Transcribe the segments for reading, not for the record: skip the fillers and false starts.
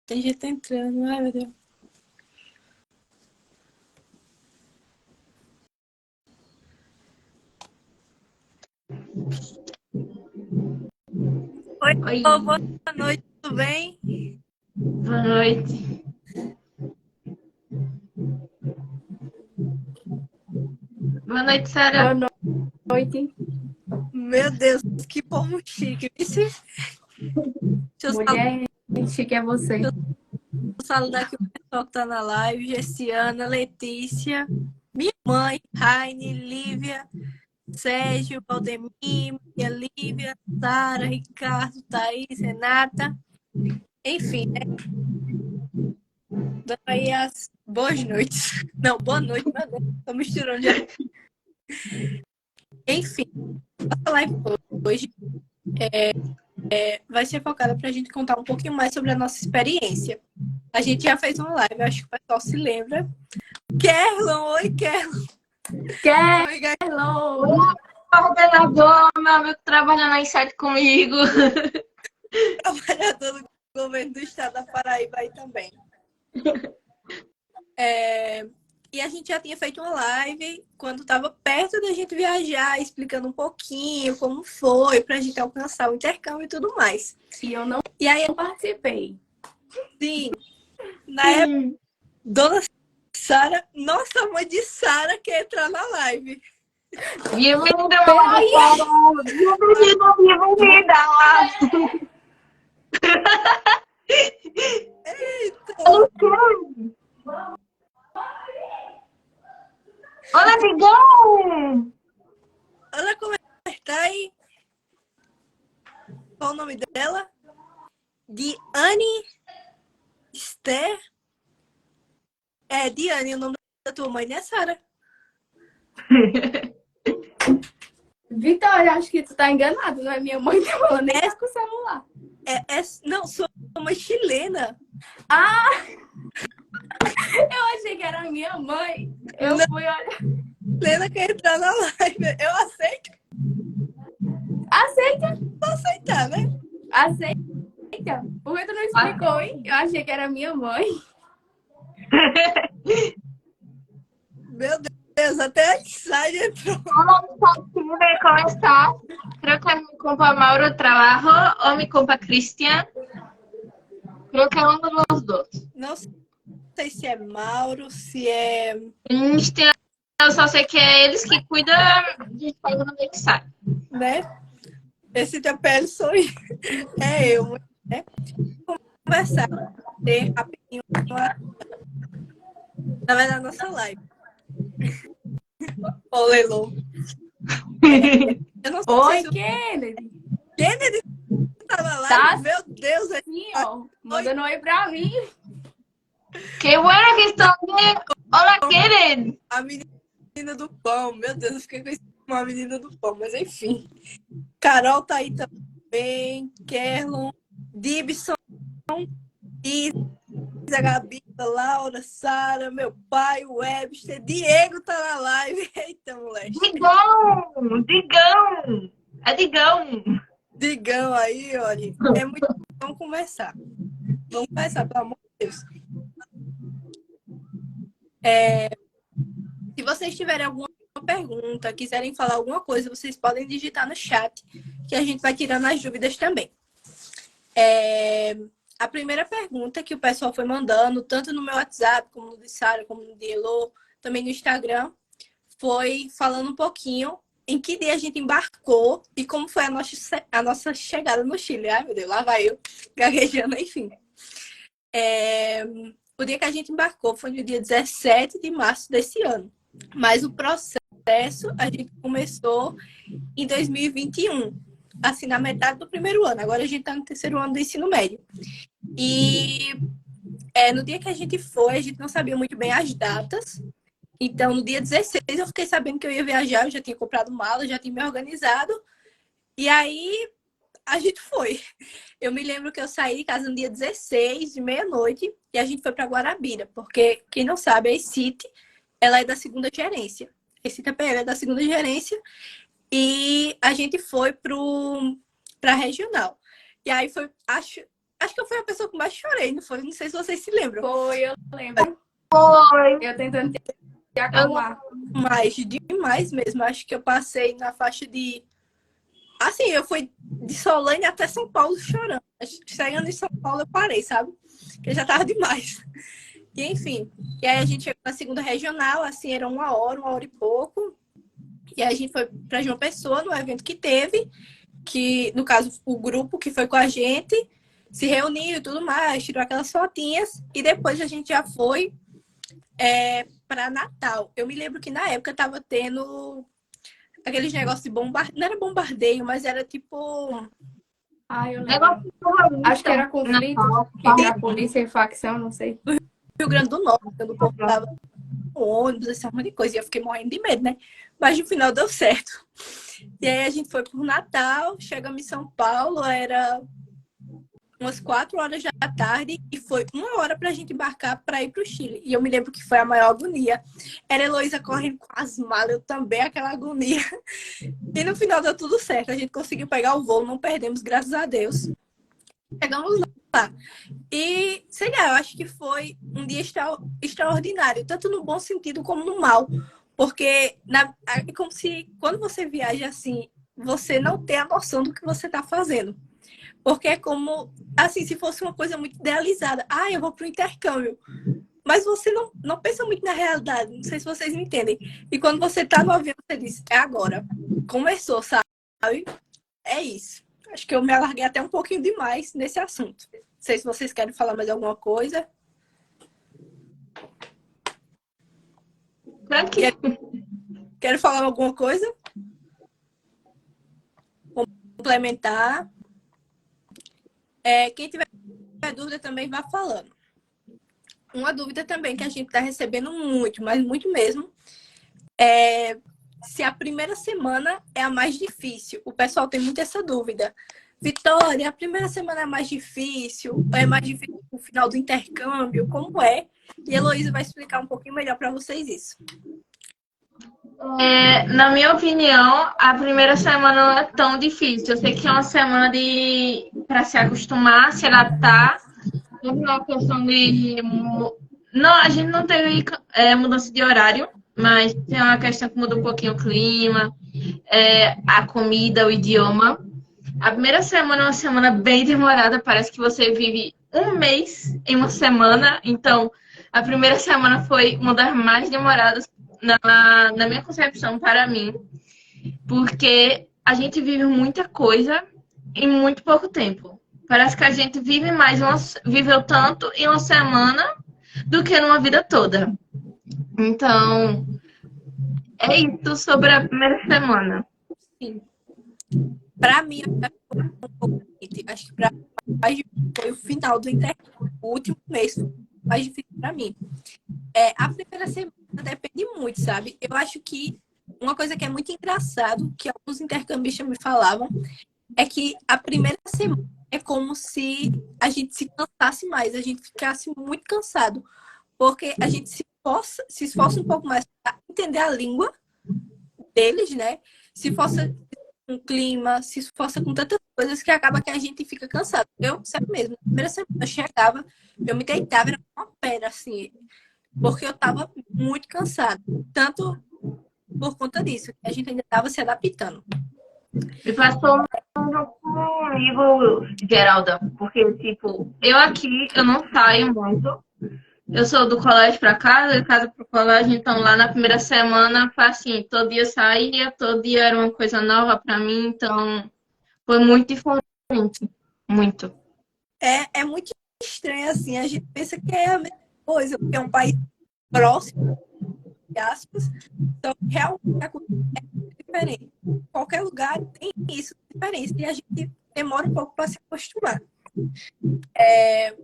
Tem gente entrando, ai meu Deus. Oi, Oi, boa noite, tudo bem? boa noite. Boa noite, Boa Sara. noite, Meu Deus, que povo chique. Deixa eu mulher. Chique é você. saludar aqui o pessoal que tá na live. Gessiana, Letícia, minha mãe, Raine, Lívia, Sérgio, Valdemir, Maria Lívia, Sara, Ricardo, Thaís, Renata. Enfim, né? Dando aí as boas noites. Não, boa noite, meu Deus. Tô misturando já. Enfim, a live hoje vai ser focada para a gente contar um pouquinho mais sobre a nossa experiência. A gente já fez uma live, acho que o pessoal se lembra. Kerlon, oi Kerlon. Hello! Coordenador, meu amigo trabalhando na Insight comigo. Trabalhador do governo do estado da Paraíba aí também. E a gente já tinha feito uma live quando estava perto da gente viajar, explicando um pouquinho como foi, para a gente alcançar o intercâmbio e tudo mais. E eu não E aí, participei. sim, na época, dona Sara, nossa mãe de Sara quer entrar na live. Bem-vinda, Sara. Bem-vinda. Olá, amigão. Olha como ela tá aí. Qual o nome dela? Diane Esther. É, Diane, o nome da tua mãe, né, Sara? Vitória, acho que tu tá enganado, não é minha mãe que falou, nem tá com o celular. Não, sua mãe chilena. Ah! Eu achei que era minha mãe. Eu Não, fui olhar. Chilena quer entrar na live. Eu aceito. Aceita? Vou aceitar, né? Aceita? Por que tu não explicou, hein? Eu achei que era minha mãe. Meu Deus, até a Sara entrou. Hola, ¿cómo estás? Creo que mi compa Mauro trabaja o mi compa Cristian. Creo que uno de los dos. Não sei se é Mauro, se é... Cristian, eu só sei que é eles que cuidam de coisa no Mixar. né? Esse teu pele sou eu. É eu, né? Vamos conversar rapidinho. Na verdade, nossa live. Ô, Lelo. Eu não sei Oi, se o Kennedy. Kennedy tá na live. Tá Meu Deus, é sim, ó. Mandando oi pra mim. Que bueno que estão bien. Hola, Keren. a menina do pão. Meu Deus, eu fiquei com uma menina do pão, mas enfim. Carol tá aí também. Kerlon, Dibson, Isa, Gabi, Laura, Sara, meu pai, o Webster, Diego tá na live. Eita, moleque. Digão, Digão. É Digão. Digão aí, olha. É muito bom conversar. Vamos conversar, pelo amor de Deus. Se vocês tiverem alguma pergunta, quiserem falar alguma coisa, vocês podem digitar no chat, que a gente vai tirando as dúvidas também. A primeira pergunta que o pessoal foi mandando, tanto no meu WhatsApp, como no de Sara, como no de Elô, também no Instagram, foi falando um pouquinho em que dia a gente embarcou e como foi a nossa chegada no Chile. Ai, meu Deus, lá vai eu, gaguejando, enfim. O dia que a gente embarcou foi no dia 17 de março desse ano. Mas o processo a gente começou em 2021, assim, na metade do primeiro ano. Agora a gente está no terceiro ano do ensino médio. E no dia que a gente foi, a gente não sabia muito bem as datas. Então, no dia 16, eu fiquei sabendo que eu ia viajar, eu já tinha comprado mala, já tinha me organizado. E aí, a gente foi. Eu me lembro que eu saí de casa no dia 16, de meia-noite, e a gente foi para Guarabira, porque, quem não sabe, a E-City, ela é da segunda gerência. A E-City APL é da segunda gerência, e a gente foi para a regional. E aí foi, acho, Acho que eu fui a pessoa que mais chorei, não foi? Não sei se vocês se lembram. Foi, eu lembro. Foi. Eu tentando te acalmar. Mas demais mesmo. Acho que eu passei na faixa de... Assim, eu fui de Solane até São Paulo chorando. Chegando em São Paulo eu parei, sabe? Porque já tava demais. E enfim. E aí a gente chegou na segunda regional, assim, era 1 hora e pouco. E aí a gente foi para João Pessoa, no evento que teve, que, no caso, o grupo que foi com a gente se reuniu e tudo mais, tirou aquelas fotinhas, e depois a gente já foi para Natal. Eu me lembro que na época tava tendo aqueles negócios de bombardeio, não era bombardeio, mas era tipo... Ai, eu lembro. Negócio terrorista. Acho que era conflito entre a polícia e facção, não sei. Rio Grande do Norte, quando o povo tava no ônibus, esse monte de coisa, e eu fiquei morrendo de medo, né? Mas no final deu certo. E aí a gente foi pro Natal, chegamos em São Paulo, era umas 4 horas da tarde e foi 1 hora pra gente embarcar pra ir pro Chile. E eu me lembro que foi a maior agonia. Era a Heloísa correndo com as malas, eu também, aquela agonia. E no final deu tudo certo, a gente conseguiu pegar o voo, não perdemos, graças a Deus. Chegamos lá. E, sei lá, eu acho que foi um dia extraordinário, tanto no bom sentido como no mal. Porque é como se, quando você viaja assim, você não tem a noção do que você está fazendo. Porque é como, assim, se fosse uma coisa muito idealizada. Ah, eu vou para o intercâmbio. Mas você não pensa muito na realidade. Não sei se vocês me entendem. E quando você está no avião, você diz, é agora. Começou, sabe? É isso. Acho que eu me alarguei até um pouquinho demais nesse assunto. Não sei se vocês querem falar mais alguma coisa. Quero falar alguma coisa? Complementar. Quem tiver dúvida também vá falando. Uma dúvida também que a gente está recebendo muito, mas muito mesmo, é se a primeira semana é a mais difícil. O pessoal tem muito essa dúvida. Vitória, a primeira semana é mais difícil? É mais difícil no final do intercâmbio? Como é? E a Heloísa vai explicar um pouquinho melhor para vocês isso. Na minha opinião, a primeira semana não é tão difícil. Eu sei que é uma semana para se acostumar, se adaptar. Na questão de... Não, a gente não teve mudança de horário, mas tem uma questão que muda um pouquinho o clima, a comida, o idioma. A primeira semana é uma semana bem demorada, parece que você vive um mês em uma semana. Então, a primeira semana foi uma das mais demoradas na minha concepção para mim, porque a gente vive muita coisa em muito pouco tempo. Parece que a gente viveu tanto em uma semana do que numa vida toda. Então, é isso sobre a primeira semana. Sim. Para mim, acho que para mais difícil foi o final do intercâmbio. O último mês foi mais difícil para mim. A primeira semana depende muito, sabe? Eu acho que uma coisa que é muito engraçado, que alguns intercambistas me falavam, é que a primeira semana é como se a gente se cansasse mais, a gente ficasse muito cansado, porque a gente se esforça um pouco mais para entender a língua deles, né? Se esforça com o clima, se esforça com tantas coisas que acaba que a gente fica cansado. Eu, sério mesmo, na primeira semana eu chegava, eu me deitava, era uma pedra, assim, porque eu estava muito cansada. Tanto por conta disso, que a gente ainda estava se adaptando. Me passou comigo, Geralda, porque, tipo, eu não saio muito. Eu sou do colégio para casa, de casa para o colégio, então lá na primeira semana foi assim, todo dia saía, todo dia era uma coisa nova para mim, então foi muito diferente, muito. É muito estranho, assim, a gente pensa que é a mesma coisa, porque é um país próximo, entre aspas, então realmente a cultura é diferente. Qualquer lugar tem isso, diferença, e a gente demora um pouco para se acostumar.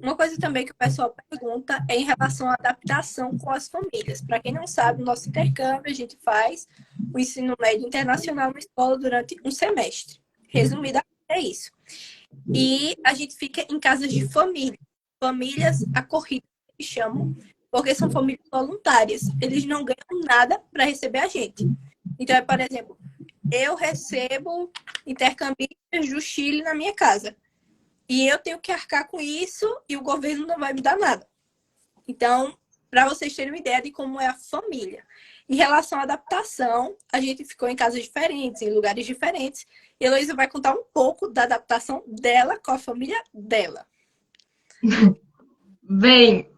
Uma coisa também que o pessoal pergunta é em relação à adaptação com as famílias. Para quem não sabe, o nosso intercâmbio, a gente faz o ensino médio internacional na escola durante um semestre. Resumidamente, é isso. E a gente fica em casas de famílias acolhidas, que chamam, porque são famílias voluntárias. Eles não ganham nada para receber a gente. Então, por exemplo, eu recebo intercambistas do Chile na minha casa. e eu tenho que arcar com isso e o governo não vai me dar nada. Então, para vocês terem uma ideia de como é a família. Em relação à adaptação, a gente ficou em casas diferentes, em lugares diferentes. E a Heloísa vai contar um pouco da adaptação dela com a família dela. Bem,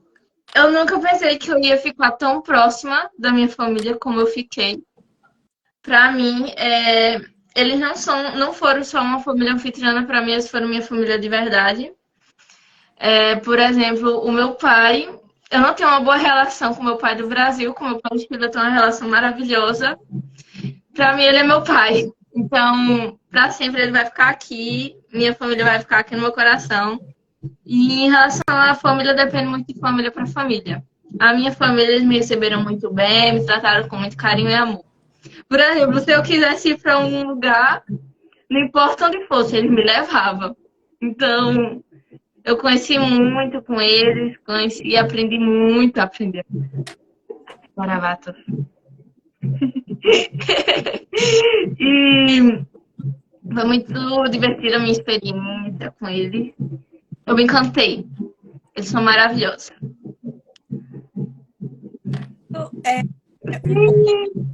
eu nunca pensei que eu ia ficar tão próxima da minha família como eu fiquei. Para mim, eles não foram só uma família anfitriana, para mim eles foram minha família de verdade. Por exemplo, o meu pai, eu não tenho uma boa relação com o meu pai do Brasil, com o meu pai do Chile eu tenho uma relação maravilhosa. Para mim, ele é meu pai. Então, para sempre ele vai ficar aqui, minha família vai ficar aqui no meu coração. E em relação à família, depende muito de família para família. A minha família, eles me receberam muito bem, me trataram com muito carinho e amor. Por exemplo, se eu quisesse ir para um lugar, não importa onde fosse, eles me levavam. Então, eu conheci muito com eles, conheci e aprendi muito a aprender. Maravatos. E foi muito divertida a minha experiência com eles. Eu me encantei. Eles são maravilhosos.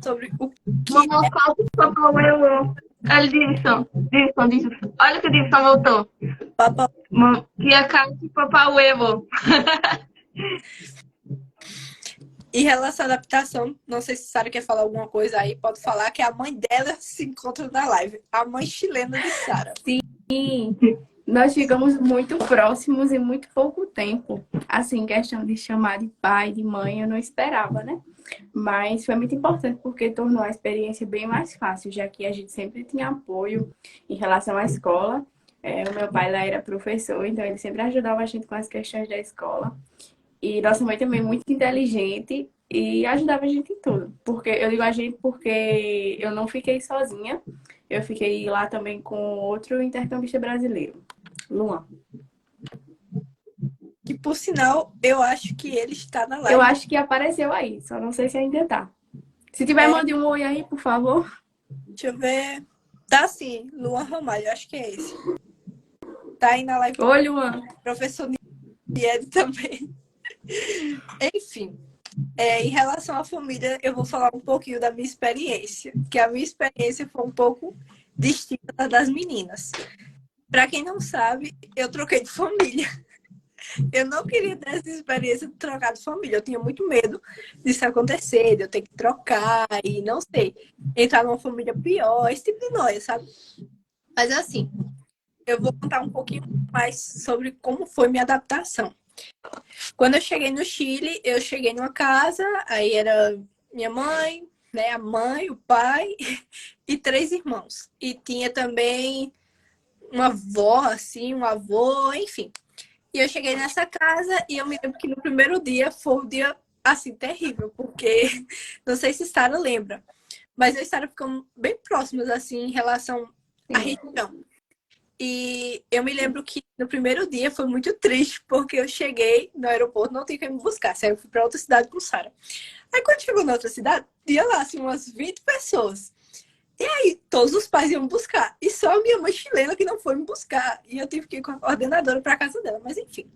Sobre o que Vamos falar o eu. Olha o Davidson. Olha que o Davidson voltou. Papa. Que a cara de Papai Huevo. Em relação à adaptação, não sei se Sara quer falar alguma coisa aí, pode falar que a mãe dela se encontra na live. A mãe chilena de Sara. Sim, nós ficamos muito próximos em muito pouco tempo. Assim, questão de chamar de pai, de mãe, eu não esperava, né? Mas foi muito importante porque tornou a experiência bem mais fácil, já que a gente sempre tinha apoio em relação à escola. O meu pai lá era professor, então ele sempre ajudava a gente com as questões da escola. E nossa mãe também muito inteligente e ajudava a gente em tudo. Porque eu digo a gente porque eu não fiquei sozinha. Eu fiquei lá também com outro intercambista brasileiro, Luan. Que, por sinal, eu acho que ele está na live. Eu acho que apareceu aí, só não sei se ainda tá. Se tiver, mande um oi aí, por favor. Deixa eu ver. Tá sim, Luan Ramalho, eu acho que é esse. Tá aí na live. Oi, Luan. Professor Nied também. Enfim, em relação à família, eu vou falar um pouquinho da minha experiência. Que a minha experiência foi um pouco distinta da das meninas. Para quem não sabe, eu troquei de família. Eu não queria ter essa experiência de trocar de família. Eu tinha muito medo disso acontecer, de eu ter que trocar e não sei, entrar numa família pior, esse tipo de noia, sabe? Mas assim, eu vou contar um pouquinho mais sobre como foi minha adaptação. Quando eu cheguei no Chile, eu cheguei numa casa, aí era minha mãe, né, a mãe, o pai e 3 irmãos. E tinha também uma avó, assim, um avô, enfim. E eu cheguei nessa casa e eu me lembro que no primeiro dia foi um dia, assim, terrível, porque não sei se Sara lembra, mas eu e Sara ficamos bem próximas, assim, em relação à região. E eu me lembro que no primeiro dia foi muito triste, porque eu cheguei no aeroporto, não tinha quem me buscar, aí eu fui para outra cidade com Sara. Aí quando chegou na outra cidade, tinha lá, assim, umas 20 pessoas. E aí, todos os pais iam me buscar. E só a minha mãe chilena que não foi me buscar. E eu tive que ir com a coordenadora para casa dela. Mas enfim,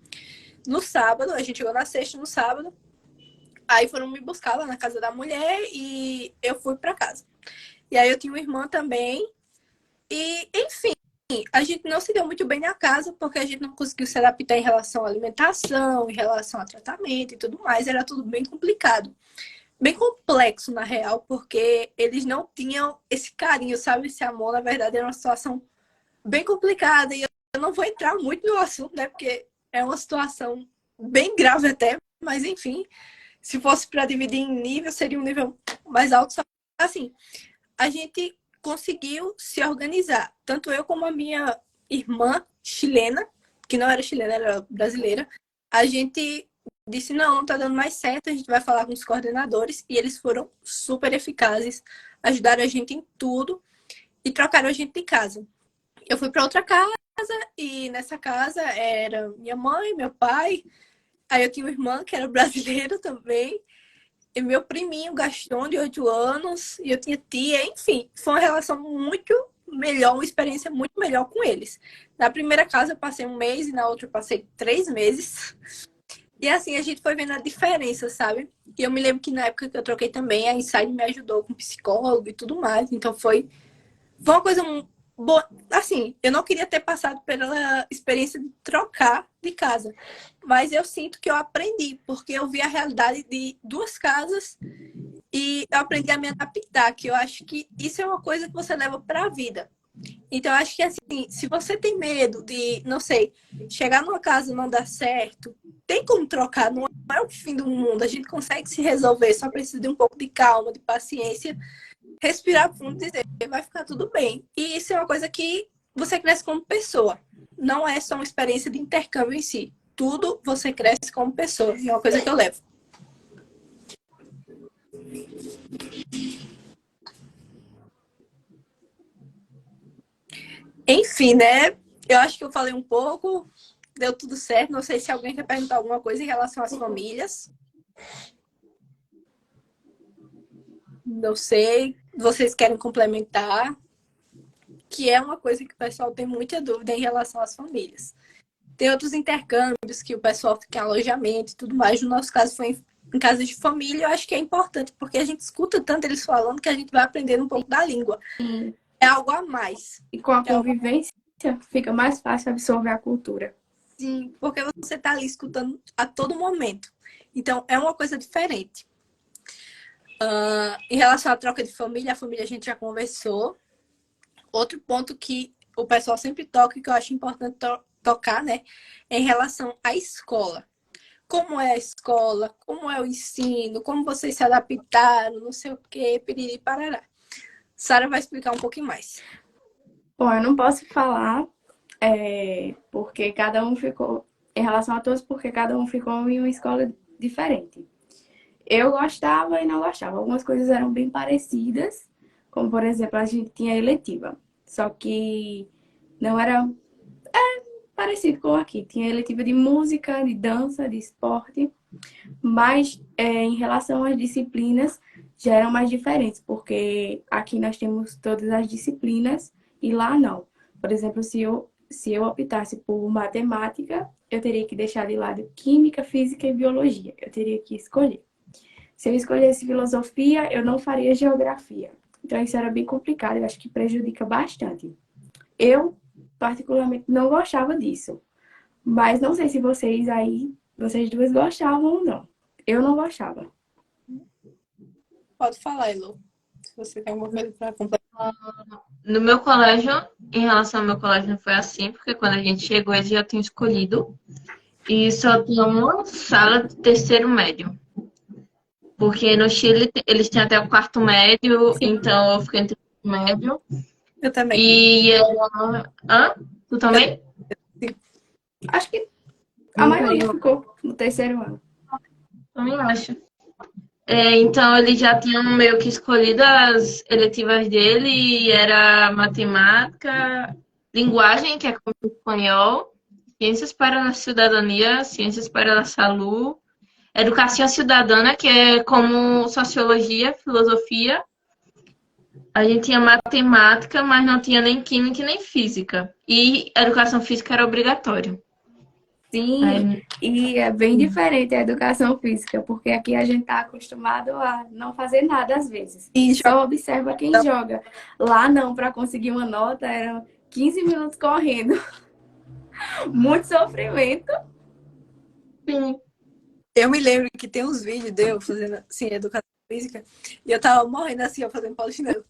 no sábado, a gente chegou na sexta, no sábado. Aí foram me buscar lá na casa da mulher e eu fui para casa. E aí eu tinha uma irmã também. E, enfim, a gente não se deu muito bem na casa, porque a gente não conseguiu se adaptar em relação à alimentação, em relação ao tratamento e tudo mais. Era tudo bem complicado. Bem complexo, na real, porque eles não tinham esse carinho, sabe? Esse amor, na verdade, era uma situação bem complicada. E eu não vou entrar muito no assunto, né? Porque é uma situação bem grave até. Mas, enfim, se fosse para dividir em nível, seria um nível mais alto. Só assim, a gente conseguiu se organizar. Tanto eu como a minha irmã chilena, que não era chilena, era brasileira, a gente disse, não tá dando mais certo, a gente vai falar com os coordenadores, e eles foram super eficazes, ajudaram a gente em tudo e trocaram a gente de casa. Eu fui para outra casa e nessa casa era minha mãe, meu pai, aí eu tinha uma irmã que era brasileira também, e meu priminho Gaston, de 8 anos, e eu tinha tia, enfim, foi uma relação muito, melhor, uma experiência muito melhor com eles. Na primeira casa eu passei 1 mês e na outra eu passei 3 meses. E assim, a gente foi vendo a diferença, sabe? E eu me lembro que na época que eu troquei também, a Inside me ajudou com psicólogo e tudo mais. Então foi uma coisa boa. Assim, eu não queria ter passado pela experiência de trocar de casa. Mas eu sinto que eu aprendi, porque eu vi a realidade de 2 casas e eu aprendi a me adaptar, que eu acho que isso é uma coisa que você leva para a vida. Então, eu acho que assim, se você tem medo de, não sei, chegar numa casa e não dar certo, tem como trocar, não é o fim do mundo. A gente consegue se resolver, só precisa de um pouco de calma, de paciência, respirar fundo e dizer, vai ficar tudo bem. E isso é uma coisa que você cresce como pessoa. Não é só uma experiência de intercâmbio em si. Tudo você cresce como pessoa. E é uma coisa que eu levo. Enfim, né? Eu acho que eu falei um pouco, deu tudo certo. Não sei se alguém quer perguntar alguma coisa em relação às famílias. Não sei. Vocês querem complementar? Que é uma coisa que o pessoal tem muita dúvida em relação às famílias. Tem outros intercâmbios que o pessoal fica em alojamento e tudo mais. No nosso caso foi em casa de família. Eu acho que é importante, porque a gente escuta tanto eles falando que a gente vai aprendendo um pouco da língua. Sim. É algo a mais. E com a convivência fica mais fácil absorver a cultura. Sim, porque você está ali escutando a todo momento. Então, é uma coisa diferente. Em relação à troca de família, a família a gente já conversou. Outro ponto que o pessoal sempre toca e que eu acho importante tocar, né? É em relação à escola. Como é a escola, como é o ensino, como vocês se adaptaram, não sei o quê, piriri, parará. Sara vai explicar um pouquinho mais. Bom, eu não posso falar porque cada um ficou, em relação a todos, porque cada um ficou em uma escola diferente. Eu gostava e não gostava. Algumas coisas eram bem parecidas, como, por exemplo, a gente tinha eletiva. Só que não era parecido com aqui. Tinha eletiva de música, de dança, de esporte. Mas em relação às disciplinas, já eram mais diferentes, porque aqui nós temos todas as disciplinas e lá não. Por exemplo, se eu optasse por matemática, eu teria que deixar de lado química, física e biologia. Eu teria que escolher. Se eu escolhesse filosofia, eu não faria geografia. Então isso era bem complicado, eu acho que prejudica bastante. Eu, particularmente, não gostava disso. Mas não sei se vocês duas gostavam ou não. Eu não gostava. Pode falar, Elo. Se você tem alguma coisa para completar. No meu colégio, em relação ao meu colégio, não foi assim, porque quando a gente chegou, eles já tinham escolhido. E só tinha uma sala de terceiro médio. Porque no Chile, eles têm até o quarto médio, então eu fiquei no terceiro médio. Eu também. E hã? Tu também? Acho que a maioria ficou no terceiro ano. Também acho. Então, ele já tinha meio que escolhido as eletivas dele, e era matemática, linguagem, que é como espanhol, ciências para a cidadania, ciências para a saúde, educação cidadana, que é como sociologia, filosofia. A gente tinha matemática, mas não tinha nem química nem física. E educação física era obrigatório. Sim, e é bem diferente a educação física, porque aqui a gente está acostumado a não fazer nada às vezes. E só observa quem joga. Lá não, para conseguir uma nota, eram 15 minutos correndo. Muito sofrimento. Sim. Eu me lembro que tem uns vídeos de eu fazendo assim, educação física, e eu tava morrendo assim, eu fazendo polichinelo.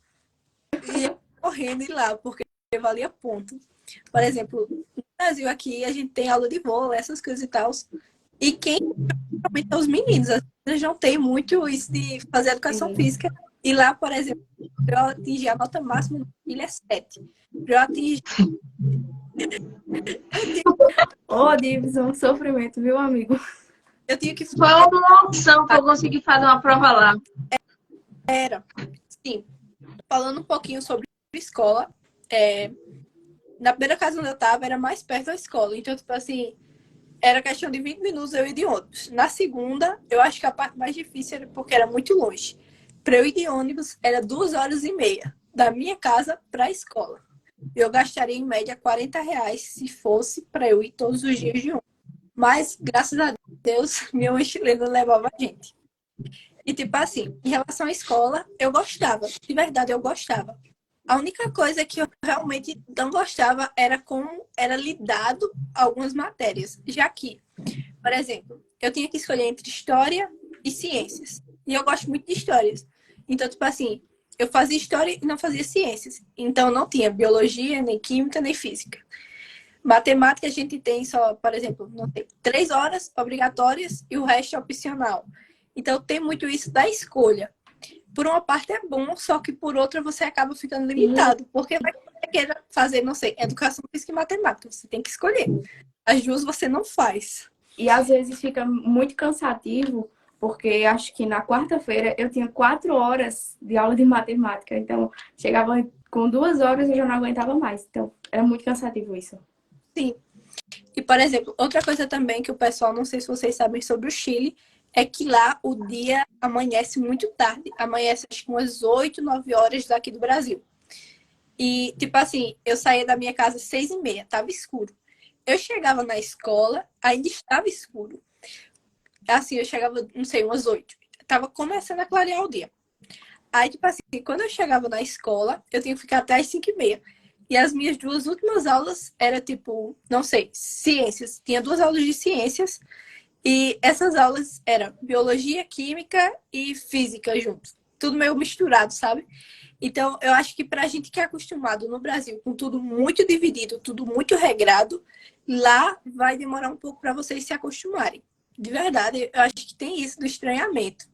E eu correndo e lá, porque valia ponto. Por exemplo, no Brasil aqui a gente tem aula de vôlei, essas coisas e tal. E quem realmente é os meninos, eles não tem muito isso de fazer educação física. E lá, por exemplo, para eu atingir a nota máxima no filho é 7. Para eu atingir. Ô, Davidson, sofrimento, viu, amigo? Eu tinha que. Foi uma opção que eu consegui fazer uma prova lá. Era. Sim. Falando um pouquinho sobre escola, na primeira casa onde eu tava, era mais perto da escola. Então, tipo assim, era questão de 20 minutos eu ir de ônibus. Na segunda, eu acho que a parte mais difícil era porque era muito longe. Para eu ir de ônibus, era 2 horas e meia da minha casa para a escola. eu gastaria em média R$ 40 se fosse para eu ir todos os dias de ônibus. Mas, graças a Deus, minha mãe chilena levava a gente. E, tipo assim, em relação à escola, eu gostava. De verdade, eu gostava. A única coisa que eu realmente não gostava era como era lidado algumas matérias. Já que, por exemplo, eu tinha que escolher entre história e ciências. E eu gosto muito de histórias. Então, tipo assim, eu fazia história e não fazia ciências. Então, não tinha biologia, nem química, nem física. Matemática a gente tem só, por exemplo, não tem 3 horas obrigatórias e o resto é opcional. Então, tem muito isso da escolha. Por uma parte é bom, só que por outra você acaba ficando limitado. Porque vai querer fazer, não sei, educação física e matemática. Você tem que escolher. As duas você não faz. E às vezes fica muito cansativo, porque acho que na quarta-feira eu tinha 4 horas de aula de matemática. Então, chegava com 2 horas e eu já não aguentava mais. Então, era muito cansativo isso. Sim. E, por exemplo, outra coisa também que o pessoal, não sei se vocês sabem sobre o Chile, é que lá o dia amanhece muito tarde. Amanhece acho que umas 8, 9 horas daqui do Brasil. E, tipo assim, eu saía da minha casa às 6h30, tava escuro. Eu chegava na escola, ainda estava escuro. Assim, eu chegava, não sei, umas 8. Tava começando a clarear o dia. Aí, tipo assim, quando eu chegava na escola, eu tinha que ficar até às 5h30. E as minhas duas últimas aulas era tipo, não sei, ciências. Tinha 2 aulas de ciências. E essas aulas eram biologia, química e física juntos. Tudo meio misturado, sabe? Então, eu acho que pra gente que é acostumado no Brasil com tudo muito dividido, tudo muito regrado, lá vai demorar um pouco para vocês se acostumarem. De verdade, eu acho que tem isso do estranhamento.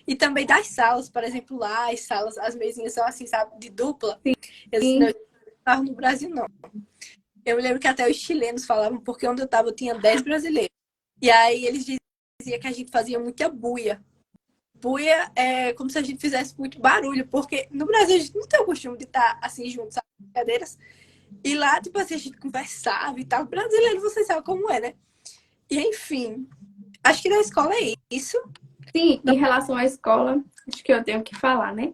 E também das salas, por exemplo, lá as salas, as mesinhas são assim, sabe, de dupla. Eles não estavam no Brasil, não. Eu me lembro que até os chilenos falavam, porque onde eu estava eu tinha 10 brasileiros. E aí eles diziam que a gente fazia muita buia. Buia é como se a gente fizesse muito barulho, porque no Brasil a gente não tem o costume de estar assim juntos, sabe, brincadeiras. E lá, tipo assim, a gente conversava e tal. Brasileiro, vocês sabem como é, né? E enfim, acho que na escola é isso. Sim, em relação à escola, acho que eu tenho que falar, né?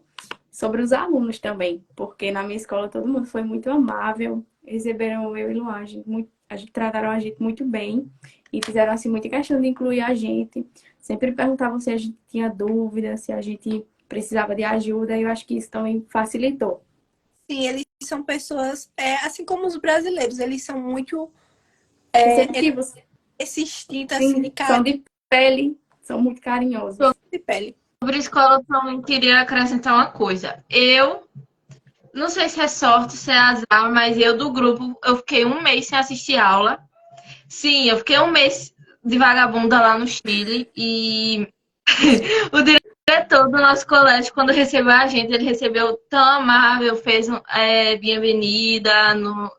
Sobre os alunos também, porque na minha escola todo mundo foi muito amável, receberam eu e Luan, trataram a gente muito bem e fizeram assim muita questão de incluir a gente. Sempre perguntavam se a gente tinha dúvida, se a gente precisava de ajuda, e eu acho que isso também facilitou. Sim, eles são pessoas, assim como os brasileiros, eles são muito Receptivos, esse instinto assim de sim, são carinho de pele, são muito carinhosos. de pele. Sobre escola, eu também queria acrescentar uma coisa. Eu não sei se é sorte, se é azar, mas eu do grupo, eu fiquei um mês sem assistir aula. Sim, eu fiquei um mês de vagabunda lá no Chile e o diretor do nosso colégio, quando recebeu a gente, ele recebeu tão amável, fez bem-vinda,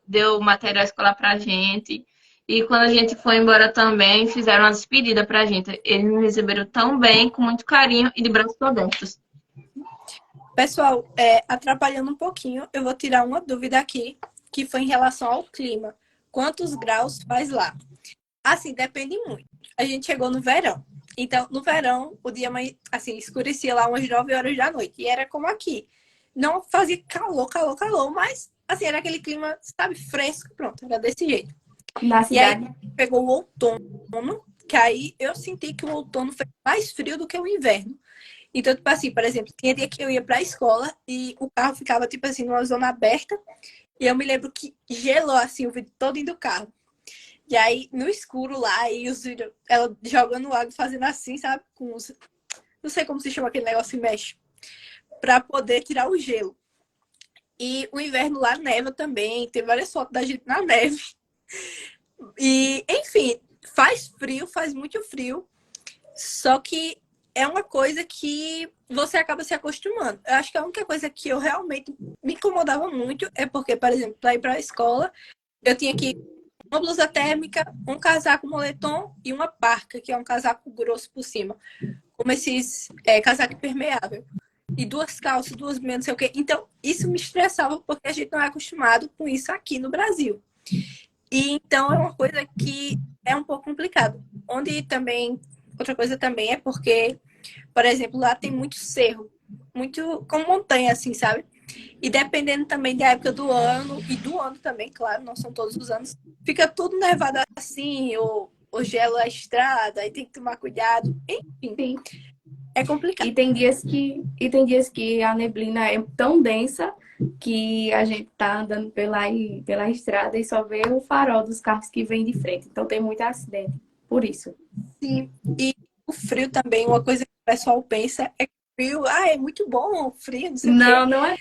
deu material escolar pra gente. E quando a gente foi embora também, fizeram uma despedida pra gente. Eles nos receberam tão bem, com muito carinho e de braços abertos. Pessoal, atrapalhando um pouquinho, eu vou tirar uma dúvida aqui, que foi em relação ao clima. Quantos graus faz lá? Assim, depende muito. A gente chegou no verão. Então, no verão, o dia assim, escurecia lá umas 9 horas da noite. E era como aqui. Não fazia calor, calor, calor, mas assim, era aquele clima, sabe, fresco, pronto, era desse jeito. Na E aí cidade, pegou o outono, que aí eu senti que o outono foi mais frio do que o inverno. Então, tipo assim, por exemplo, tinha dia que eu ia pra escola e o carro ficava, tipo assim, numa zona aberta. E eu me lembro que gelou, assim, o vidro todo do carro. E aí, no escuro lá, e os vídeos, ela jogando água, fazendo assim, sabe? Com os... Não sei como se chama aquele negócio que mexe. Pra poder tirar o gelo. E o inverno lá neva também. Tem várias fotos da gente na neve. E, enfim, faz frio, faz muito frio. Só que é uma coisa que você acaba se acostumando. Eu acho que a única coisa que eu realmente me incomodava muito é porque, por exemplo, para ir para a escola, eu tinha que uma blusa térmica, um casaco moletom e uma parca, que é um casaco grosso por cima, como esses casaco impermeável. E 2 calças, 2 meias, não sei o quê. Então, isso me estressava porque a gente não é acostumado com isso aqui no Brasil. E então é uma coisa que é um pouco complicado. Onde também, outra coisa também é porque, por exemplo, lá tem muito cerro, muito como montanha, assim, sabe? E dependendo também da época do ano, e do ano também, claro, não são todos os anos, fica tudo nevado assim, ou gela a estrada, aí tem que tomar cuidado. Enfim, Sim. é complicado. E tem dias que a neblina é tão densa que a gente tá andando pela estrada e só vê o farol dos carros que vêm de frente. Então tem muito acidente. Por isso. Sim. E o frio também, uma coisa que o pessoal pensa é que o frio, é muito bom o frio, não sei o quê. Não é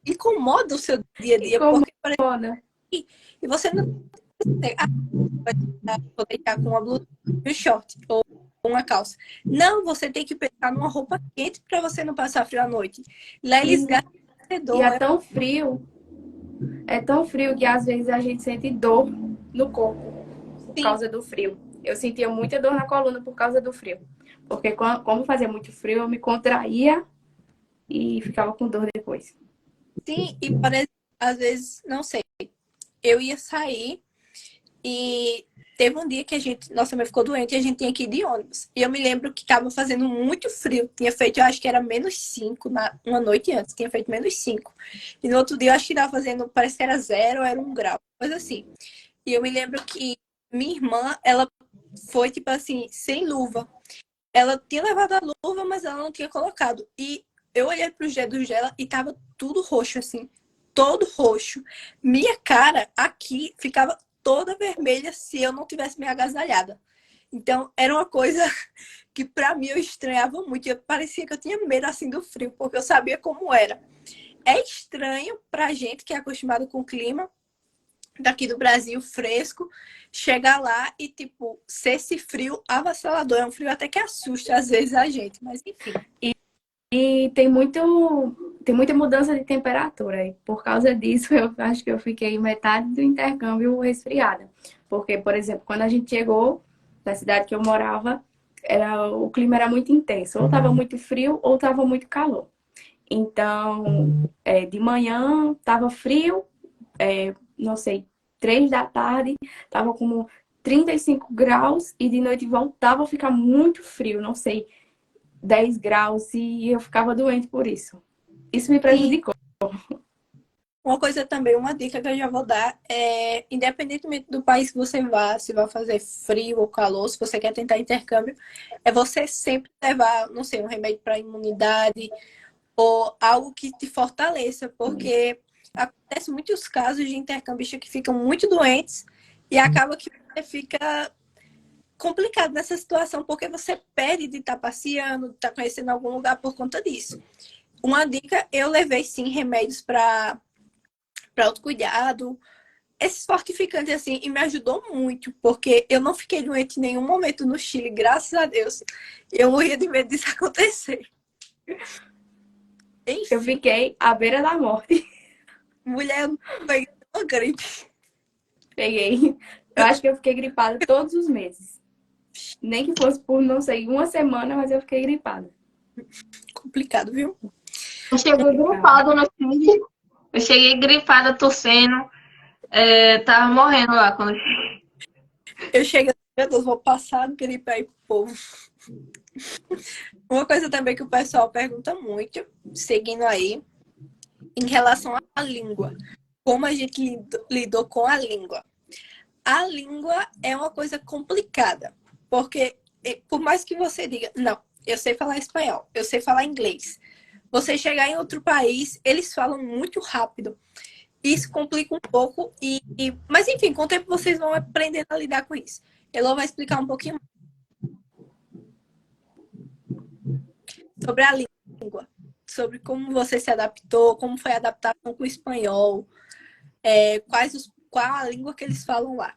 Incomoda o seu dia a dia, porque, por exemplo, incomoda. e você não vou deitar com uma blusa e um short, ou uma calça. Não, você tem que pensar numa roupa quente para você não passar frio à noite. Lá eles gastam E é tão frio que às vezes a gente sente dor no corpo por causa do frio. Eu sentia muita dor na coluna por causa do frio. Porque como fazia muito frio, eu me contraía e ficava com dor depois. Sim, e por exemplo, às vezes, não sei, eu ia sair e teve um dia que nossa mãe ficou doente e a gente tinha que ir de ônibus. E eu me lembro que estava fazendo muito frio. Tinha feito, eu acho que era -5 uma noite antes, tinha feito -5. E no outro dia eu acho que estava fazendo, parece que era 0 ou era 1 grau, coisa assim. E eu me lembro que minha irmã, ela foi tipo assim, sem luva. Ela tinha levado a luva, mas ela não tinha colocado. E eu olhei para os dedos dela e tava tudo roxo, assim. Todo roxo. Minha cara aqui ficava toda vermelha se eu não tivesse me agasalhada. Então, era uma coisa que para mim eu estranhava muito. Parecia que eu tinha medo assim do frio, porque eu sabia como era. É estranho pra gente que é acostumado com o clima daqui do Brasil, fresco, chegar lá e, tipo, ser esse frio avassalador. É um frio até que assusta às vezes a gente, mas enfim. E tem muita mudança de temperatura. E por causa disso, eu acho que eu fiquei metade do intercâmbio resfriada. Porque, por exemplo, quando a gente chegou na cidade que eu morava, o clima era muito intenso. Ou estava muito frio ou estava muito calor. Então, de manhã estava frio, não sei, 3 da tarde, estava como 35 graus e de noite voltava a ficar muito frio, não sei, 10 graus e eu ficava doente por isso. Isso me prejudicou. Uma coisa também, uma dica que eu já vou dar é, independentemente do país que você vá, se vai fazer frio ou calor, se você quer tentar intercâmbio, é você sempre levar, não sei, um remédio para imunidade ou algo que te fortaleça, porque acontece muitos casos de intercambistas que ficam muito doentes e acaba que você fica complicado nessa situação, porque você perde de estar passeando, de estar conhecendo algum lugar por conta disso. Uma dica, eu levei sim remédios para autocuidado, esses fortificantes assim, e me ajudou muito, porque eu não fiquei doente em nenhum momento no Chile, graças a Deus. Eu morria de medo disso acontecer. Enfim, Eu fiquei à beira da morte. mulher, peguei uma gripe. Peguei. Eu acho que eu fiquei gripada todos os meses. Nem que fosse por, não sei, uma semana, mas eu fiquei gripada. Complicado, viu? Eu cheguei gripada no Chile. Eu cheguei gripada, tossendo. Tava morrendo lá quando eu cheguei. Eu cheguei, meu Deus, vou passar gripe aí pro povo. Uma coisa também que o pessoal pergunta muito, seguindo aí, em relação à língua. Como a gente lidou com a língua. A língua é uma coisa complicada, porque por mais que você diga, não, eu sei falar espanhol, eu sei falar inglês, você chegar em outro país, eles falam muito rápido. Isso complica um pouco, mas enfim, com o tempo vocês vão aprendendo a lidar com isso. Elô vai explicar um pouquinho sobre a língua, sobre como você se adaptou, como foi a adaptação com o espanhol, qual a língua que eles falam lá.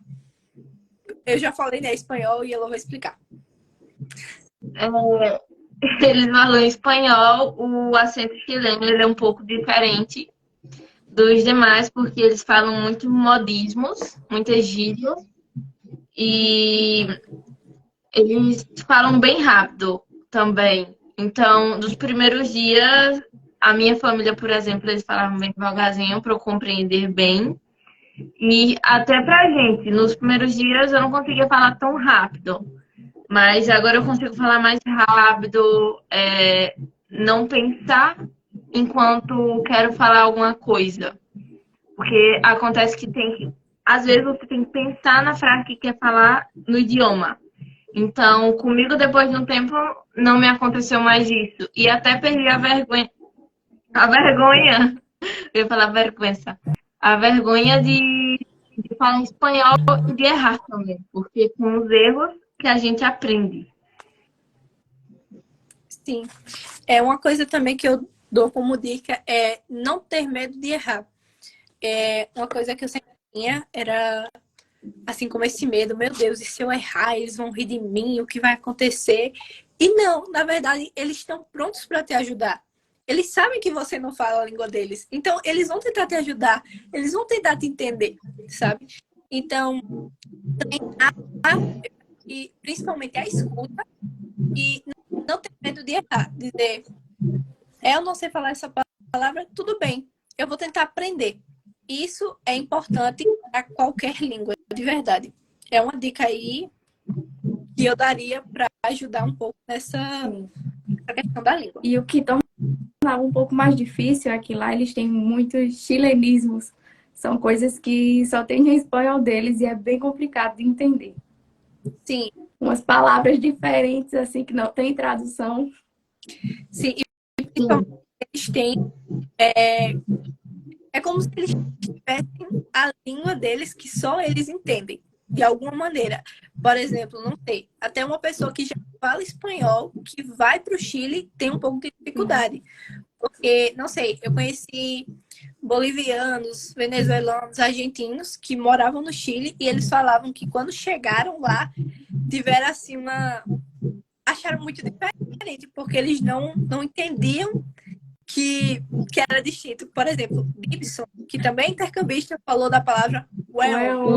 Eu já falei, né, espanhol e ela vai explicar. Eles falam espanhol, o acento chileno ele é um pouco diferente dos demais, porque eles falam muito modismos, muitas gírias, e eles falam bem rápido também. Então, dos primeiros dias, a minha família, por exemplo, eles falavam bem devagarzinho para eu compreender bem. E até pra gente, nos primeiros dias eu não conseguia falar tão rápido. Mas agora eu consigo falar mais rápido, não pensar enquanto quero falar alguma coisa. Porque acontece que às vezes você tem que pensar na frase que quer falar no idioma. Então, comigo, depois de um tempo, não me aconteceu mais isso. E até perdi a vergonha. A vergonha, eu ia falar vergonha. A vergonha de falar espanhol e de errar também. Porque com os erros que a gente aprende. Sim. É uma coisa também que eu dou como dica é não ter medo de errar. Uma coisa que eu sempre tinha era assim como esse medo, meu Deus, e se eu errar, eles vão rir de mim, o que vai acontecer? E não, na verdade, eles estão prontos para te ajudar. Eles sabem que você não fala a língua deles. Então, eles vão tentar te ajudar, eles vão tentar te entender, sabe? Então, treinar e principalmente a escuta e não ter medo de errar, dizer, eu não sei falar essa palavra, tudo bem, eu vou tentar aprender. Isso é importante para qualquer língua, de verdade. É uma dica aí que eu daria para ajudar um pouco nessa questão da língua. E o que tornava um pouco mais difícil é que lá eles têm muitos chilenismos. São coisas que só tem no espanhol deles e é bem complicado de entender. Sim. Umas palavras diferentes, assim, que não tem tradução. Sim, e principalmente eles têm... É como se eles tivessem a língua deles que só eles entendem, de alguma maneira. Por exemplo, não sei, até uma pessoa que já fala espanhol, que vai para o Chile, tem um pouco de dificuldade. Porque, não sei, eu conheci bolivianos, venezuelanos, argentinos que moravam no Chile e eles falavam que quando chegaram lá, tiveram assim acharam muito diferente, porque eles não entendiam que era distinto. Por exemplo, Gibson, que também é intercambista, falou da palavra well.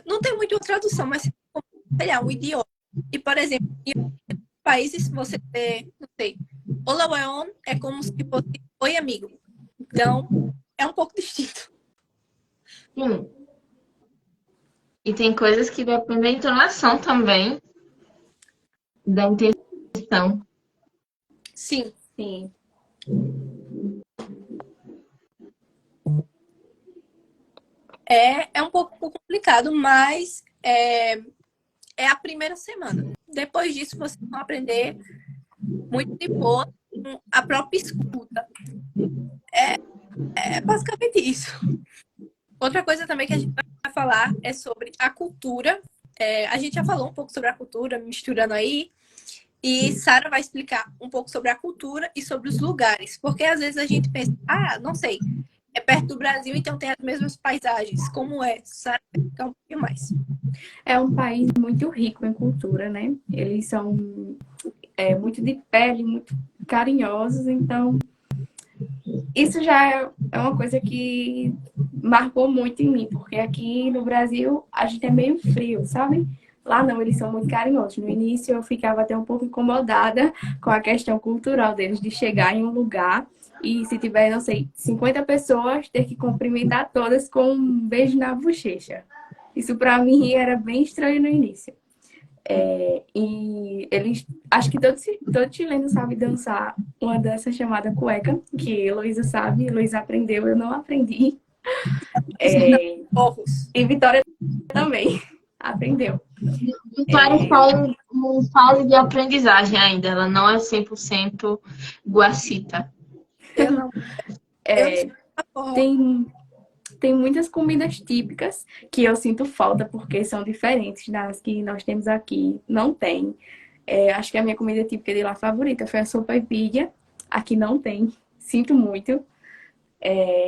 Não tem muito tradução, mas é um idioma. E, por exemplo, em países você não sei, Olá, weon é como se fosse oi, amigo. Então, é um pouco distinto. Sim. E tem coisas que dependem da entonação também, da intenção. Sim. Sim. É um pouco complicado, mas é a primeira semana. Depois disso, vocês vão aprender muito de boa com a própria escuta. É basicamente isso. Outra coisa também que a gente vai falar é sobre a cultura. A gente já falou um pouco sobre a cultura, misturando aí. E Sara vai explicar um pouco sobre a cultura e sobre os lugares. Porque às vezes a gente pensa, não sei, é perto do Brasil, então tem as mesmas paisagens. Como é? Sara vai explicar um pouquinho mais. É um país muito rico em cultura, né? Eles são muito de pele, muito carinhosos, então isso já é uma coisa que marcou muito em mim, porque aqui no Brasil a gente é meio frio, sabe? Lá não, eles são muito carinhosos. No início eu ficava até um pouco incomodada com a questão cultural deles, de chegar em um lugar e se tiver, não sei, 50 pessoas, ter que cumprimentar todas com um beijo na bochecha. Isso pra mim era bem estranho no início. E eles, acho que todo chileno sabe dançar uma dança chamada cueca, que Heloísa sabe, Heloísa aprendeu, eu não aprendi. E Vitória também aprendeu. Vitória está em fase de aprendizagem ainda, ela não é 100% guacita. Eu não. Tem muitas comidas típicas que eu sinto falta porque são diferentes das que nós temos aqui. Não tem. Acho que a minha comida típica de lá favorita foi a sopa e pilha. Aqui não tem. Sinto muito.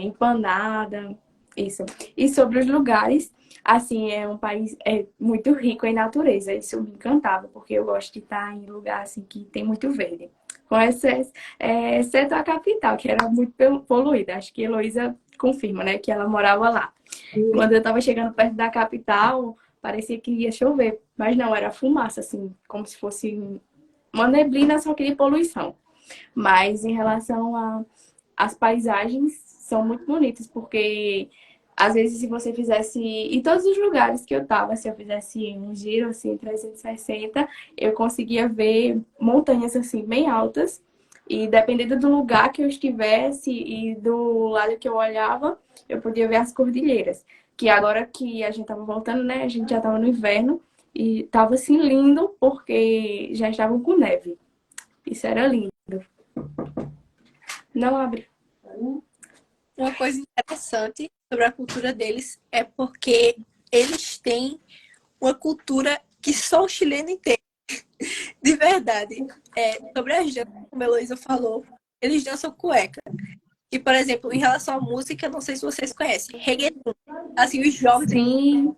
Empanada, isso. E sobre os lugares, assim, é um país muito rico em natureza. Isso me encantava, porque eu gosto de estar em lugar assim que tem muito verde. Com exceto a capital, que era muito poluída. Acho que Heloísa confirma, né, que ela morava lá. Quando eu estava chegando perto da capital, parecia que ia chover. Mas não, era fumaça, assim, como se fosse uma neblina, só que de poluição. Mas em relação às paisagens, são muito bonitas, porque às vezes se você fizesse, em todos os lugares que eu tava, se eu fizesse um giro assim, 360, eu conseguia ver montanhas assim, bem altas, E dependendo do lugar que eu estivesse e do lado que eu olhava, eu podia ver as cordilheiras. Que agora que a gente tava voltando, né? A gente já tava no inverno e tava assim lindo porque já estavam com neve. Isso era lindo. Não abre. Uma coisa interessante sobre a cultura deles é porque eles têm uma cultura que só o chileno entende. De verdade. Sobre as danças, como a Heloísa falou, eles dançam cueca. E, por exemplo, em relação à música, não sei se vocês conhecem, reggaeton. Assim, os jovens Sim,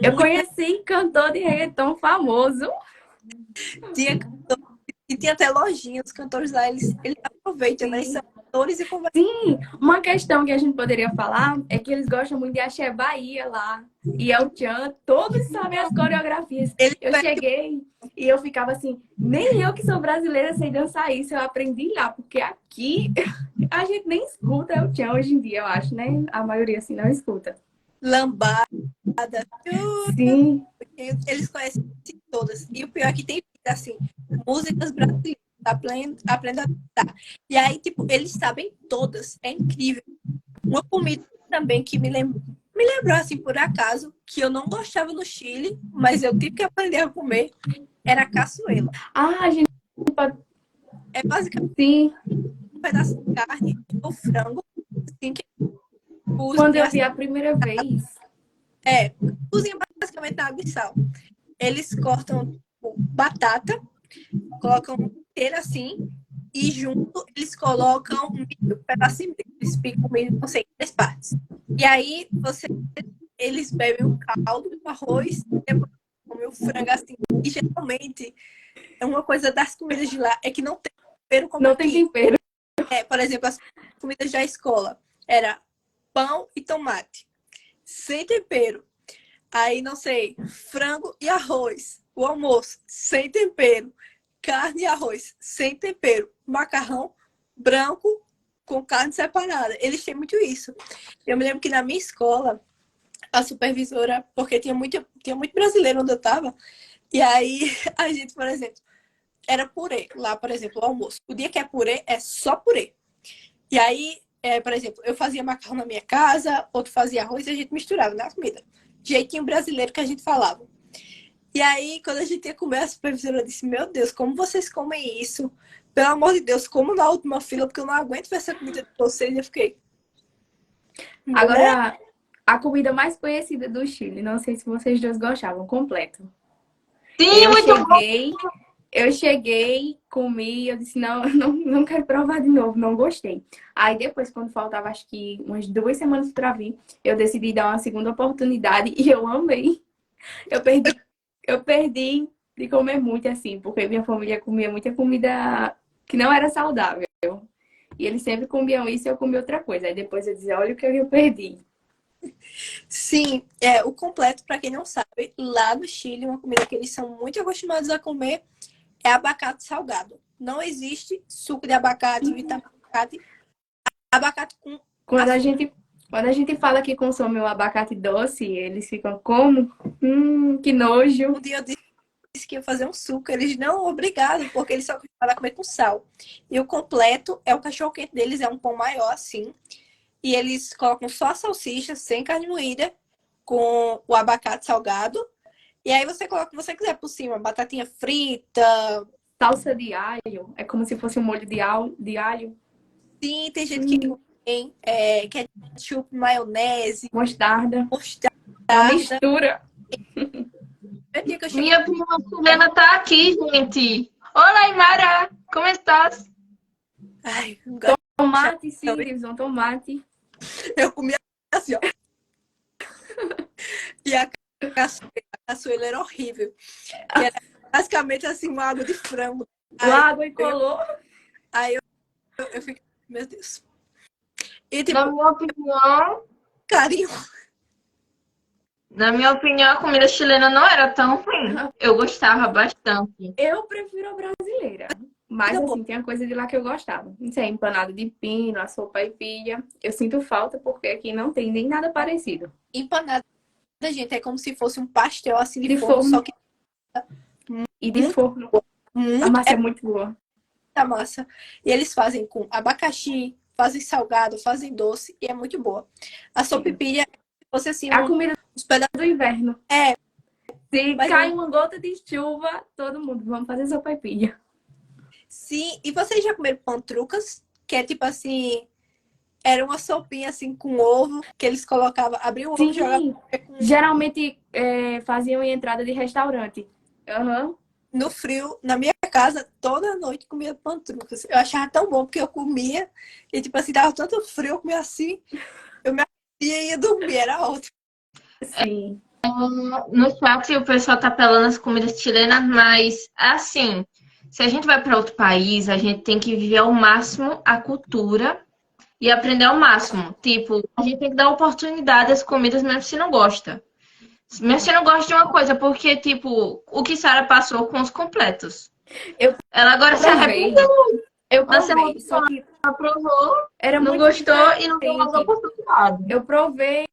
eu muito conheci cantor de reggaeton famoso. tinha cantor, e tinha até lojinhas, os cantores lá, eles aproveitam, né? Sim. São cantores e conversam. Sim, uma questão que a gente poderia falar é que eles gostam muito de Axé Bahia lá. E El Chan, todos sabem as coreografias. Eles Eu cheguei e eu ficava assim, nem eu que sou brasileira sei dançar isso, eu aprendi lá, porque aqui a gente nem escuta El Chan hoje em dia, eu acho, né? A maioria assim não escuta. lambada, Sim, eles conhecem todas. E o pior é que tem, assim, músicas brasileiras, aprenda a cantar. E aí, tipo, eles sabem todas. É incrível. Uma comida também que me lembrou, assim, por acaso, que eu não gostava no Chile, mas eu tive que aprender a comer, era a caçuela. a gente pode. É basicamente Sim, um pedaço de carne ou frango, assim, que quando cozinha, eu vi a primeira vez. cozinha basicamente na água e sal. Eles cortam tipo, batata, colocam inteira assim, e junto eles colocam milho, pedacinho, eles picam o milho, não sei, em 3 partes. E aí eles bebem o caldo, o arroz, depois comem o frango assim. E geralmente, é uma coisa das comidas de lá é que não tem tempero como Não tem aqui. tempero. Por exemplo, as comidas da escola era pão e tomate, sem tempero. Aí, não sei, frango e arroz. O almoço, sem tempero. Carne e arroz, sem tempero. Macarrão branco com carne separada. Eles têm muito isso. Eu me lembro que na minha escola, a supervisora, porque tinha muito brasileiro onde eu estava, e aí a gente, por exemplo, era purê. Lá, por exemplo, o almoço. O dia que é purê, é só purê. E aí, por exemplo, eu fazia macarrão na minha casa, outro fazia arroz e a gente misturava na comida. Jeitinho brasileiro que a gente falava. E aí, quando a gente ia comer, a supervisora disse: Meu Deus, como vocês comem isso? Pelo amor de Deus, como na última fila, porque eu não aguento ver essa comida de vocês. E eu fiquei, mulher, Agora, a comida mais conhecida do Chile, não sei se vocês dois gostavam, completo. Sim, Eu muito bom. cheguei, eu cheguei, comi, eu disse, não, não quero provar de novo, não gostei. Aí depois, quando faltava acho que umas 2 semanas para vir, eu decidi dar uma segunda oportunidade e eu amei. Eu perdi de comer muito assim, porque minha família comia muita comida que não era saudável. E eles sempre comiam isso e eu comia outra coisa. Aí depois eu dizia, olha o que eu perdi. sim, o completo, para quem não sabe, lá no Chile, uma comida que eles são muito acostumados a comer é abacate salgado. Não existe suco de abacate, vitamina de abacate, abacate com Quando a açúcar. gente, quando a gente fala que consome o abacate doce, eles ficam como? Que nojo. Um dia eu disse que ia fazer um suco, eles não, obrigado, porque eles só acostumados a comer com sal. E o completo é o cachorro-quente deles, é um pão maior assim. E eles colocam só a salsicha, sem carne moída, com o abacate salgado. E aí você coloca o que você quiser por cima, batatinha frita. Salsa de alho. É como se fosse um molho de alho. Sim, tem gente que tem ketchup, maionese, Mostarda. Uma mostarda. mistura. É dia que eu cheguei. Minha prima chilena tá aqui, gente. Olá, Imara. Como estás? Ai, Tomate, Sirius, um tomate. eu comi assim, ó. E a caçuela era horrível. Que era basicamente assim, uma água de frango. Água e colou. Aí eu fiquei, meu Deus. E Na tipo, minha opinião, carinho. na minha opinião, a comida chilena não era tão ruim. Eu gostava bastante. Eu prefiro a brasileira. Mas assim, tem a coisa de lá que eu gostava. Não sei, empanado de pino, a sopa e pilha. Eu sinto falta porque aqui não tem nem nada parecido. Empanada, gente, é como se fosse um pastel assim de De forno, forno só que e de muito, forno. A muito. massa é muito boa. da massa. E eles fazem com abacaxi, fazem salgado, fazem doce e é muito boa. A sopaipilha, se fosse assim, É a comida uns pedaços. do inverno. É, Se mas cai uma gota de chuva, todo mundo, vamos fazer sopaipilha. sim. E vocês já comeram pantrucas? Que é tipo assim, era uma sopinha assim com ovo, que eles colocavam, abriam o ovo e jogavam Sim, geralmente faziam em entrada de restaurante. Aham. no frio. Na minha casa, toda noite comia pantrucas. Eu achava tão bom, porque eu comia e tipo assim, dava tanto frio, eu comia assim, eu me aquecia e ia dormir, era ótimo. Sim. No chat o pessoal tá apelando as comidas chilenas, mas assim, se a gente vai para outro país, a gente tem que viver ao máximo a cultura e aprender ao máximo. Tipo, a gente tem que dar oportunidade às comidas mesmo se não gosta. Mesmo se não gosta de uma coisa, porque, tipo, o que Sara passou com os completos. Eu Ela agora se provei. arrependeu. Eu Na semana provei, só que aprovou, era não muito gostou e não deu mais diferente. oportunidade. Eu provei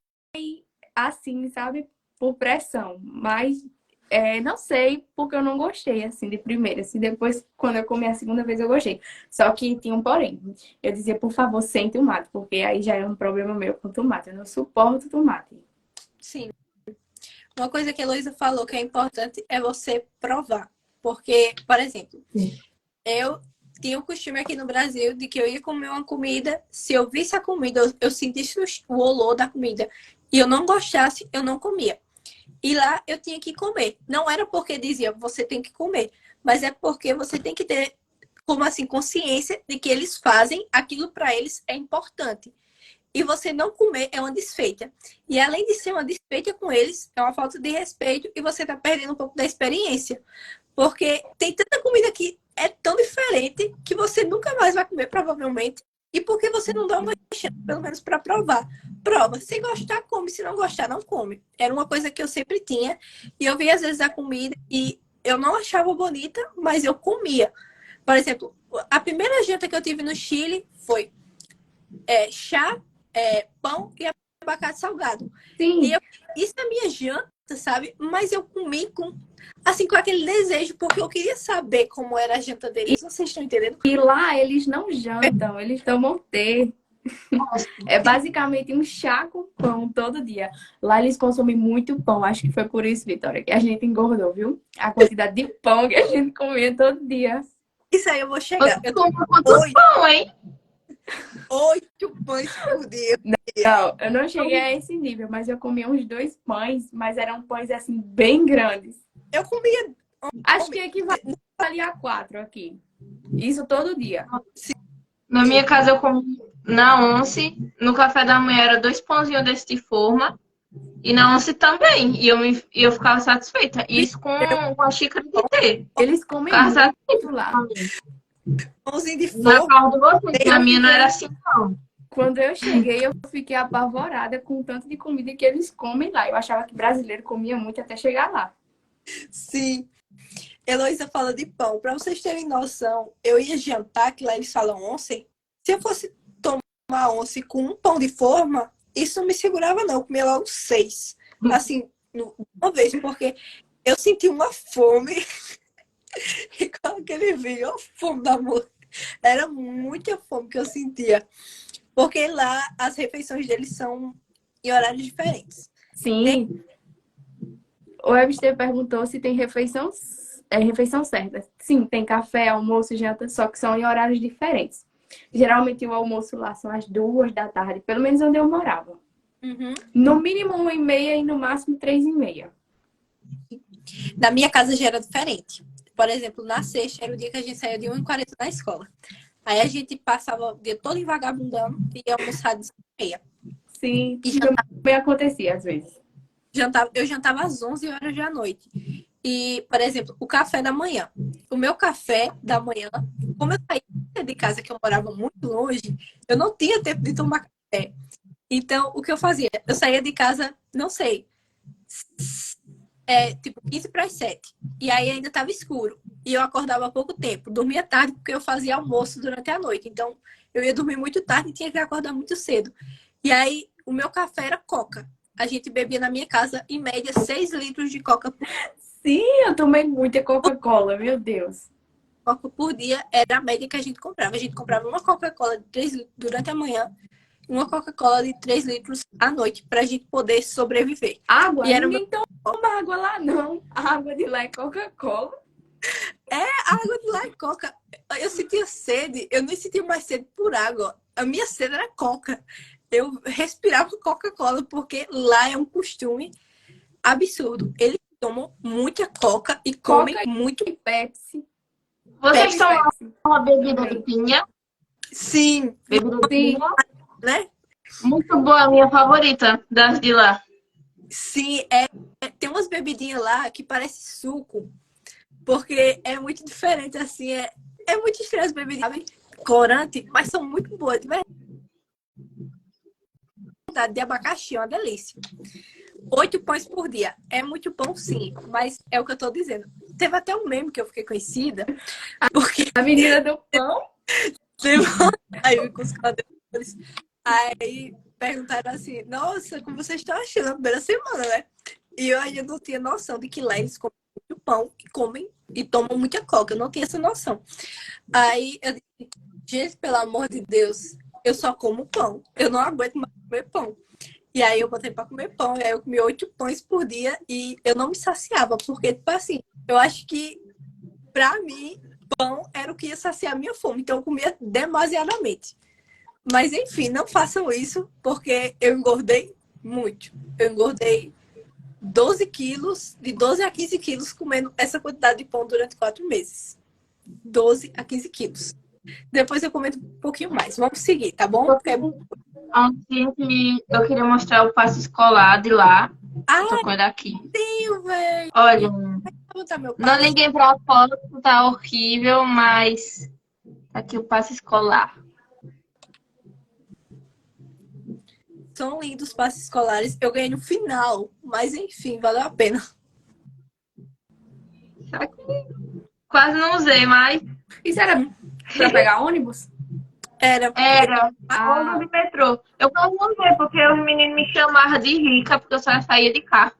assim, sabe? Por pressão. Mas não sei porque eu não gostei, assim, de primeira. Assim, depois, quando eu comi a segunda vez, eu gostei. Só que tinha um porém. Eu dizia, por favor, sem tomate. Porque aí já é um problema meu com tomate. Eu não suporto tomate. Sim. Uma coisa que a Heloísa falou que é importante é você provar. Porque, por exemplo, Sim. eu tinha o costume aqui no Brasil de que eu ia comer uma comida, se eu visse a comida, eu sentisse o olor da comida e eu não gostasse, eu não comia. E lá eu tinha que comer. Não era porque dizia você tem que comer, mas é porque você tem que ter, como assim, consciência de que eles fazem aquilo para eles é importante. E você não comer é uma desfeita. E além de ser uma desfeita com eles, é uma falta de respeito e você está perdendo um pouco da experiência. Porque tem tanta comida que é tão diferente que você nunca mais vai comer, provavelmente. E por que você não dá uma chance, pelo menos, para provar? Prova. Se gostar, come. Se não gostar, não come. Era uma coisa que eu sempre tinha. E eu via, às vezes, a comida e eu não achava bonita, mas eu comia. Por exemplo, a primeira janta que eu tive no Chile foi chá, pão e abacate salgado. E Sim. isso é minha janta, sabe? Mas eu comi com aquele desejo, porque eu queria saber como era a janta deles. Vocês estão entendendo? E lá eles não jantam, eles tomam té. É basicamente um chá com pão todo dia. Lá eles consomem muito pão. Acho que foi por isso, Vitória, que a gente engordou, viu? A quantidade de pão que a gente comia todo dia. Isso aí eu vou chegar. Eu tô Como quanto pão, hein? 8 pães por dia. Não, eu não cheguei a esse nível, mas eu comia uns 2 pães, mas eram pães assim bem grandes. Eu comia. Acho que equivalia a 4 aqui. Isso todo dia. Na minha casa eu comi na once, no café da manhã era 2 pãozinhos desse de forma, e na once também. E eu ficava satisfeita. Isso com uma xícara de té. Eles comem Ficava muito lá. Pãozinho de Na forma. casa de vocês, na minha não era assim, não. Quando eu cheguei, eu fiquei apavorada com o tanto de comida que eles comem lá. Eu achava que brasileiro comia muito até chegar lá. Sim. Heloísa fala de pão. Para vocês terem noção, eu ia jantar, que lá eles falam once. Se eu fosse tomar once com um pão de forma, isso não me segurava, não. Eu comia logo 6. Assim, uma vez, porque eu senti uma fome. E com aquele vinho, a fome da morte. Era muita fome que eu sentia. Porque lá as refeições deles são em horários diferentes. Sim. O Webster perguntou se tem refeição certa. Sim, tem café, almoço e janta, só que são em horários diferentes. Geralmente o almoço lá são às 2 da tarde, pelo menos onde eu morava. Uhum. No mínimo 1h30 e no máximo 3h30. Na minha casa já era diferente. Por exemplo, na sexta era o dia que a gente saía de 1h40 da escola. Aí a gente passava o dia todo em vagabundando e ia almoçar de 6h30. Sim, E também acontecia às vezes. eu jantava às 11 horas da noite. E, por exemplo, o café da manhã. O meu café da manhã, como eu saía de casa, que eu morava muito longe, eu não tinha tempo de tomar café. Então, o que eu fazia? Eu saía de casa, não sei, tipo 15 para as 7. E aí ainda estava escuro. E eu acordava há pouco tempo. Dormia tarde porque eu fazia almoço durante a noite. Então, eu ia dormir muito tarde e tinha que acordar muito cedo. E aí, o meu café era coca. A gente bebia na minha casa, em média, 6 litros de coca por dia. Sim, eu tomei muita Coca-Cola, meu Deus. Coca por dia era a média que a gente comprava. A gente comprava uma Coca-Cola de 3 litros durante a manhã e uma Coca-Cola de 3 litros à noite para a gente poder sobreviver. Água? E era Ninguém toma água lá, não. A água de lá é Coca-Cola. a água de lá é Coca. Eu sentia sede, eu nem sentia mais sede por água. A minha sede era Coca. Eu respirava Coca-Cola porque lá é um costume absurdo. Eles tomam muita Coca e comem Coca muito e Pepsi. Vocês tomam Pepsi. uma bebida Também. de pinha? Sim, Bebida de Sim. pinha? né? Muito boa, a minha favorita das de lá. Sim, tem umas bebidinhas lá que parece suco, porque é muito diferente, assim, é muito estranho as bebidinhas, sabe? Corante, mas são muito boas, de verdade, de abacaxi, é uma delícia. 8 pães por dia, é muito bom sim, mas é o que eu tô dizendo. Teve até um meme que eu fiquei conhecida, porque A Menina do Pão. teve aí com os colegas, aí perguntaram assim, nossa, como vocês estão achando a primeira semana, né? E eu ainda não tinha noção de que lá eles comem muito pão e comem e tomam muita coca. Eu não tinha essa noção. Aí eu disse, gente, pelo amor de Deus, eu só como pão. Eu não aguento mais comer pão. E aí eu botei pra comer pão. E aí eu comi 8 pães por dia e eu não me saciava. Porque, tipo assim, eu acho que pra mim, pão era o que ia saciar a minha fome. Então eu comia demasiadamente. Mas enfim, não façam isso, porque eu engordei muito. Eu engordei 12 quilos, de 12 a 15 quilos, comendo essa quantidade de pão durante 4 meses. 12 a 15 quilos. Depois eu comento um pouquinho mais. Vamos seguir, tá bom? Ontem eu queria mostrar o passe escolar de lá. Eu tô com ele aqui. Velho. Olha, Vou botar meu não passe. liguei pra foto, tá horrível, mas tá aqui o passe escolar. São lindos passes escolares. Eu ganhei no final, mas enfim, valeu a pena. Só que quase não usei, mas Isso era pra pegar ônibus? era ônibus de metrô. Eu quase não usei, porque os meninos me chamavam de rica, porque eu só saía de carro.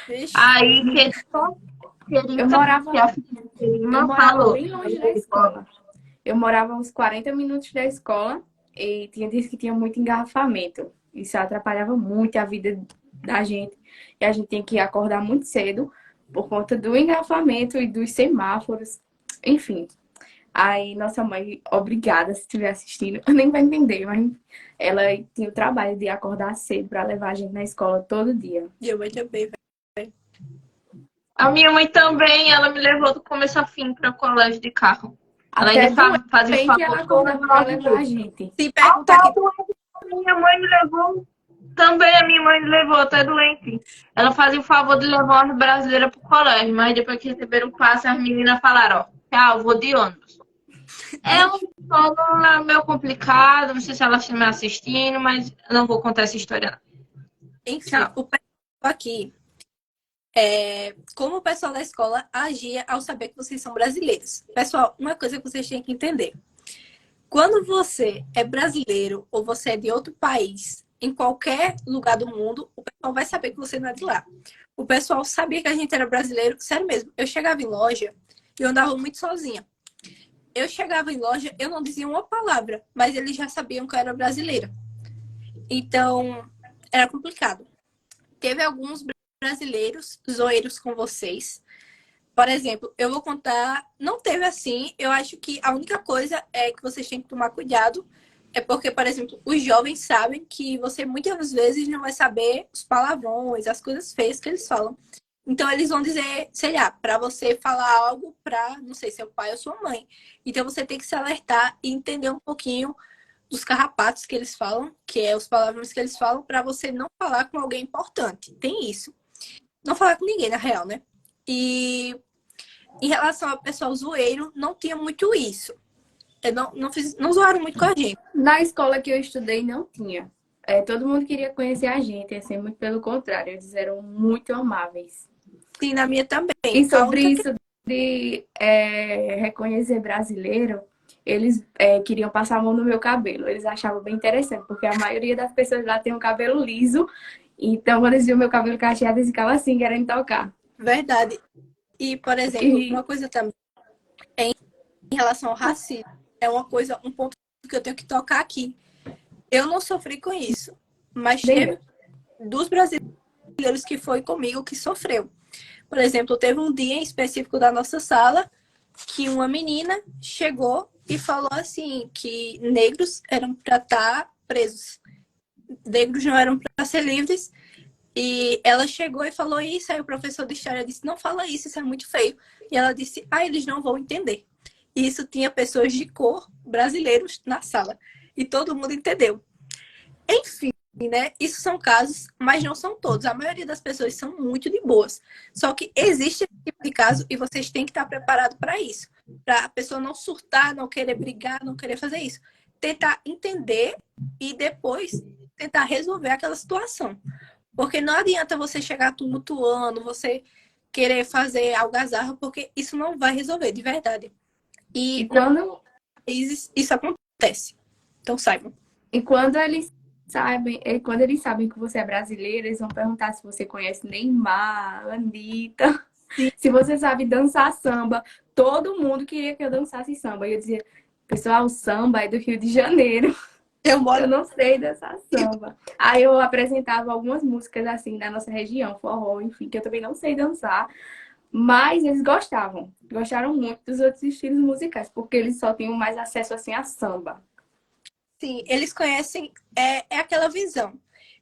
Vixe. Aí, Eu morava não falou. bem longe da escola. Eu morava uns 40 minutos da escola e tinha dias que tinha muito engarrafamento. Isso atrapalhava muito a vida da gente. E a gente tinha que acordar muito cedo por conta do engarrafamento e dos semáforos. Enfim. Aí, nossa mãe, obrigada se estiver assistindo. Eu nem vai entender, mas ela tinha o trabalho de acordar cedo para levar a gente na escola todo dia. E eu também, velho. A minha mãe também, ela me levou do começo a fim para o colégio de carro. Ela Até ainda fazia bem o que ela favor acordava para levar a gente. Se perguntar aqui, minha mãe me levou. Também a minha mãe me levou, até doente. Ela fazia o favor de levar uma brasileira pro colégio, mas depois que receberam o passe, as meninas falaram, ó, tchau, vou de ônibus. É um solo meio complicado, não sei se ela está me assistindo, mas eu não vou contar essa história, não. enfim, Tchau. o pessoal aqui, como o pessoal da escola agia ao saber que vocês são brasileiros. Pessoal, uma coisa que vocês têm que entender. Quando você é brasileiro ou você é de outro país, em qualquer lugar do mundo, o pessoal vai saber que você não é de lá. O pessoal sabia que a gente era brasileiro, sério mesmo. Eu chegava em loja e eu andava muito sozinha. Eu chegava em loja, eu não dizia uma palavra, mas eles já sabiam que eu era brasileira. Então, era complicado. Teve alguns brasileiros zoeiros com vocês. Por exemplo, eu vou contar, não teve assim, eu acho que a única coisa é que vocês têm que tomar cuidado, é porque, por exemplo, os jovens sabem que você muitas vezes não vai saber os palavrões, as coisas feias que eles falam. Então, eles vão dizer, sei lá, para você falar algo para, não sei, seu pai ou sua mãe. Então, você tem que se alertar e entender um pouquinho dos carrapatos que eles falam, que é os palavrões que eles falam, para você não falar com alguém importante. Tem isso. Não falar com ninguém, na real, né? E em relação ao pessoal zoeiro, não tinha muito isso. Não zoaram muito com a gente. Na escola que eu estudei, não tinha. Todo mundo queria conhecer a gente, assim, muito pelo contrário. Eles eram muito amáveis. Sim, na minha também. E sobre isso de reconhecer brasileiro, eles queriam passar a mão no meu cabelo. Eles achavam bem interessante, porque a maioria das pessoas lá tem um cabelo liso. Então, quando eles viam meu cabelo cacheado, eles ficavam assim, querendo tocar. Verdade. E, por exemplo, uma coisa também em relação ao racismo, é uma coisa, um ponto que eu tenho que tocar aqui. Eu não sofri com isso, mas teve dos brasileiros que foi comigo que sofreu. Por exemplo, teve um dia em específico da nossa sala que uma menina chegou e falou assim que negros eram para estar presos, negros não eram para ser livres. E ela chegou e falou isso, aí o professor de história disse, não fala isso é muito feio. E ela disse, eles não vão entender. E isso tinha pessoas de cor brasileiros na sala. E todo mundo entendeu. Enfim, né? Isso são casos, mas não são todos. A maioria das pessoas são muito de boas. Só que existe esse tipo de caso e vocês têm que estar preparados para isso. Para a pessoa não surtar, não querer brigar, não querer fazer isso. Tentar entender e depois tentar resolver aquela situação. Porque não adianta você chegar tumultuando, você querer fazer algazarra, porque isso não vai resolver, de verdade. E quando isso acontece. Então saibam. E quando eles sabem que você é brasileira, eles vão perguntar se você conhece Neymar, Anitta, se você sabe dançar samba. Todo mundo queria que eu dançasse samba. E eu dizia, pessoal, samba é do Rio de Janeiro. Eu não sei dançar samba. Aí eu apresentava algumas músicas assim da nossa região, forró, enfim, que eu também não sei dançar. Mas eles gostaram muito dos outros estilos musicais, porque eles só tinham mais acesso assim a samba. Sim, eles conhecem, é aquela visão.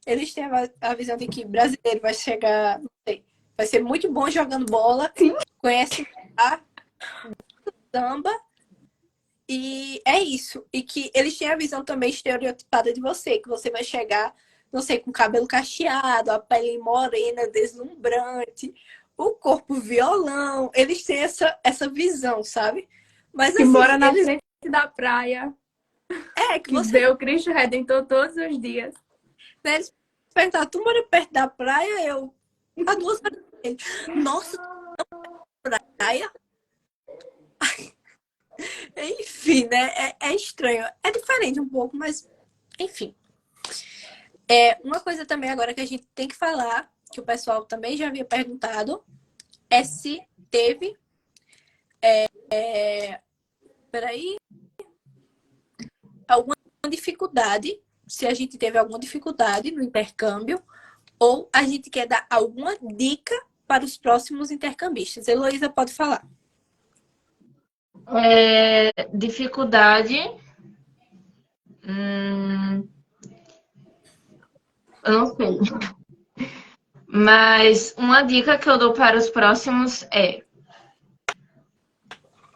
Eles têm a visão de que brasileiro vai chegar, não sei, vai ser muito bom jogando bola, sim, conhece a samba, e é isso. E que eles têm a visão também estereotipada de você, que você vai chegar, não sei, com cabelo cacheado, a pele morena, deslumbrante, o corpo violão. Eles têm essa visão, sabe? Mas que assim, mora na frente da praia. Que você vê o Cristo Redentor todos os dias. Né, eles perguntaram, tu mora perto da praia? Eu, a 2 horas. Nossa, praia? Enfim, né? É estranho. É diferente um pouco, mas enfim. Uma coisa também agora que a gente tem que falar, que o pessoal também já havia perguntado, é se teve. Peraí. Alguma dificuldade, se a gente teve alguma dificuldade no intercâmbio, ou a gente quer dar alguma dica para os próximos intercambistas. Heloísa pode falar. Dificuldade. Eu não sei. Mas uma dica que eu dou para os próximos é: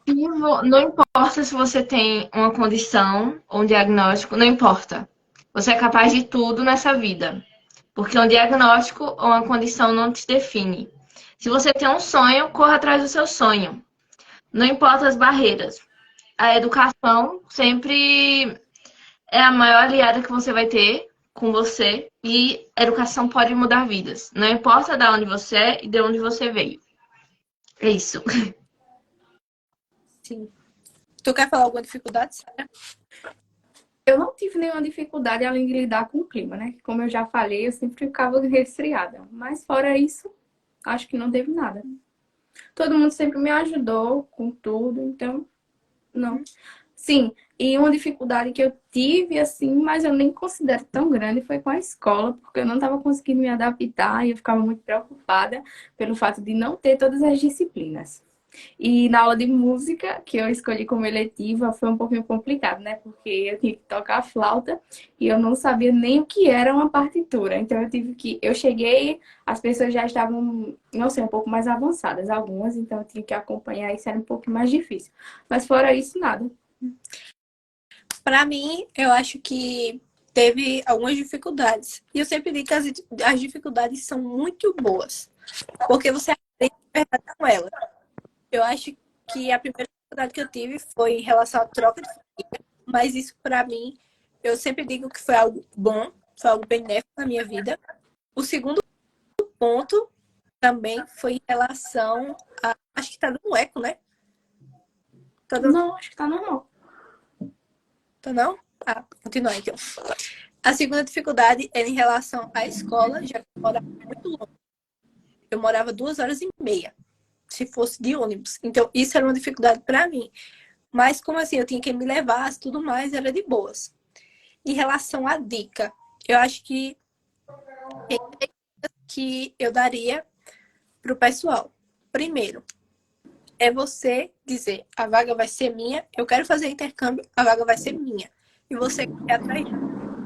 não importa se você tem uma condição ou um diagnóstico, não importa. Você é capaz de tudo nessa vida. Porque um diagnóstico ou uma condição não te define. Se você tem um sonho, corra atrás do seu sonho. Não importa as barreiras. A educação sempre é a maior aliada que você vai ter com você. E a educação pode mudar vidas. Não importa de onde você é e de onde você veio. É isso. Sim. Tu quer falar alguma dificuldade, Sara? Eu não tive nenhuma dificuldade além de lidar com o clima, né? Como eu já falei, eu sempre ficava resfriada. Mas fora isso, acho que não teve nada. Todo mundo sempre me ajudou com tudo, então, não. Sim, e uma dificuldade que eu tive, assim, mas eu nem considero tão grande, foi com a escola, porque eu não estava conseguindo me adaptar e eu ficava muito preocupada pelo fato de não ter todas as disciplinas. E na aula de música, que eu escolhi como eletiva, foi um pouquinho complicado, né? Porque eu tinha que tocar flauta e eu não sabia nem o que era uma partitura. Então eu cheguei, as pessoas já estavam, não sei, um pouco mais avançadas, algumas, então eu tinha que acompanhar, isso era um pouco mais difícil. Mas fora isso, nada. Para mim, eu acho que teve algumas dificuldades. E eu sempre digo que as dificuldades são muito boas, porque você aprende a verdade com elas. Eu acho que a primeira dificuldade que eu tive foi em relação à troca de família, mas isso para mim, eu sempre digo que foi algo bom, foi algo benéfico na minha vida. O segundo ponto também foi em relação a... Acho que tá dando eco, né? Não, acho que tá normal. Tá não? Continua então. A segunda dificuldade era em relação à escola, já que eu morava muito longe. Eu morava 2 horas e meia, se fosse de ônibus. Então, isso era uma dificuldade para mim. Mas como assim, eu tinha que me levar, tudo mais, era de boas. Em relação à dica, eu acho que eu daria pro pessoal. Primeiro, é você dizer, a vaga vai ser minha, eu quero fazer intercâmbio, a vaga vai ser minha. E você quer atrair.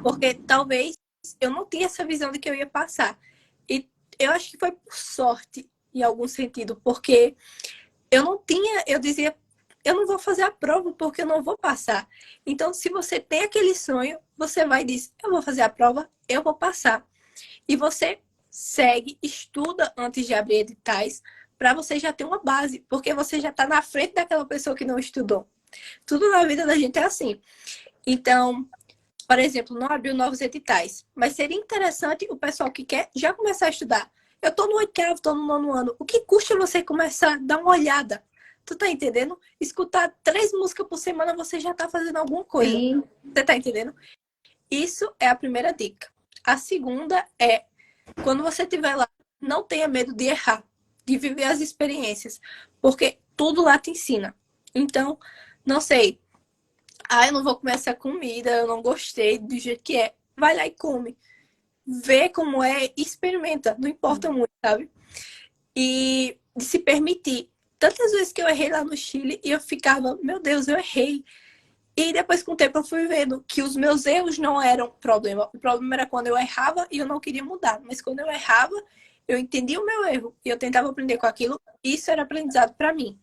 Porque talvez eu não tinha essa visão de que eu ia passar. E eu acho que foi por sorte, em algum sentido, porque eu não tinha, eu dizia, eu não vou fazer a prova porque eu não vou passar. Então, se você tem aquele sonho, você vai e diz, eu vou fazer a prova, eu vou passar. E você segue, estuda antes de abrir editais, para você já ter uma base, porque você já está na frente daquela pessoa que não estudou. Tudo na vida da gente é assim. Então, por exemplo, não abriu novos editais, mas seria interessante o pessoal que quer já começar a estudar. Eu estou no 8º, estou no 9º ano. O que custa você começar a dar uma olhada? Tu tá entendendo? Escutar 3 músicas por semana, você já tá fazendo alguma coisa. Sim. Você tá entendendo? Isso é a primeira dica. A segunda é, quando você estiver lá, não tenha medo de errar, de viver as experiências, porque tudo lá te ensina. Então, não sei, eu não vou comer essa comida, eu não gostei do jeito que é. Vai lá e come. Vê como é, experimenta, não importa muito, sabe? E de se permitir. Tantas vezes que eu errei lá no Chile e eu ficava, meu Deus, eu errei. E depois, com o tempo, eu fui vendo que os meus erros não eram problema. O problema era quando eu errava e eu não queria mudar. Mas quando eu errava, eu entendia o meu erro e eu tentava aprender com aquilo. Isso era aprendizado para mim.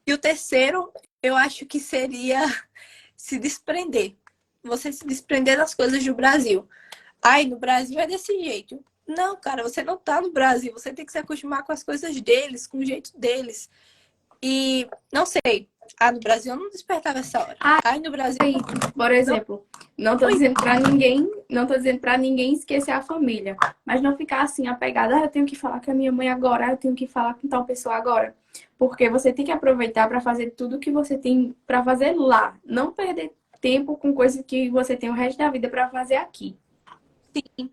E o terceiro, eu acho que seria se desprender. Você se desprender das coisas do Brasil. Ai, no Brasil é desse jeito. Não, cara, você não tá no Brasil. Você tem que se acostumar com as coisas deles, com o jeito deles. E, não sei, no Brasil eu não despertava essa hora. No Brasil... Aí, por exemplo, não tô dizendo pra ninguém esquecer a família, mas não ficar assim apegada, eu tenho que falar com a minha mãe agora, eu tenho que falar com tal pessoa agora. Porque você tem que aproveitar para fazer tudo que você tem para fazer lá, não perder tempo com coisas que você tem o resto da vida para fazer aqui. Sim,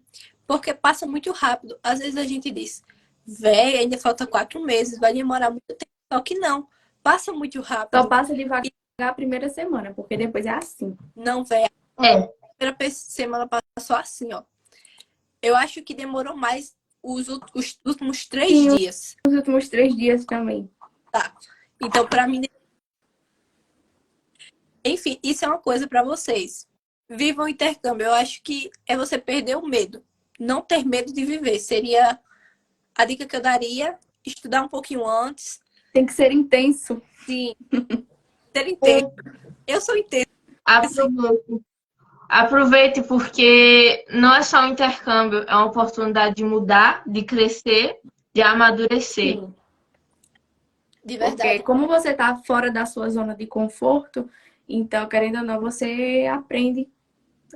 porque passa muito rápido. Às vezes a gente diz, véi, ainda falta 4 meses, vai demorar muito tempo. Só que não, passa muito rápido. Só passa devagar a primeira semana, porque depois é assim. Não, véi, a primeira semana passou assim, ó. Eu acho que demorou mais os últimos 3 dias. Os últimos 3 dias também. Tá. Então, pra mim... Enfim, isso é uma coisa pra vocês. Vivam o intercâmbio. Eu acho que é você perder o medo. Não ter medo de viver. Seria a dica que eu daria. Estudar um pouquinho antes. Tem que ser intenso. Sim. Ser intenso. Eu sou intensa. Aproveite, porque não é só um intercâmbio, é uma oportunidade de mudar, de crescer, de amadurecer. Sim. De verdade. Porque como você tá fora da sua zona de conforto, então, querendo ou não, você aprende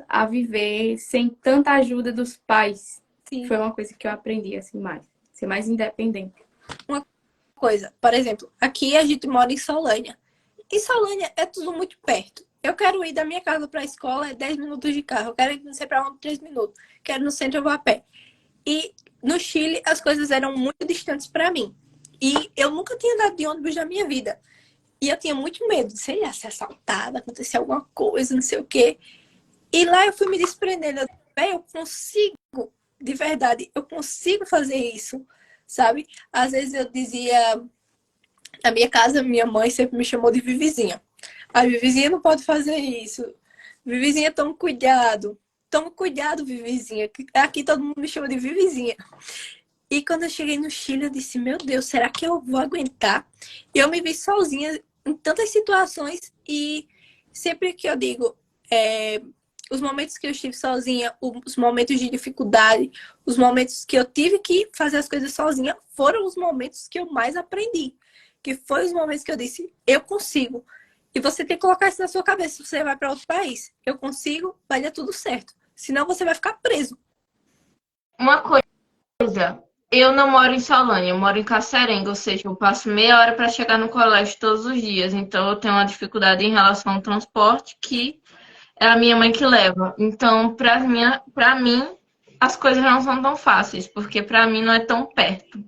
a viver sem tanta ajuda dos pais. Sim. Foi uma coisa que eu aprendi, assim, mais. Ser mais independente. Uma coisa, por exemplo, aqui a gente mora em Solânia. Em Solânia é tudo muito perto. Eu quero ir da minha casa para a escola, é 10 minutos de carro. Eu quero ir não sei para onde, 3 minutos. Quero ir no centro, eu vou a pé. E no Chile, as coisas eram muito distantes para mim. E eu nunca tinha andado de ônibus na minha vida. E eu tinha muito medo de, sei lá, ser assaltada, acontecer alguma coisa, não sei o quê. E lá eu fui me desprendendo. Eu consigo, de verdade, eu consigo fazer isso, sabe? Às vezes eu dizia... Na minha casa, minha mãe sempre me chamou de Vivizinha. A Vivizinha não pode fazer isso. Vivizinha, toma cuidado. Toma cuidado, Vivizinha. Aqui todo mundo me chama de Vivizinha. E quando eu cheguei no Chile, eu disse, meu Deus, será que eu vou aguentar? E eu me vi sozinha em tantas situações. E sempre que eu digo, os momentos que eu estive sozinha, os momentos de dificuldade, os momentos que eu tive que fazer as coisas sozinha, foram os momentos que eu mais aprendi. Que foi os momentos que eu disse, eu consigo. E você tem que colocar isso na sua cabeça. Se você vai para outro país, eu consigo, vai dar tudo certo. Senão você vai ficar preso. Uma coisa, eu não moro em Solânia, eu moro em Cassarenga, ou seja, eu passo meia hora para chegar no colégio todos os dias. Então eu tenho uma dificuldade em relação ao transporte, que é a minha mãe que leva. Então, para mim, as coisas não são tão fáceis, porque para mim não é tão perto.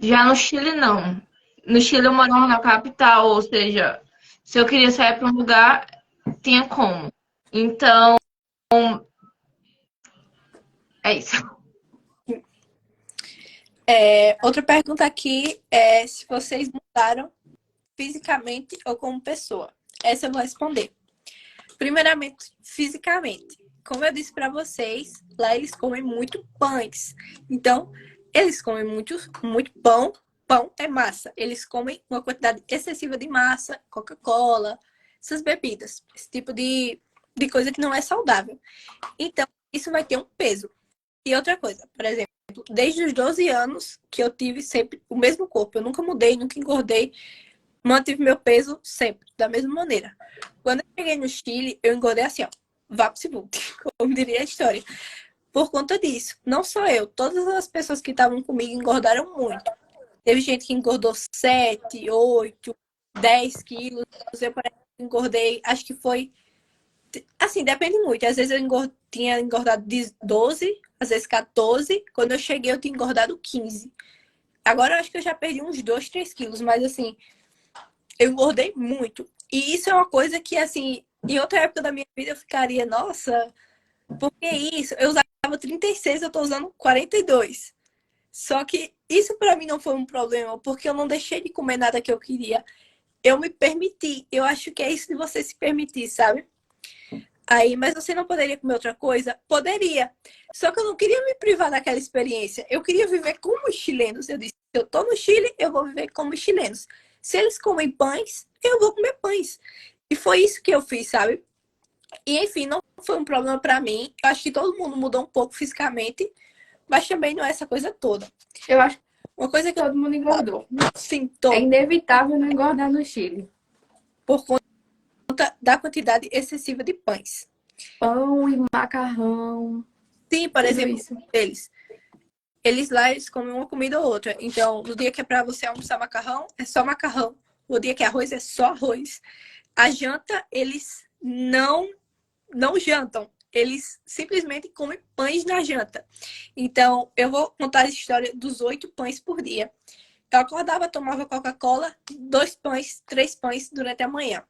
Já no Chile, não. No Chile eu morava na capital, ou seja, Se eu queria sair para um lugar, tinha como. Então, é isso. Outra pergunta aqui é se vocês mudaram fisicamente ou como pessoa. Essa eu vou responder. Primeiramente, fisicamente. Como eu disse para vocês, lá eles comem muito pães. Então, eles comem muito pão. Pão é massa. Eles comem uma quantidade excessiva de massa, Coca-Cola, essas bebidas. Esse tipo de coisa que não é saudável. Então, isso vai ter um peso. E outra coisa, por exemplo, desde os 12 anos que eu tive sempre o mesmo corpo. Eu nunca mudei, nunca engordei. Mantive meu peso sempre, da mesma maneira. Quando eu cheguei no Chile, eu engordei assim, ó. Vapt-vupt, como diria a história. Por conta disso. Não só eu, todas as pessoas que estavam comigo engordaram muito. Teve gente que engordou 7, 8, 10 quilos. Eu, por exemplo, engordei, acho que foi... Assim, depende muito. Às vezes eu tinha engordado 12, às vezes 14. Quando eu cheguei, eu tinha engordado 15. Agora eu acho que eu já perdi uns 2, 3 quilos. Mas assim, eu engordei muito. E isso é uma coisa que, assim, em outra época da minha vida eu ficaria, nossa, por que isso? Eu usava 36, eu tô usando 42. Só que isso pra mim não foi um problema, porque eu não deixei de comer nada que eu queria. Eu me permiti. Eu acho que é isso de você se permitir, sabe? Aí, mas você não poderia comer outra coisa? Poderia. Só que eu não queria me privar daquela experiência. Eu queria viver como os chilenos. Eu disse, se eu tô no Chile, eu vou viver como os chilenos. Se eles comem pães, eu vou comer pães. E foi isso que eu fiz, sabe? E, enfim, não foi um problema pra mim. Eu acho que todo mundo mudou um pouco fisicamente, mas também não é essa coisa toda. Eu acho que Uma coisa que eu todo mundo engordou. sim, É todo, inevitável não engordar no Chile. por conta da quantidade excessiva de pães. Pão e macarrão, Sim, por tudo exemplo, isso. eles lá, eles comem uma comida ou outra. Então, no dia que é pra você almoçar macarrão, é só macarrão. O dia que é arroz, é só arroz. A janta, eles não jantam. Eles simplesmente comem pães na janta. Então, eu vou contar a história dos 8 pães por dia. Eu acordava, tomava Coca-Cola, 2 pães, 3 pães durante a manhã.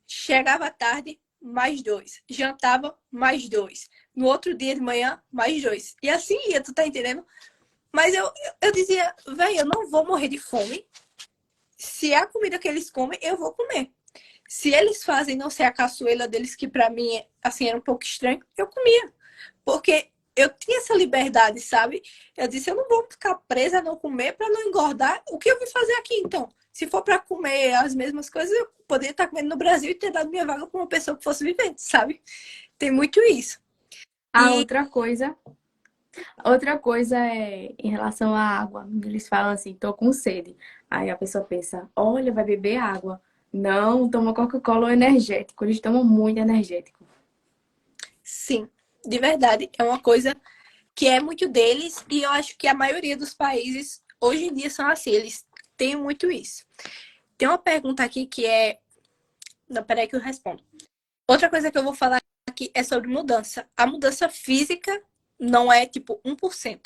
Chegava à tarde, mais 2. Jantava, mais 2. No outro dia de manhã, mais 2. E assim ia, tu tá entendendo? Mas eu dizia, velho, eu não vou morrer de fome. Se é a comida que eles comem, eu vou comer. Se eles fazem não ser a caçuela deles, que pra mim, assim, era um pouco estranho, eu comia. Porque eu tinha essa liberdade, sabe? Eu disse, eu não vou ficar presa a não comer pra não engordar. O que eu vim fazer aqui, então? Se for pra comer as mesmas coisas, eu poderia estar comendo no Brasil e ter dado minha vaga pra uma pessoa que fosse vivente, sabe? Tem muito isso. A E outra coisa é em relação à água. Eles falam assim, tô com sede. Aí a pessoa pensa, olha, vai beber água. Não, toma Coca-Cola ou energético. Eles tomam muito energético. sim, de verdade, é uma coisa que é muito deles e eu acho que a maioria dos países hoje em dia são assim, eles têm muito isso. Tem uma pergunta aqui que é... Não, peraí que eu respondo. Outra coisa que eu vou falar aqui é sobre mudança. A mudança física não é tipo 1%,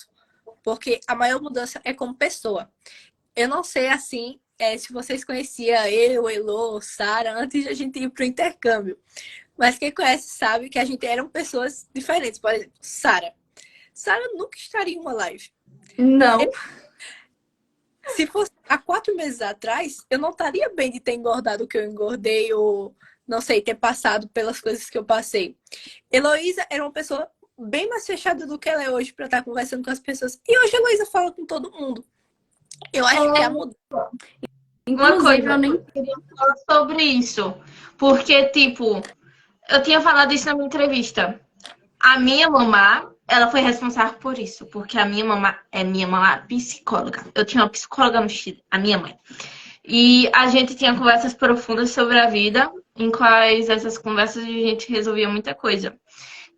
porque a maior mudança é como pessoa. Eu não sei assim se vocês conheciam eu, Elô, Sara, antes de a gente ir pro intercâmbio. Mas quem conhece sabe que a gente eram pessoas diferentes. Por exemplo, Sara. Sara nunca estaria em uma live. Não. Se fosse há 4 meses atrás, eu não estaria bem de ter engordado o que eu engordei ou, não sei, ter passado pelas coisas que eu passei. Heloísa era uma pessoa bem mais fechada do que ela é hoje para estar conversando com as pessoas. E hoje a Heloísa fala com todo mundo. Eu acho que a mudança... Uma Inclusive, coisa, eu nem... eu queria falar sobre isso. Porque, tipo, eu tinha falado isso na minha entrevista. A minha mamá, ela foi responsável por isso. Porque a minha mamá é minha mamá psicóloga. Eu tinha uma psicóloga no Chile, a minha mãe. E a gente tinha conversas profundas sobre a vida, em quais essas conversas a gente resolvia muita coisa.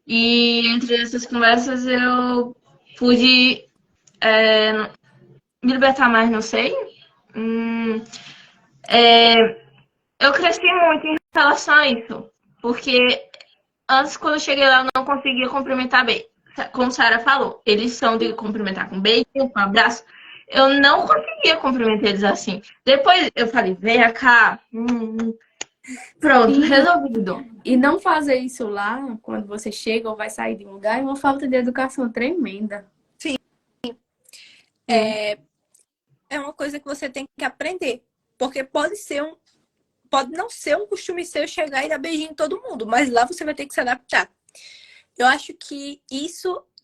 E entre essas conversas eu pude me libertar mais, não sei. Eu cresci muito em relação a isso. Porque antes, quando eu cheguei lá, eu não conseguia cumprimentar bem. Como a Sarah falou, eles são de cumprimentar com beijinho, com abraço. Eu não conseguia cumprimentar eles assim. Depois eu falei, venha cá. Pronto, Sim. resolvido. E não fazer isso lá, quando você chega ou vai sair de um lugar, é uma falta de educação tremenda. Sim. É. É uma coisa que você tem que aprender. Porque pode não ser um costume seu chegar e dar beijinho em todo mundo, mas lá você vai ter que se adaptar. Eu acho que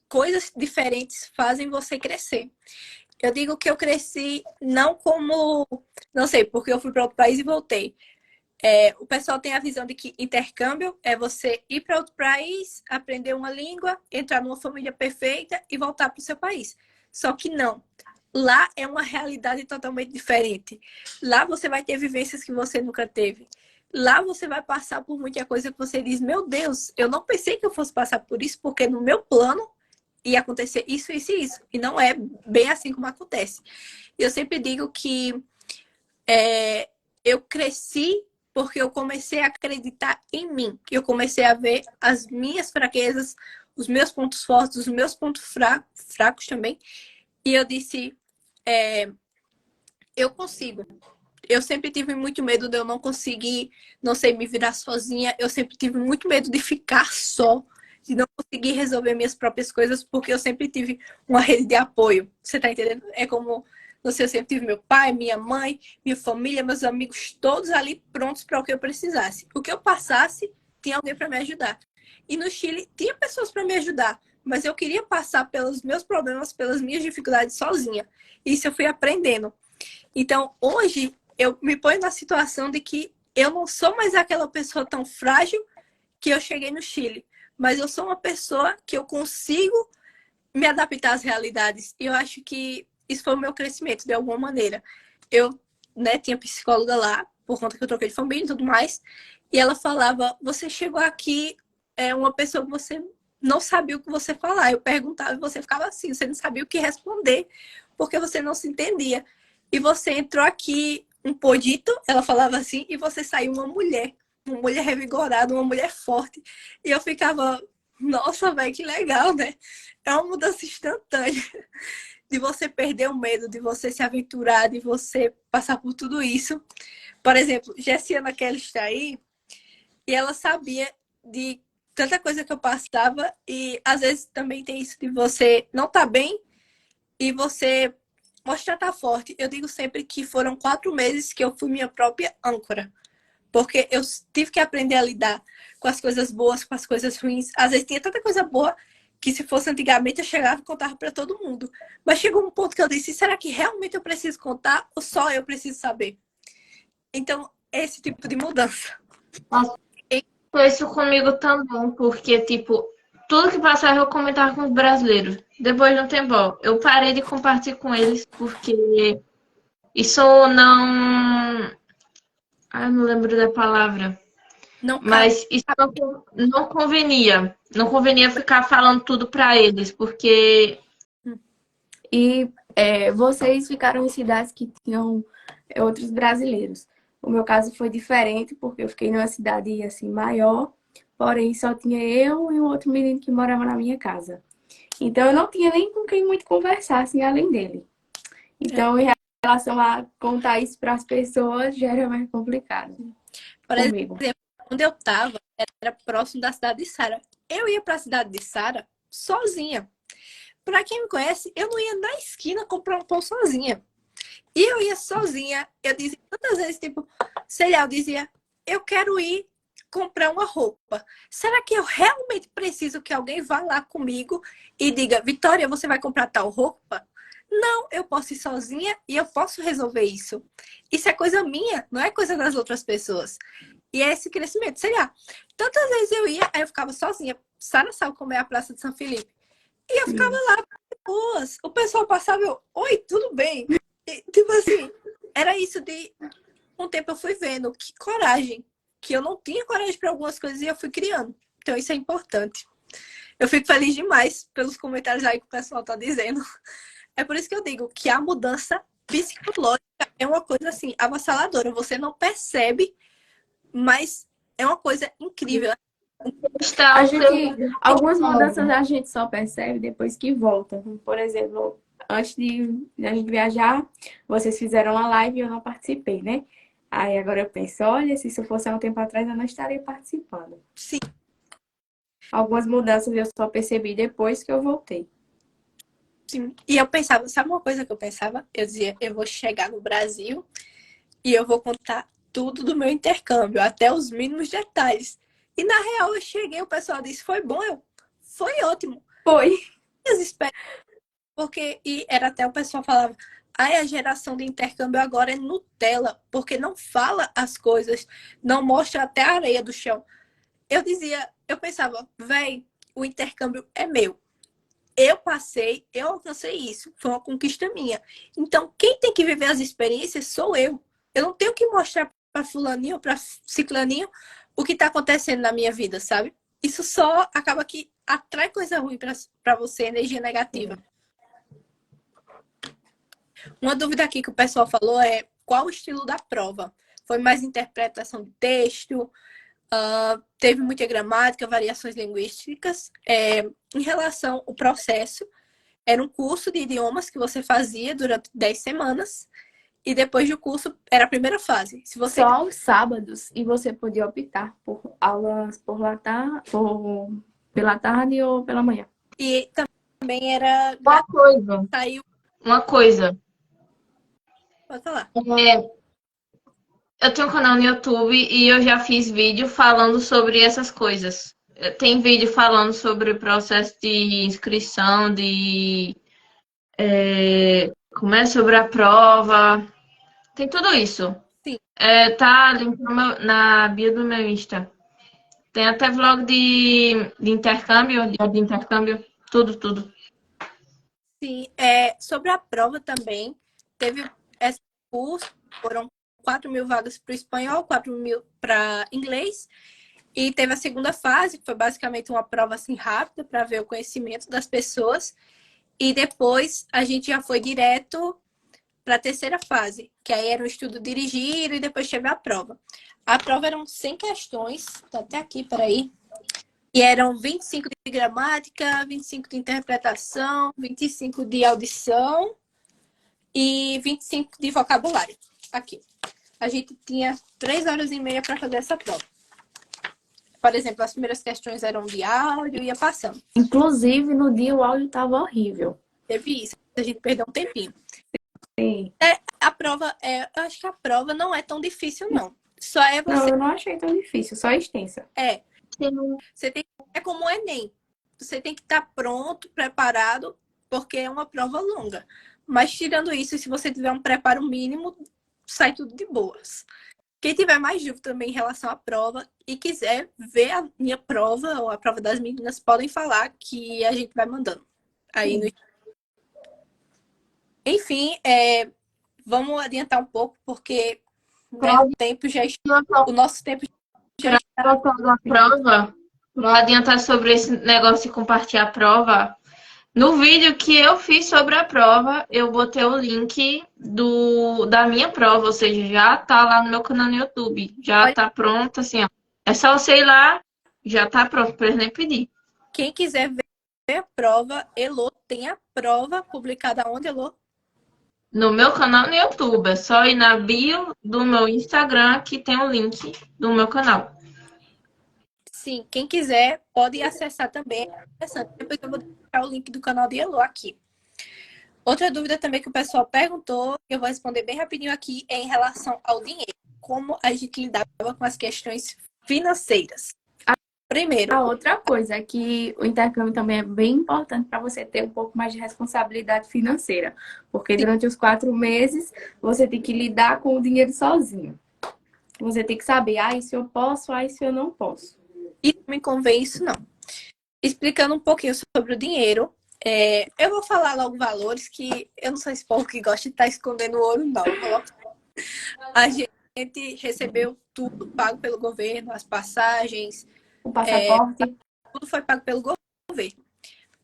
coisas diferentes fazem você crescer. Eu digo que eu cresci não como, não sei, porque eu fui para outro país e voltei. O pessoal tem a visão de que intercâmbio é você ir para outro país, aprender uma língua, entrar numa família perfeita e voltar para o seu país. Só que não. Lá é uma realidade totalmente diferente. Lá você vai ter vivências que você nunca teve. Lá você vai passar por muita coisa que você diz, meu Deus, eu não pensei que eu fosse passar por isso, porque no meu plano ia acontecer isso, isso e isso. E não é bem assim como acontece. Eu sempre digo que eu cresci porque eu comecei a acreditar em mim. Eu comecei a ver as minhas fraquezas, os meus pontos fortes, os meus pontos fracos também. E eu disse, eu consigo. Eu sempre tive muito medo de eu não conseguir, não sei, me virar sozinha. Eu sempre tive muito medo de ficar só, de não conseguir resolver minhas próprias coisas, porque eu sempre tive uma rede de apoio. Você tá entendendo? É como, não sei, eu sempre tive meu pai, minha mãe, minha família, meus amigos, todos ali prontos para o que eu precisasse. O que eu passasse, tinha alguém para me ajudar. E no Chile, tinha pessoas para me ajudar, mas eu queria passar pelos meus problemas, pelas minhas dificuldades sozinha. Isso eu fui aprendendo. Então, hoje, eu me ponho na situação de que eu não sou mais aquela pessoa tão frágil que eu cheguei no Chile, mas eu sou uma pessoa que eu consigo me adaptar às realidades. E eu acho que isso foi o meu crescimento, de alguma maneira. Eu, né, tinha psicóloga lá, por conta que eu troquei de família e tudo mais, e ela falava, você chegou aqui, uma pessoa que você não sabia o que você falar. Eu perguntava e você ficava assim, você não sabia o que responder, porque você não se entendia. E você entrou aqui um podito, ela falava assim, e você saiu uma mulher revigorada, uma mulher forte. E eu ficava, nossa, velho, que legal, né? É uma mudança instantânea de você perder o medo, de você se aventurar, de você passar por tudo isso. Por exemplo, Jessiana Kelly está aí e ela sabia de tanta coisa que eu passava e às vezes também tem isso de você não estar bem e você mostrar estar forte. Eu digo sempre que foram 4 meses que eu fui minha própria âncora. Porque eu tive que aprender a lidar com as coisas boas, com as coisas ruins. Às vezes tinha tanta coisa boa que se fosse antigamente eu chegava e contava para todo mundo. Mas chegou um ponto que eu disse, será que realmente eu preciso contar ou só eu preciso saber? Então, é esse tipo de mudança. Nossa, foi isso comigo também, porque, tipo, tudo que passava eu comentava com os brasileiros. Depois de um tempo, ó, eu parei de compartilhar com eles, porque isso não. Ah, eu não lembro da palavra. Não cabe. Mas isso não convenia. Não convenia ficar falando tudo para eles, porque. E vocês ficaram em cidades que tinham outros brasileiros. O meu caso foi diferente, porque eu fiquei numa cidade assim maior, porém só tinha eu e um outro menino que morava na minha casa. Então eu não tinha nem com quem muito conversar, assim, além dele. Então, em relação a contar isso para as pessoas, já era mais complicado Por comigo. exemplo, onde eu estava, era próximo da cidade de Sara. Eu ia para a cidade de Sara sozinha. Para quem me conhece, eu não ia na esquina comprar um pão sozinha. E eu ia sozinha. Eu dizia tantas vezes, tipo, sei lá, eu dizia, eu quero ir comprar uma roupa. Será que eu realmente preciso que alguém vá lá comigo e diga, Vitória, você vai comprar tal roupa? Não, eu posso ir sozinha e eu posso resolver isso. Isso é coisa minha, não é coisa das outras pessoas. E é esse crescimento. Sei lá, tantas vezes eu ia, aí eu ficava sozinha. Sara sabe como é a Praça de São Felipe. E eu ficava lá, boas. O pessoal passava, eu, oi, tudo bem? E, tipo assim, era isso de... Um tempo eu fui vendo que coragem, que eu não tinha coragem para algumas coisas e eu fui criando. Então isso é importante. Eu fico feliz demais pelos comentários aí que o pessoal tá dizendo. É por isso que eu digo que a mudança psicológica é uma coisa assim, avassaladora. Você não percebe, mas é uma coisa incrível. Está A gente, algumas mudanças a gente só percebe depois que volta. Por exemplo, antes de a gente viajar, vocês fizeram uma live e eu não participei, né? Aí agora eu penso, olha, se isso fosse há um tempo atrás, eu não estaria participando. Sim, Algumas mudanças eu só percebi depois que eu voltei. sim. E eu pensava, sabe uma coisa que eu pensava? Eu dizia, eu vou chegar no Brasil e eu vou contar tudo do meu intercâmbio, até os mínimos detalhes. E na real eu cheguei, o pessoal disse, foi bom, foi ótimo. Foi. As experiências, porque, e era até o pessoal falava, ai, a geração de intercâmbio agora é Nutella, porque não fala as coisas, não mostra até a areia do chão. Eu dizia, eu pensava, véi, o intercâmbio é meu. Eu passei, eu alcancei isso. Foi uma conquista minha. Então, quem tem que viver as experiências sou eu. Eu não tenho que mostrar para fulaninho, para ciclaninho, o que está acontecendo na minha vida, sabe? Isso só acaba que atrai coisa ruim para você, energia negativa. Uma dúvida aqui que o pessoal falou é qual o estilo da prova? Foi mais interpretação de texto? Teve muita gramática, variações linguísticas. Em relação ao processo, era um curso de idiomas que você fazia durante 10 semanas e depois do curso era a primeira fase. Se você... Só aos sábados e você podia optar por aulas pela tarde ou pela manhã. E também era... Uma coisa. Pode falar. Eu tenho um canal no YouTube e eu já fiz vídeo falando sobre essas coisas. Tem vídeo falando sobre o processo de inscrição, como é sobre a prova. Tem tudo isso. Sim. Tá link na bio do meu Insta. Tem até vlog de intercâmbio, de intercâmbio, tudo. Sim, sobre a prova também, teve esse curso, foram 4.000 vagas para o espanhol, 4.000 para inglês, e teve a segunda fase, que foi basicamente uma prova assim rápida para ver o conhecimento das pessoas, e depois a gente já foi direto para a terceira fase, que aí era um estudo dirigido e depois teve a prova. A prova eram 100 questões, tá até aqui, peraí. E eram 25 de gramática, 25 de interpretação, 25 de audição e 25 de vocabulário. Aqui. A gente tinha 3 horas e meia para fazer essa prova. Por exemplo, as primeiras questões eram de áudio e ia passando. Inclusive, no dia o áudio estava horrível. Teve isso. A gente perdeu um tempinho. Sim. A prova, eu acho que a prova não é tão difícil, não. Só é você... Não, eu não achei tão difícil, só extensa. Você tem, é como o Enem. Você tem que estar pronto, preparado, porque é uma prova longa. Mas tirando isso, se você tiver um preparo mínimo, sai tudo de boas. Quem tiver mais dúvida também em relação à prova e quiser ver a minha prova ou a prova das meninas, podem falar que a gente vai mandando. Aí no... Enfim, vamos adiantar um pouco, porque o tempo já está... O nosso tempo já está... Da prova, para adiantar sobre esse negócio de compartilhar a prova, no vídeo que eu fiz sobre a prova, eu botei o link da minha prova, ou seja, já tá lá no meu canal no YouTube, já tá pronto, assim, ó. É só você ir lá, já tá pronto, para eles nem pedir. Quem quiser ver a prova, Elô, tem a prova publicada onde, Elô? No meu canal no YouTube, é só ir na bio do meu Instagram que tem o link do meu canal. Sim, quem quiser pode acessar também. Depois eu vou deixar o link do canal de Elô aqui. Outra dúvida também que o pessoal perguntou, eu vou responder bem rapidinho aqui, é em relação ao dinheiro. Como a gente lidava com as questões financeiras. Primeiro. A outra coisa é que o intercâmbio também é bem importante para você ter um pouco mais de responsabilidade financeira. Porque durante os 4 meses, você tem que lidar com o dinheiro sozinho. Você tem que saber, isso eu posso, isso eu não posso. E não me convém isso, não. Explicando um pouquinho sobre o dinheiro, eu vou falar logo valores que eu não sou esse povo que gosta de estar escondendo ouro, não. A gente recebeu tudo pago pelo governo, as passagens, o passaporte, tudo foi pago pelo governo.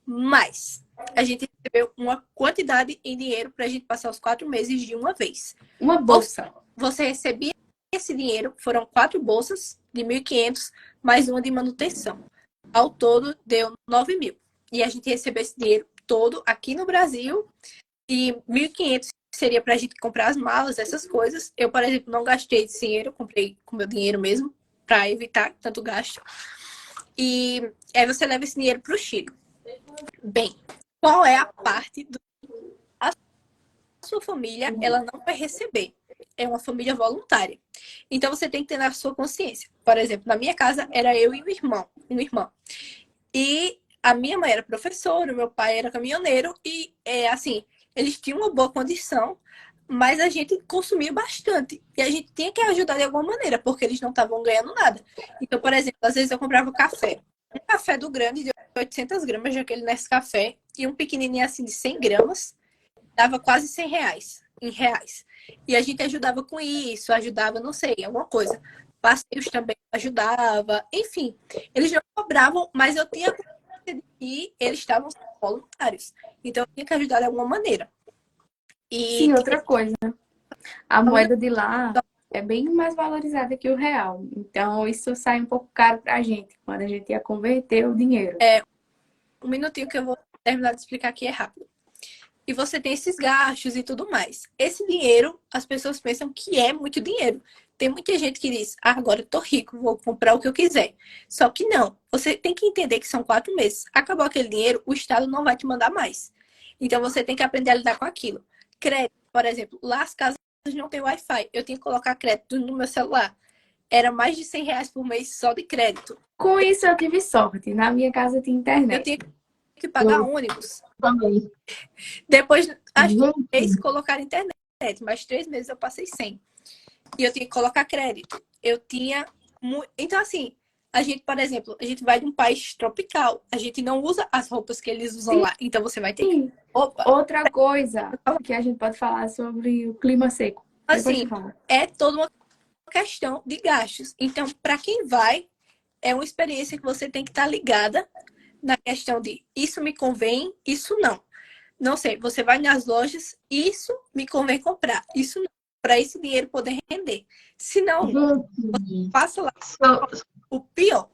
Mas a gente recebeu uma quantidade em dinheiro para a gente passar os 4 meses de uma vez. Uma bolsa. Você recebia esse dinheiro, foram 4 bolsas de 1.500, mais uma de manutenção. Ao todo, deu 9.000. E a gente recebeu esse dinheiro todo aqui no Brasil e 1.500 seria pra gente comprar as malas, essas coisas. Eu, por exemplo, não gastei esse dinheiro, comprei com meu dinheiro mesmo, pra evitar tanto gasto. E aí você leva esse dinheiro pro Chile. Bem, qual é a parte do... A sua família, ela não vai receber. É uma família voluntária. Então você tem que ter na sua consciência. Por exemplo, na minha casa era eu e um irmão. E a minha mãe era professora, o meu pai era caminhoneiro e assim, eles tinham uma boa condição, mas a gente consumia bastante. E a gente tinha que ajudar de alguma maneira, porque eles não estavam ganhando nada. Então, por exemplo, às vezes eu comprava café. Um café do grande de 800 gramas, daquele Nescafé, e um pequenininho assim de 100 gramas, dava quase 100 reais, em reais. E a gente ajudava com isso, ajudava, não sei, alguma coisa. Passeios também ajudava, enfim. Eles não cobravam, mas eu tinha consciência de que eles estavam sendo voluntários. Então eu tinha que ajudar de alguma maneira. E Sim, outra coisa. A moeda de lá é bem mais valorizada que o real. Então, isso sai um pouco caro pra gente, quando a gente ia converter o dinheiro. um minutinho que eu vou terminar de explicar aqui é rápido. E você tem esses gastos e tudo mais. Esse dinheiro, as pessoas pensam que é muito dinheiro. Tem muita gente que diz, agora eu tô rico, vou comprar o que eu quiser. Só que não. Você tem que entender que são 4 meses. Acabou aquele dinheiro, o Estado não vai te mandar mais. Então você tem que aprender a lidar com aquilo. Crédito, por exemplo, lá as casas não tem Wi-Fi. Eu tinha que colocar crédito no meu celular. Era mais de 100 reais por mês só de crédito. Com isso, eu tive sorte. Na minha casa tinha Eu internet. tinha que pagar ônibus. Também. Depois, acho que Gente, eles colocaram internet, mas 3 meses eu passei sem. E eu tinha que colocar crédito. Eu tinha. Então, assim, a gente, por exemplo, a gente vai de um país tropical. A gente não usa as roupas que eles usam lá. Então você vai ter que. Sim. Opa! Outra coisa que a gente pode falar sobre o clima seco. Depois Assim, você fala. é toda uma questão de gastos. Então, para quem vai, é uma experiência que você tem que estar ligada na questão de isso me convém, isso não. Não sei, você vai nas lojas, isso me convém comprar, isso não, para esse dinheiro poder render. Se não, gente, passa lá o pior.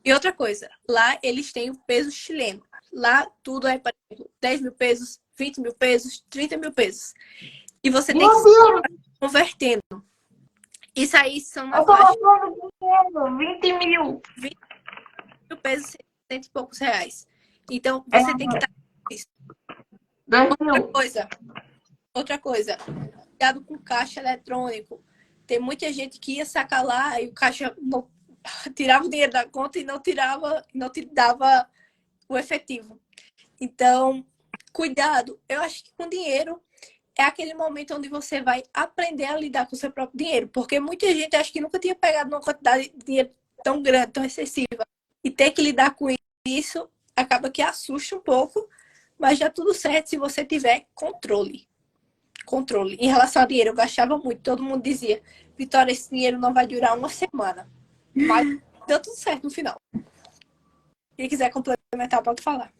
E outra coisa, lá eles têm o peso chileno. Lá tudo é, por exemplo, 10 mil pesos, 20 mil pesos, 30 mil pesos. E você tem que meu se Deus, convertendo. Isso aí são na eu tô faixa gastando dinheiro, 20 mil. de 20 mil pesos, 100 e poucos reais. Então, você tem que estar com isso. 2 Outra mil. coisa, outra coisa, cuidado com caixa eletrônico. Tem muita gente que ia sacar lá e o caixa não, tirava o dinheiro da conta e não tirava, não te dava o efetivo. Então, cuidado. Eu acho que com dinheiro é aquele momento onde você vai aprender a lidar com o seu próprio dinheiro. Porque muita gente acha que nunca tinha pegado uma quantidade de dinheiro tão grande, tão excessiva. E ter que lidar com isso acaba que assusta um pouco, mas dá tudo certo se você tiver controle. Controle. Em relação ao dinheiro, eu gastava muito. Todo mundo dizia, Vitória, esse dinheiro não vai durar uma semana. Mas deu tudo certo no final. Quem quiser complementar, pode falar.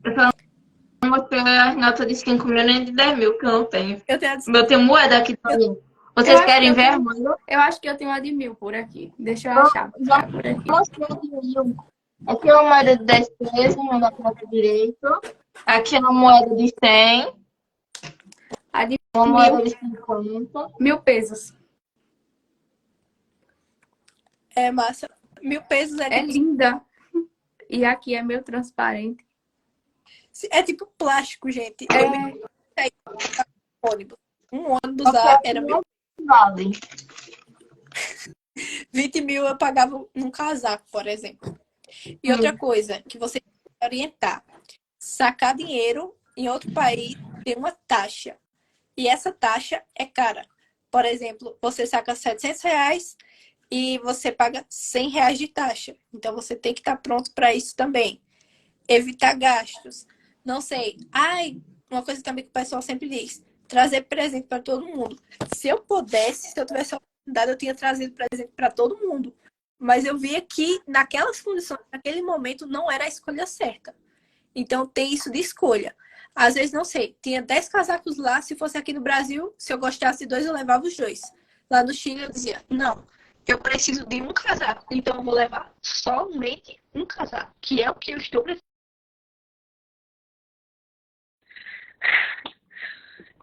Eu mostrei as notas de 5 mil nem de 10 mil, que eu não tenho. Eu tenho Eu tenho moeda aqui também. Vocês querem ver, irmão? Eu acho que eu tenho uma de 1.000 por aqui. Deixa eu achar. Tá por aqui. Mostrei de 1.000. Aqui é uma moeda de 10 pesos, no da prato direito. Aqui é uma moeda de 100. A de Uma moeda 1.000, de 50. 1.000 pesos. É massa. 1.000 pesos É linda. E aqui é meio transparente. é tipo plástico, gente. É, Eu me ônibus. Um ônibus lá era 1.000. Vale. 20 mil eu pagava num casaco, por exemplo. E outra coisa que você tem que orientar. Sacar dinheiro em outro país tem uma taxa. E essa taxa é cara. Por exemplo, você saca 700 reais e você paga 100 reais de taxa. Então, você tem que estar pronto para isso também. Evitar gastos. Não sei. Ai, uma coisa também que o pessoal sempre diz. Trazer presente para todo mundo. Se eu pudesse, se eu tivesse a oportunidade, eu tinha trazido presente para todo mundo. Mas eu via que naquelas condições, naquele momento, não era a escolha certa. Então, tem isso de escolha. Às vezes, não sei, tinha 10 casacos lá, se fosse aqui no Brasil, se eu gostasse de 2, eu levava os 2. Lá no Chile, eu dizia, não, eu preciso de um casaco, então eu vou levar somente um casaco, que é o que eu estou precisando.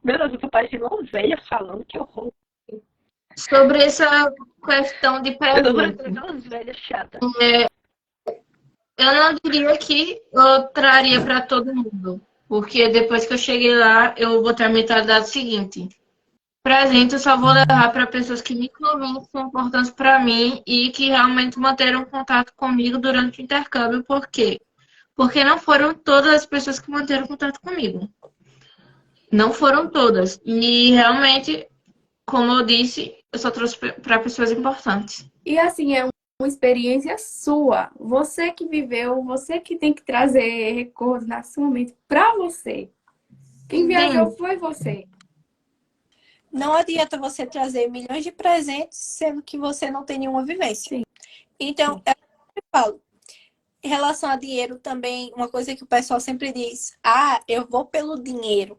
Meu Deus, eu tô parecendo uma velha falando, que horror. Sobre essa questão de Eu tô presente, parecendo aquelas velhas chatas. eu não diria que eu traria para todo mundo. Porque depois que eu cheguei lá, eu vou ter a mentalidade seguinte. Presente eu só vou levar para pessoas que me convencem, são importantes para mim e que realmente manteram contato comigo durante o intercâmbio. Por quê? Porque não foram todas as pessoas que manteram contato comigo. Não foram todas. E realmente, como eu disse, eu só trouxe para pessoas importantes. E assim, é uma experiência sua. Você que viveu, você que tem que trazer recordes na sua mente para você. Quem viajou Sim, foi você. Não adianta você trazer milhões de presentes, sendo que você não tem nenhuma vivência. Sim. Então, é o que eu falo. Em relação a dinheiro também, uma coisa que o pessoal sempre diz, eu vou pelo dinheiro.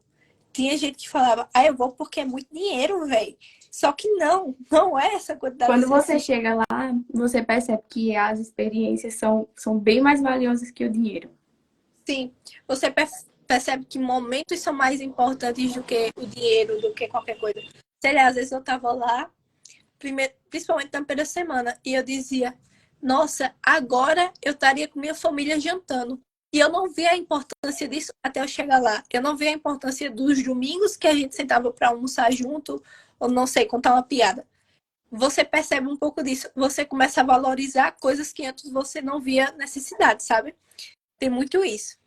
Tinha gente que falava, eu vou porque é muito dinheiro, velho. Só que não é essa quantidade. Quando você chega lá, você percebe que as experiências são bem mais valiosas que o dinheiro. Sim, você percebe que momentos são mais importantes do que o dinheiro, do que qualquer coisa. Sei lá, às vezes eu tava lá, principalmente na primeira semana, e eu dizia, nossa, agora eu estaria com minha família jantando. E eu não vi a importância disso até eu chegar lá. Eu não vi a importância dos domingos que a gente sentava para almoçar junto, ou não sei, contar uma piada. Você percebe um pouco disso. Você começa a valorizar coisas que antes você não via necessidade, sabe? Tem muito isso.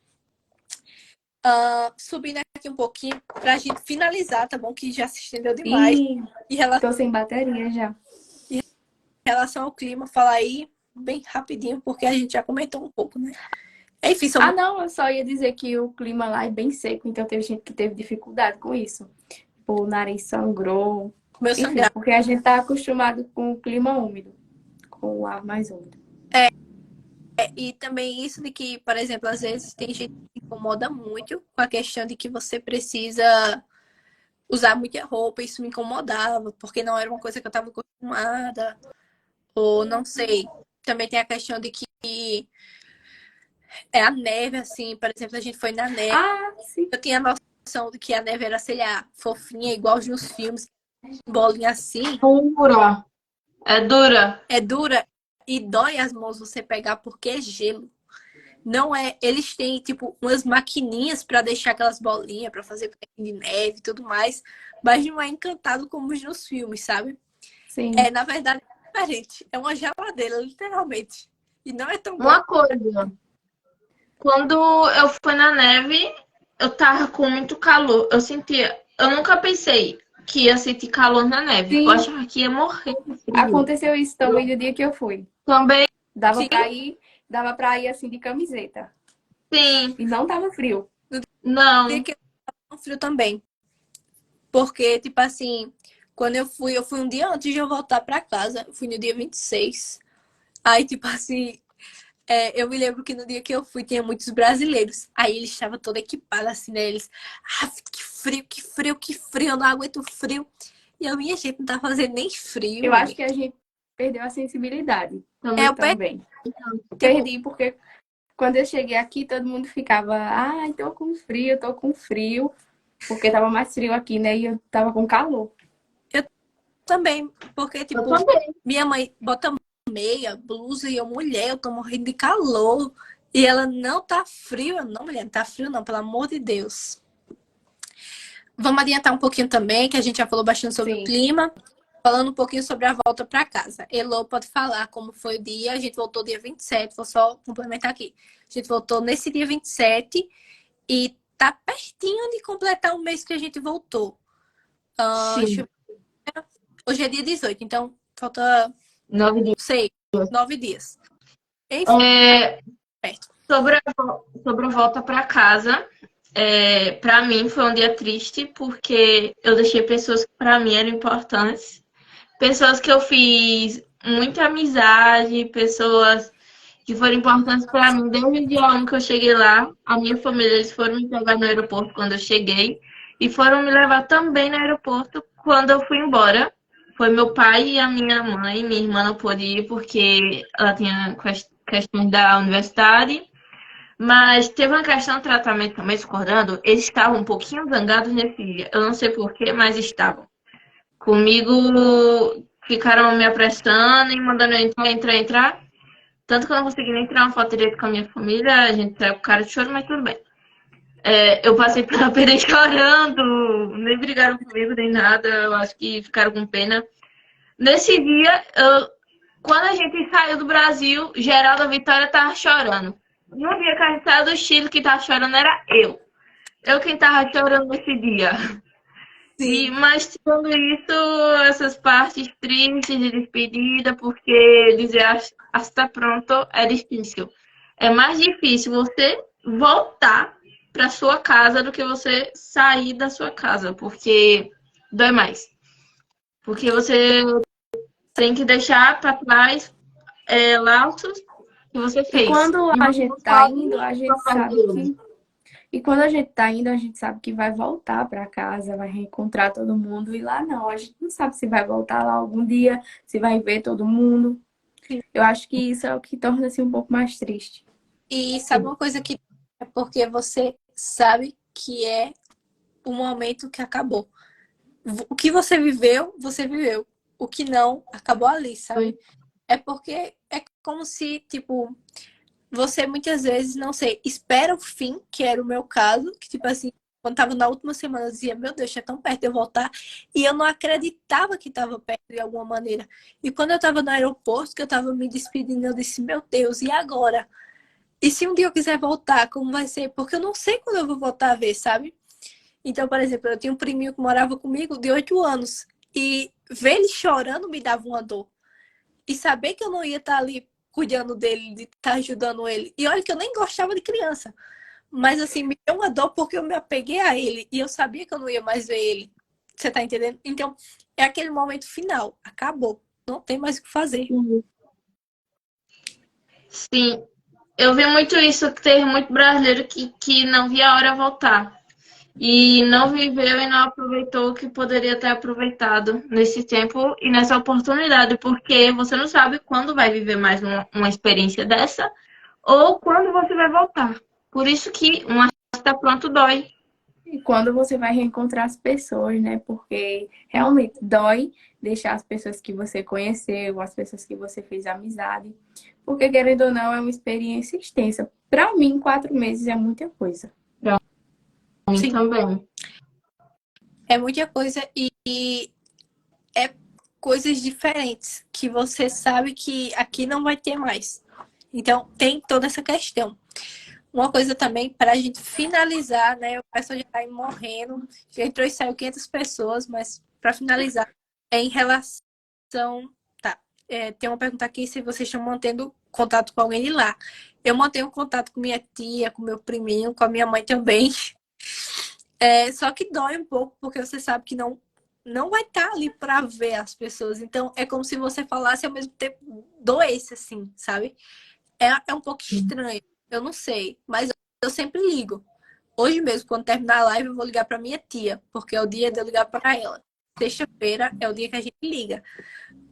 Subindo aqui um pouquinho pra gente finalizar, tá bom? Que já se estendeu demais. E tô sem bateria já. Em relação ao clima, falar aí bem rapidinho, porque a gente já comentou um pouco, né? Enfim, não, eu só ia dizer que o clima lá é bem seco, então teve gente que teve dificuldade com isso. O nariz sangrou. meu Enfim, sangrado. porque a gente tá acostumado com o clima úmido, com o ar mais úmido. E também isso de que, por exemplo, às vezes tem gente que se incomoda muito com a questão de que você precisa usar muita roupa. Isso me incomodava, porque não era uma coisa que eu estava acostumada. Ou não sei. Também tem a questão de que é a neve, assim. Por exemplo, a gente foi na neve. Sim. Eu tinha a noção de que a neve era, sei lá, fofinha, igual nos filmes. Bolinha assim. Dura. É dura. É dura e dói as mãos você pegar porque é gelo. Não é. Eles têm, tipo, umas maquininhas para deixar aquelas bolinhas, para fazer de neve e tudo mais. Mas não é encantado como nos filmes, sabe? Sim. Na verdade, é diferente. É uma geladeira, literalmente. E não é tão bom. Uma coisa. Quando eu fui na neve, eu tava com muito calor. Eu sentia. Eu nunca pensei que ia sentir calor na neve. Sim. Eu achava que ia morrer de frio. Aconteceu isso também no dia que eu fui. Também, Dava pra ir assim de camiseta. sim. E não tava frio. Não. Dia que eu tava frio também. Porque, tipo assim, quando eu fui um dia antes de eu voltar pra casa. Eu fui no dia 26. Aí, tipo assim, eu me lembro que no dia que eu fui tinha muitos brasileiros. Aí eles estavam todos equipados assim, né? Eles, que frio, que frio, que frio, eu não aguento frio. E a minha gente não tá fazendo nem frio. Eu acho que a gente perdeu a sensibilidade eu também. Perdi, porque quando eu cheguei aqui, todo mundo ficava, tô com frio. Porque tava mais frio aqui, né? E eu tava com calor. Eu também, porque, tipo, minha mãe bota meia, blusa e eu, mulher, eu tô morrendo de calor. E ela, não tá frio. Eu, não, mulher, não tá frio não, pelo amor de Deus. Vamos adiantar um pouquinho também, que a gente já falou bastante sobre o clima. Falando um pouquinho sobre a volta para casa. Elô pode falar como foi o dia. A gente voltou dia 27, vou só complementar aqui. A gente voltou nesse dia 27 e tá pertinho de completar o mês que a gente voltou. Hoje é dia 18, então falta 9 dias. Sei, 9 dias. Enfim, sobre a volta para casa, para mim foi um dia triste, porque eu deixei pessoas que para mim eram importantes. Pessoas que eu fiz muita amizade, pessoas que foram importantes para mim desde o dia 1 que eu cheguei lá. A minha família, eles foram me pegar no aeroporto quando eu cheguei e foram me levar também no aeroporto quando eu fui embora. Foi meu pai e a minha mãe. Minha irmã não pôde ir porque ela tinha questões da universidade. Mas teve uma questão de tratamento também, discordando. Eles estavam um pouquinho zangados nesse dia. Eu não sei porquê, mas estavam. Comigo, ficaram me apressando e mandando eu entrar. Tanto que eu não consegui nem tirar uma foto direito com a minha família. A gente saiu com cara de choro, mas tudo bem. Eu passei pela pena chorando. Nem brigaram comigo, nem nada. Eu acho que ficaram com pena. Nesse dia, quando a gente saiu do Brasil, Geralda Vitória tava chorando. No dia que a gente saiu do Chile, quem tava chorando era eu. Eu quem tava chorando nesse dia. Mas tirando isso, essas partes tristes de despedida, porque dizer está pronto é difícil. É mais difícil você voltar para sua casa do que você sair da sua casa, porque dói mais. Porque você tem que deixar para trás laços que você E fez. quando a gente tá indo, a gente sabe que... E quando a gente tá indo, a gente sabe que vai voltar para casa, vai reencontrar todo mundo. E lá não, a gente não sabe se vai voltar lá algum dia, se vai ver todo mundo. Eu acho que isso é o que torna assim um pouco mais triste. E sabe uma coisa que é porque você sabe que é o momento que acabou. O que você viveu, você viveu. O que não, acabou ali, sabe? É porque é como se, tipo, você muitas vezes, não sei, espera o fim, que era o meu caso, que tipo assim, quando tava na última semana, eu dizia, meu Deus, é tão perto de eu voltar, e eu não acreditava que tava perto de alguma maneira. E quando eu tava no aeroporto, que eu tava me despedindo, eu disse, meu Deus, e agora? E se um dia eu quiser voltar, como vai ser? Porque eu não sei quando eu vou voltar a ver, sabe? Então, por exemplo, eu tinha um priminho que morava comigo de 8 anos, e ver ele chorando me dava uma dor. E saber que eu não ia estar ali cuidando dele, de estar ajudando ele. E olha que eu nem gostava de criança. Mas assim, me deu uma dor porque eu me apeguei a ele. E eu sabia que eu não ia mais ver ele. Você tá entendendo? Então, é aquele momento final. Acabou. Não tem mais o que fazer. Sim, eu vi muito isso, que teve muito brasileiro que não via a hora voltar. E não viveu e não aproveitou o que poderia ter aproveitado nesse tempo e nessa oportunidade, porque você não sabe quando vai viver mais uma experiência dessa ou quando você vai voltar. Por isso que uma está pronto dói. E quando você vai reencontrar as pessoas, né? Porque realmente dói deixar as pessoas que você conheceu, as pessoas que você fez amizade. Porque, querendo ou não, é uma experiência extensa. Para mim, 4 meses é muita coisa. Sim. Também. É muita coisa e é coisas diferentes que você sabe que aqui não vai ter mais. Então, tem toda essa questão. Uma coisa também, para a gente finalizar, né? O pessoal já está aí morrendo. Já entrou e saiu 500 pessoas, mas para finalizar, é em relação... Tá, tem uma pergunta aqui se vocês estão mantendo contato com alguém de lá. Eu mantenho contato com minha tia, com meu priminho, com a minha mãe também. Só que dói um pouco, porque você sabe que não vai estar ali para ver as pessoas. Então, é como se você falasse ao mesmo tempo doesse, assim, sabe? É um pouco estranho. Eu não sei, mas eu sempre ligo. Hoje mesmo, quando terminar a live, eu vou ligar para minha tia, porque é o dia de eu ligar para ela. Sexta-feira é o dia que a gente liga,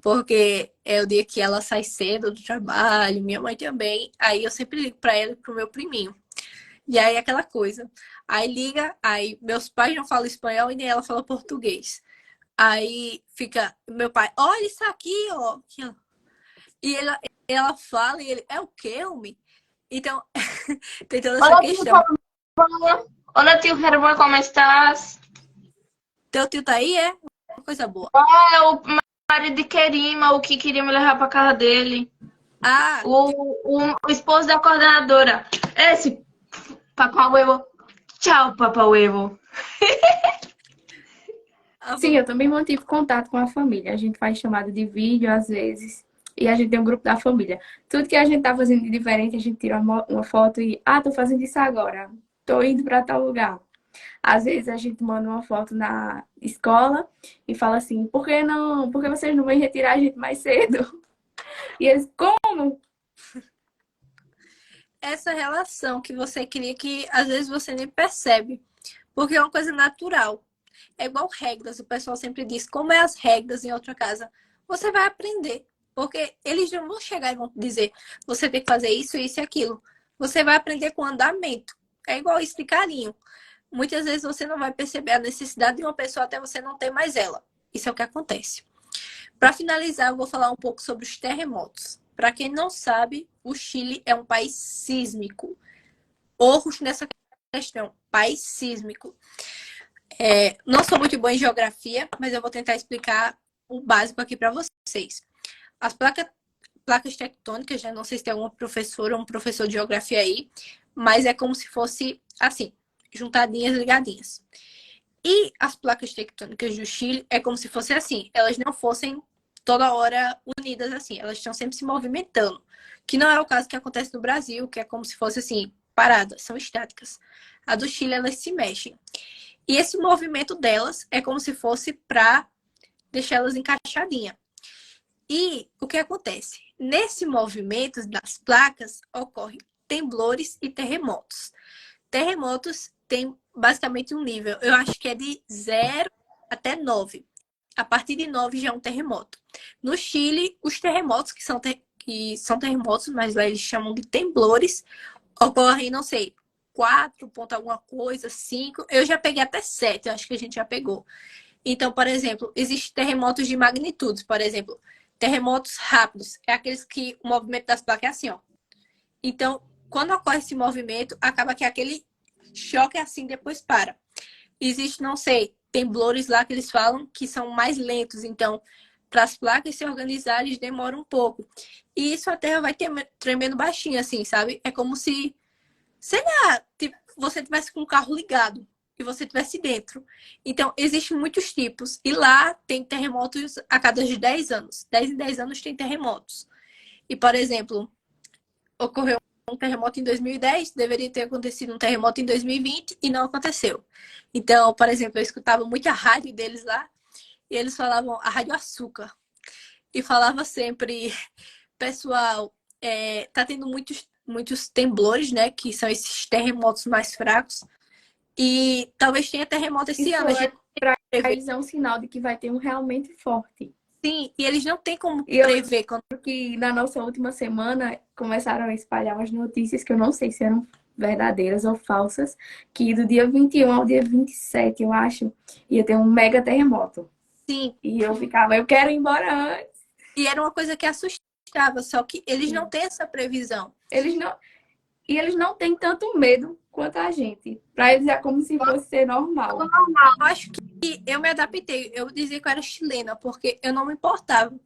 porque é o dia que ela sai cedo do trabalho, minha mãe também. Aí eu sempre ligo para ela e pro meu priminho. E aí aquela coisa. Aí liga, aí meus pais não falam espanhol e nem ela fala português. Aí fica meu pai, olha isso aqui, ó. Aqui, ó. E ela fala e ele, é o quê, homem? Então, tem toda essa questão. Olá, tio Herman, como estás? Teu tio tá aí, é? Uma coisa boa. É o marido de Kerima, o que queria me levar pra casa dele. Ah, O esposo da coordenadora. Esse, Papauevo. Tchau, Papauevo. Sim, eu também mantive contato com a família. A gente faz chamada de vídeo às vezes. E a gente tem um grupo da família. Tudo que a gente tá fazendo de diferente, a gente tira uma foto e... Ah, tô fazendo isso agora. Tô indo pra tal lugar. Às vezes a gente manda uma foto na escola e fala assim, por que não? Por que vocês não vêm retirar a gente mais cedo? E eles, como? essa relação que você cria que às vezes você nem percebe. Porque é uma coisa natural. É igual regras. O pessoal sempre diz, como é as regras em outra casa? Você vai aprender. Porque eles não vão chegar e vão dizer, você tem que fazer isso, isso e aquilo. você vai aprender com andamento. É igual isso de carinho. Muitas vezes você não vai perceber a necessidade de uma pessoa até você não ter mais ela. Isso é o que acontece. Para finalizar, eu vou falar um pouco sobre os terremotos. Para quem não sabe, o Chile é um país sísmico. Orros nessa questão, país sísmico. Não sou muito boa em geografia, mas eu vou tentar explicar o básico aqui para vocês. As placas tectônicas, já não sei se tem alguma professora ou um professor de geografia aí, mas é como se fosse assim, juntadinhas, ligadinhas. E as placas tectônicas do Chile é como se fosse assim, elas não fossem toda hora unidas assim, elas estão sempre se movimentando, que não é o caso que acontece no Brasil, que é como se fosse assim, paradas, são estáticas. A do Chile, elas se mexem. E esse movimento delas é como se fosse para deixar elas encaixadinhas. E o que acontece? Nesse movimento das placas ocorrem temblores e terremotos. Terremotos têm basicamente um nível, eu acho que é de 0 até 9. A partir de 9 já é um terremoto. No Chile, os terremotos, que são terremotos, mas lá eles chamam de temblores, ocorrem, não sei, 4 ponto alguma coisa, 5. Eu já peguei até 7, eu acho que a gente já pegou. Então, por exemplo, existem terremotos de magnitudes. Por exemplo, terremotos rápidos. É aqueles que o movimento das placas é assim, ó. Então, quando ocorre esse movimento, acaba que aquele choque assim depois para. Existe, não sei, temblores lá que eles falam que são mais lentos. Então, para as placas se organizarem, demora um pouco. E isso a Terra vai tremendo baixinho, assim, sabe? É como se, sei lá, tipo, você tivesse com o carro ligado e você estivesse dentro. Então, existem muitos tipos. E lá tem terremotos a cada 10 anos. 10 em 10 anos tem terremotos. E, por exemplo, ocorreu um terremoto em 2010, deveria ter acontecido um terremoto em 2020 e não aconteceu. Então, por exemplo, eu escutava muita rádio deles lá e eles falavam a Rádio Açúcar. E falava sempre, pessoal, tá tendo muitos temblores, né? Que são esses terremotos mais fracos. E talvez tenha terremoto esse Isso ano. A gente para eles é um sinal de que vai ter um realmente forte. sim, e eles não têm como E eu prever quando. que na nossa última semana começaram a espalhar umas notícias que eu não sei se eram verdadeiras ou falsas, que do dia 21 ao dia 27, eu acho, ia ter um mega terremoto. Sim, E eu ficava, eu quero ir embora antes. e era uma coisa que assustava, só que eles Sim. não têm essa previsão. Eles não têm tanto medo quanto a gente. Para eles é como se fosse ser normal. Eu acho que eu me adaptei. Eu dizia que eu era chilena, porque eu não me importava.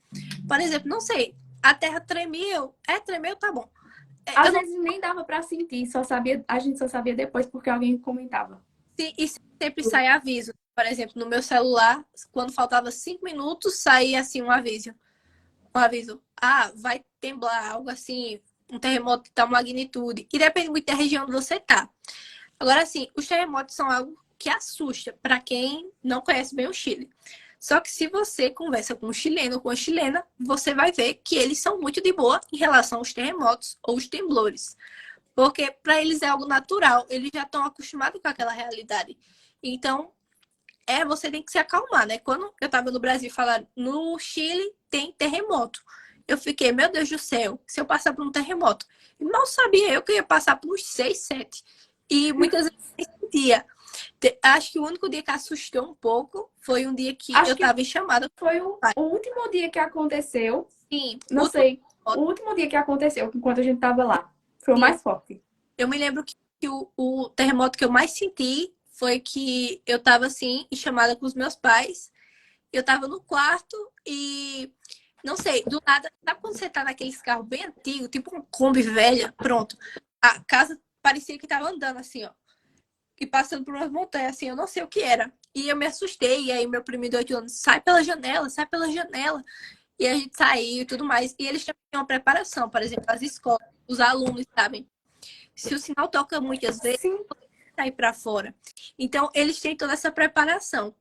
Por exemplo, não sei, a terra tremeu. Tremeu, tá bom. Às vezes nem dava para sentir, a gente só sabia depois porque alguém comentava. E sempre sai aviso. Por exemplo, no meu celular, quando faltava 5 minutos, saía assim um aviso. Um aviso. Ah, vai temblar, algo assim, um terremoto de tal magnitude. E depende muito da região onde você tá. Agora, assim, os terremotos são algo que assusta para quem não conhece bem o Chile. Só que se você conversa com um chileno ou com uma chilena, você vai ver que eles são muito de boa em relação aos terremotos ou os temblores. Porque para eles é algo natural, eles já estão acostumados com aquela realidade. Então, você tem que se acalmar, né? Quando eu estava no Brasil falar no Chile tem terremoto. Eu fiquei, meu Deus do céu, se eu passar por um terremoto. Mal sabia eu que ia passar por uns 6, 7. E muitas vezes eu sentia. Acho que o único dia que assustou um pouco foi um dia que eu estava em chamada. Foi o último dia que aconteceu. Sim, não sei. O último dia que aconteceu, enquanto a gente estava lá. Foi o mais forte. Eu me lembro que o terremoto que eu mais senti foi que eu estava assim, em chamada com os meus pais. Eu estava no quarto e, não sei, do nada, sabe quando você tá naqueles carros bem antigos, tipo um Kombi velha? Pronto. A casa parecia que estava andando assim, ó. E passando por umas montanhas, assim, eu não sei o que era. E eu me assustei. E aí meu primo de 8 anos, sai pela janela, sai pela janela. E a gente saiu e tudo mais. E eles também têm uma preparação, por exemplo, as escolas, os alunos, sabem? Se o sinal toca muitas vezes, Sim. sair para fora. Então, eles têm toda essa preparação.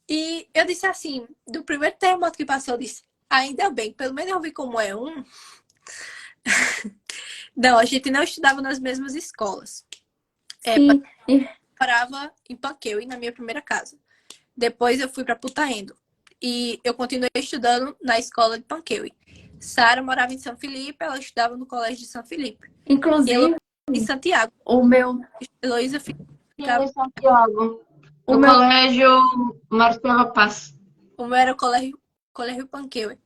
E eu disse assim, do primeiro terremoto que passou, eu disse, ainda bem, pelo menos eu vi como é um. Não, a gente não estudava nas mesmas escolas. Sim. Eu morava em Panqueuí, na minha primeira casa. Depois eu fui para Putaendo. E eu continuei estudando na escola de Panqueuí. Sara morava em São Felipe, ela estudava no colégio de São Felipe. Inclusive, em Santiago. O meu, Heloísa Sim, ficava. em Santiago. o No meu, colégio Marcelo Paz. O meu era o colégio Panqueu.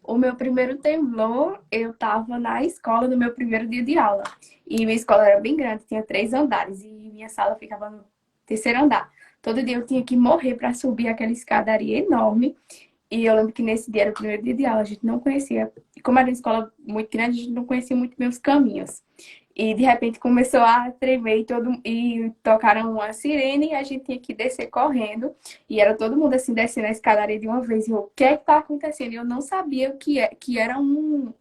o meu primeiro temblor, eu tava na escola no meu primeiro dia de aula. E minha escola era bem grande, tinha 3 andares. E minha sala ficava no terceiro andar. Todo dia eu tinha que morrer para subir aquela escadaria enorme. E eu lembro que nesse dia era o primeiro dia de aula, a gente não conhecia. E como era uma escola muito grande, a gente não conhecia muito meus caminhos. E de repente começou a tremer e tocaram uma sirene e a gente tinha que descer correndo. E era todo mundo assim descendo a escadaria de uma vez. E eu, o que é que tá acontecendo? E eu não sabia que era um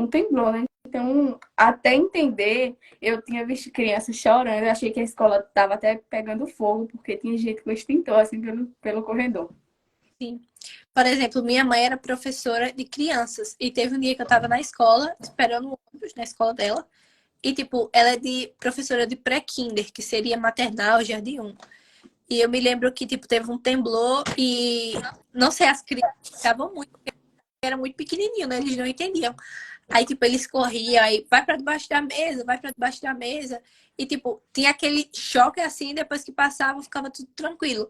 temblor, né? Então, até entender, eu tinha visto crianças chorando. Eu achei que a escola estava até pegando fogo, porque tinha gente com extintor assim pelo corredor. Sim. Por exemplo, minha mãe era professora de crianças. E teve um dia que eu tava na escola, esperando o ônibus na escola dela. E, tipo, ela é de professora de pré-kinder, que seria maternal, jardim 1. E eu me lembro que, tipo, teve um temblor e, não sei, as crianças estavam muito, porque era muito pequenininho, né? Eles não entendiam. Aí, tipo, eles corriam, aí vai pra debaixo da mesa, vai pra debaixo da mesa. E, tipo, tinha aquele choque assim, depois que passava, ficava tudo tranquilo.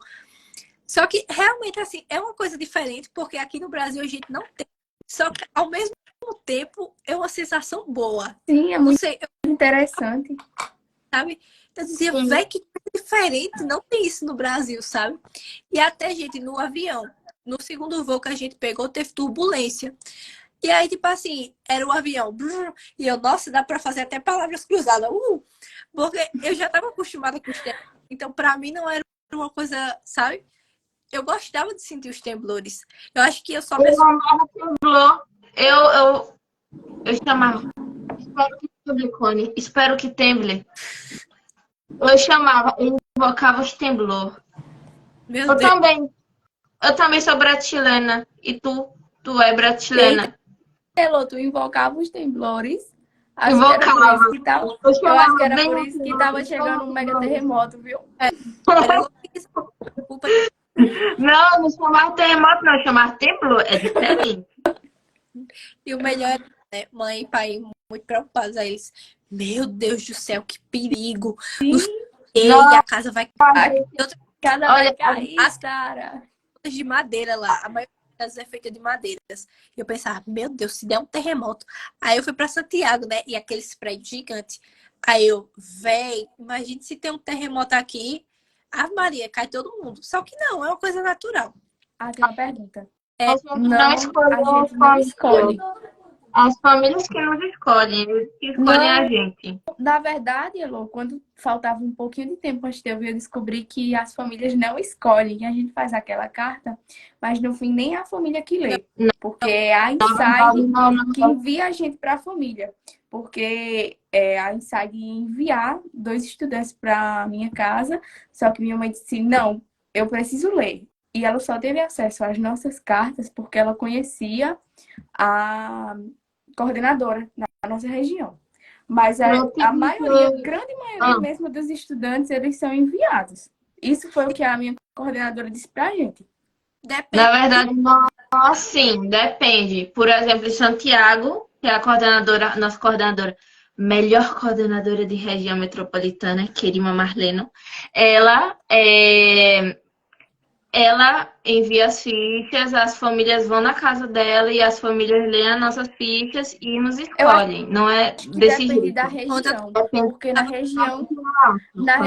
Só que, realmente, assim, é uma coisa diferente, porque aqui no Brasil a gente não tem. Só que, ao mesmo tempo, é uma sensação boa. Sim, é Não muito sei, interessante. sabe? Eu dizia, Sim. véi, que coisa diferente, não tem isso no Brasil, sabe? E até, gente, no avião, no segundo voo que a gente pegou, teve turbulência. E aí, tipo assim, era o avião, brrr, e eu, nossa, dá pra fazer até palavras cruzadas, porque eu já tava acostumada com os temblores, então pra mim não era uma coisa, sabe? Eu gostava de sentir os temblores. Eu acho que eu sou a Eu pessoa. amava temblor. Eu chamava. Espero que temble, Cone. Espero que temble. Eu chamava, eu invocava os temblor. Meu Eu Deus, também. Eu também sou brasilena. E tu? Tu é eita, brasilena. Elô, tu invocava os temblores. Acho que era por Invocava. isso que tava. Eu Eu acho que chamava era bem por assim, isso que tava chegando um mega terremoto, viu? era Heloísa, culpa. Não, não chamava terremoto, não. Chamava temblor. É diferente. E o melhor é, né, mãe e pai muito preocupados. Aí eles, meu Deus do céu, que perigo. Não sei Sim, o quê, e Não, a casa vai a cair. E casa vai olha, cair, as Sara. casas de madeira lá, a maioria das é feita de madeiras. E eu pensava, meu Deus, se der um terremoto. Aí eu fui pra Santiago, né? E aqueles prédios gigantes. Aí eu, véi, imagine se tem um terremoto aqui. Ave Maria, cai todo mundo. Só que não, é uma coisa natural. Ah, tem uma pergunta. a gente não Não, a escolheu gente não escolhe. as famílias que nos escolhem, eles que escolhem a Não, gente. na verdade, Elô, quando faltava um pouquinho de tempo antes de eu vir, eu descobri que as famílias não escolhem. A gente faz aquela carta, mas no fim nem é a família que lê. Porque é a Inside Não, não, que não. envia a gente para a família. Porque a Inside ia enviar 2 estudantes para minha casa, só que minha mãe disse, não, eu preciso ler. E ela só teve acesso às nossas cartas porque ela conhecia a coordenadora na nossa região. Mas Pronto, a maioria, porque- grande maioria ah, mesmo dos estudantes, eles são enviados. Isso foi o que a minha coordenadora disse pra gente. na Depende. verdade, não assim, depende. Por exemplo, em Santiago, que é a coordenadora, nossa coordenadora, melhor coordenadora de região metropolitana, Kerima Marleno, ela ela envia as fichas, as famílias vão na casa dela e as famílias leem as nossas fichas e nos Eu escolhem. Não é acho que desse depende da jeito. Onde eu região, Depende porque na pode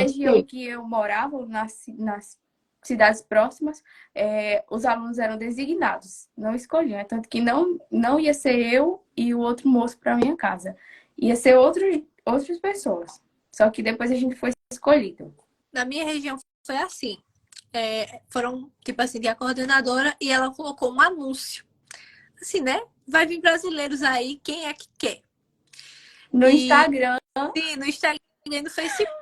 região ser. que eu morava, nas cidades próximas, os alunos eram designados, não escolhiam. Tanto que não ia ser eu e o outro moço para minha casa. Ia ser outras pessoas. Só que depois a gente foi escolhido. Na minha região foi assim. Foram, tipo assim, de a coordenadora e ela colocou um anúncio. Assim, né? Vai vir brasileiros aí, quem é que quer? No E Instagram, sim, no Instagram e no Facebook.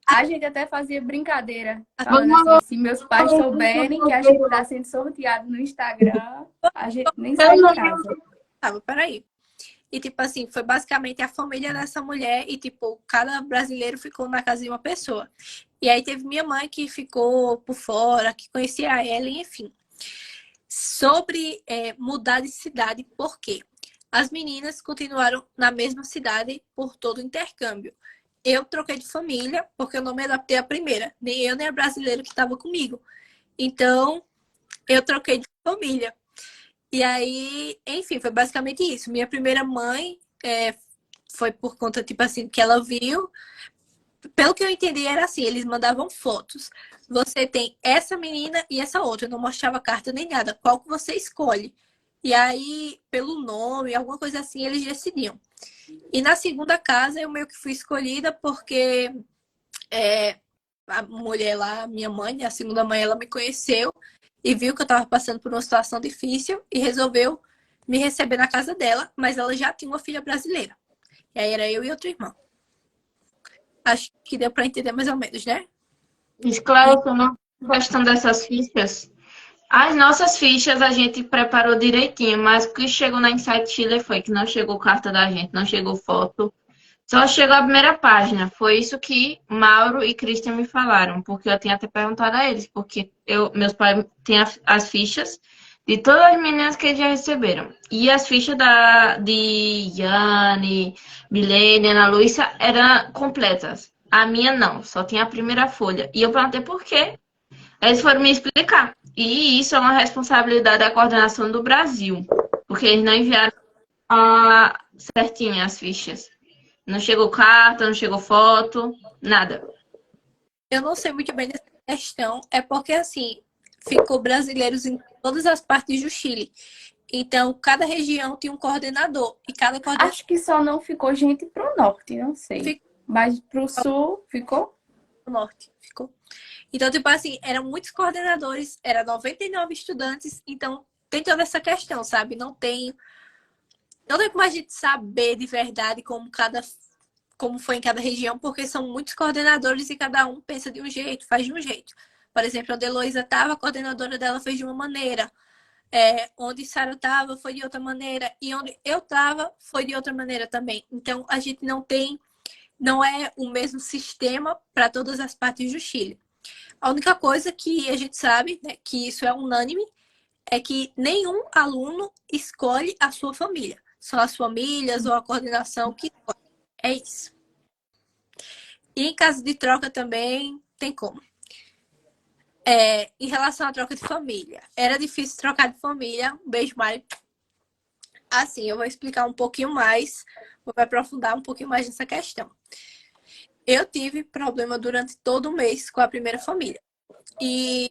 a gente até fazia brincadeira, falando assim, Vamos- se meus pais souberem que a gente está sendo sorteado no Instagram, a gente nem sai de casa. Tava, peraí. E, tipo assim, foi basicamente a família dessa mulher e, tipo, cada brasileiro ficou na casa de uma pessoa. E aí teve minha mãe que ficou por fora, que conhecia ela, enfim. Sobre mudar de cidade, por quê? As meninas continuaram na mesma cidade por todo o intercâmbio. Eu troquei de família porque eu não me adaptei à primeira. Nem eu, nem a brasileira que estava comigo. Então, eu troquei de família. E aí, enfim, foi basicamente isso. Minha primeira mãe foi por conta, tipo assim, que ela viu. Pelo que eu entendi, era assim, eles mandavam fotos. Você tem essa menina e essa outra. Eu não mostrava carta nem nada. Qual que você escolhe? E aí, pelo nome, alguma coisa assim, eles decidiam. E na segunda casa, eu meio que fui escolhida porque a mulher lá, minha mãe, a segunda mãe, ela me conheceu e viu que eu estava passando por uma situação difícil e resolveu me receber na casa dela, mas ela já tinha uma filha brasileira. E aí era eu e outra irmã. Acho que deu para entender mais ou menos, né? Esclarecendo a questão dessas fichas. As nossas fichas a gente preparou direitinho, mas o que chegou na Insight Chile foi que não chegou carta da gente, não chegou foto. Só chegou a primeira página. Foi isso que Mauro e Christian me falaram, porque eu tinha até perguntado a eles, porque meus pais têm as fichas de todas as meninas que eles já receberam. E as fichas de Yane, Milene, Ana Luísa eram completas. A minha não, só tinha a primeira folha. E eu perguntei por quê. Eles foram me explicar. E isso é uma responsabilidade da coordenação do Brasil, porque eles não enviaram certinho as fichas. Não chegou carta, não chegou foto, nada. Eu não sei muito bem dessa questão, é porque assim, ficou brasileiros em todas as partes do Chile. Então, cada região tinha um coordenador e cada coordenador Acho que só não ficou gente pro norte, não sei. Ficou. Mas pro sul ficou? do norte ficou. Então, tipo assim, eram muitos coordenadores, eram 99 estudantes, então tem toda essa questão, sabe? Não tem como a gente saber de verdade como foi em cada região, porque são muitos coordenadores e cada um pensa de um jeito, faz de um jeito. Por exemplo, onde a Heloísa estava, a coordenadora dela fez de uma maneira. Onde Sara estava, foi de outra maneira. E onde eu estava, foi de outra maneira também. Então, a gente não é o mesmo sistema para todas as partes do Chile. A única coisa que a gente sabe, né, que isso é unânime, é que nenhum aluno escolhe a sua família. São as famílias ou a coordenação que escolhe. É isso. E em caso de troca também, tem como. Em relação à troca de família. Era difícil trocar de família. Um beijo, Mari. Assim, eu vou explicar um pouquinho mais, vou aprofundar um pouquinho mais nessa questão. Eu tive problema durante todo o mês com a primeira família. E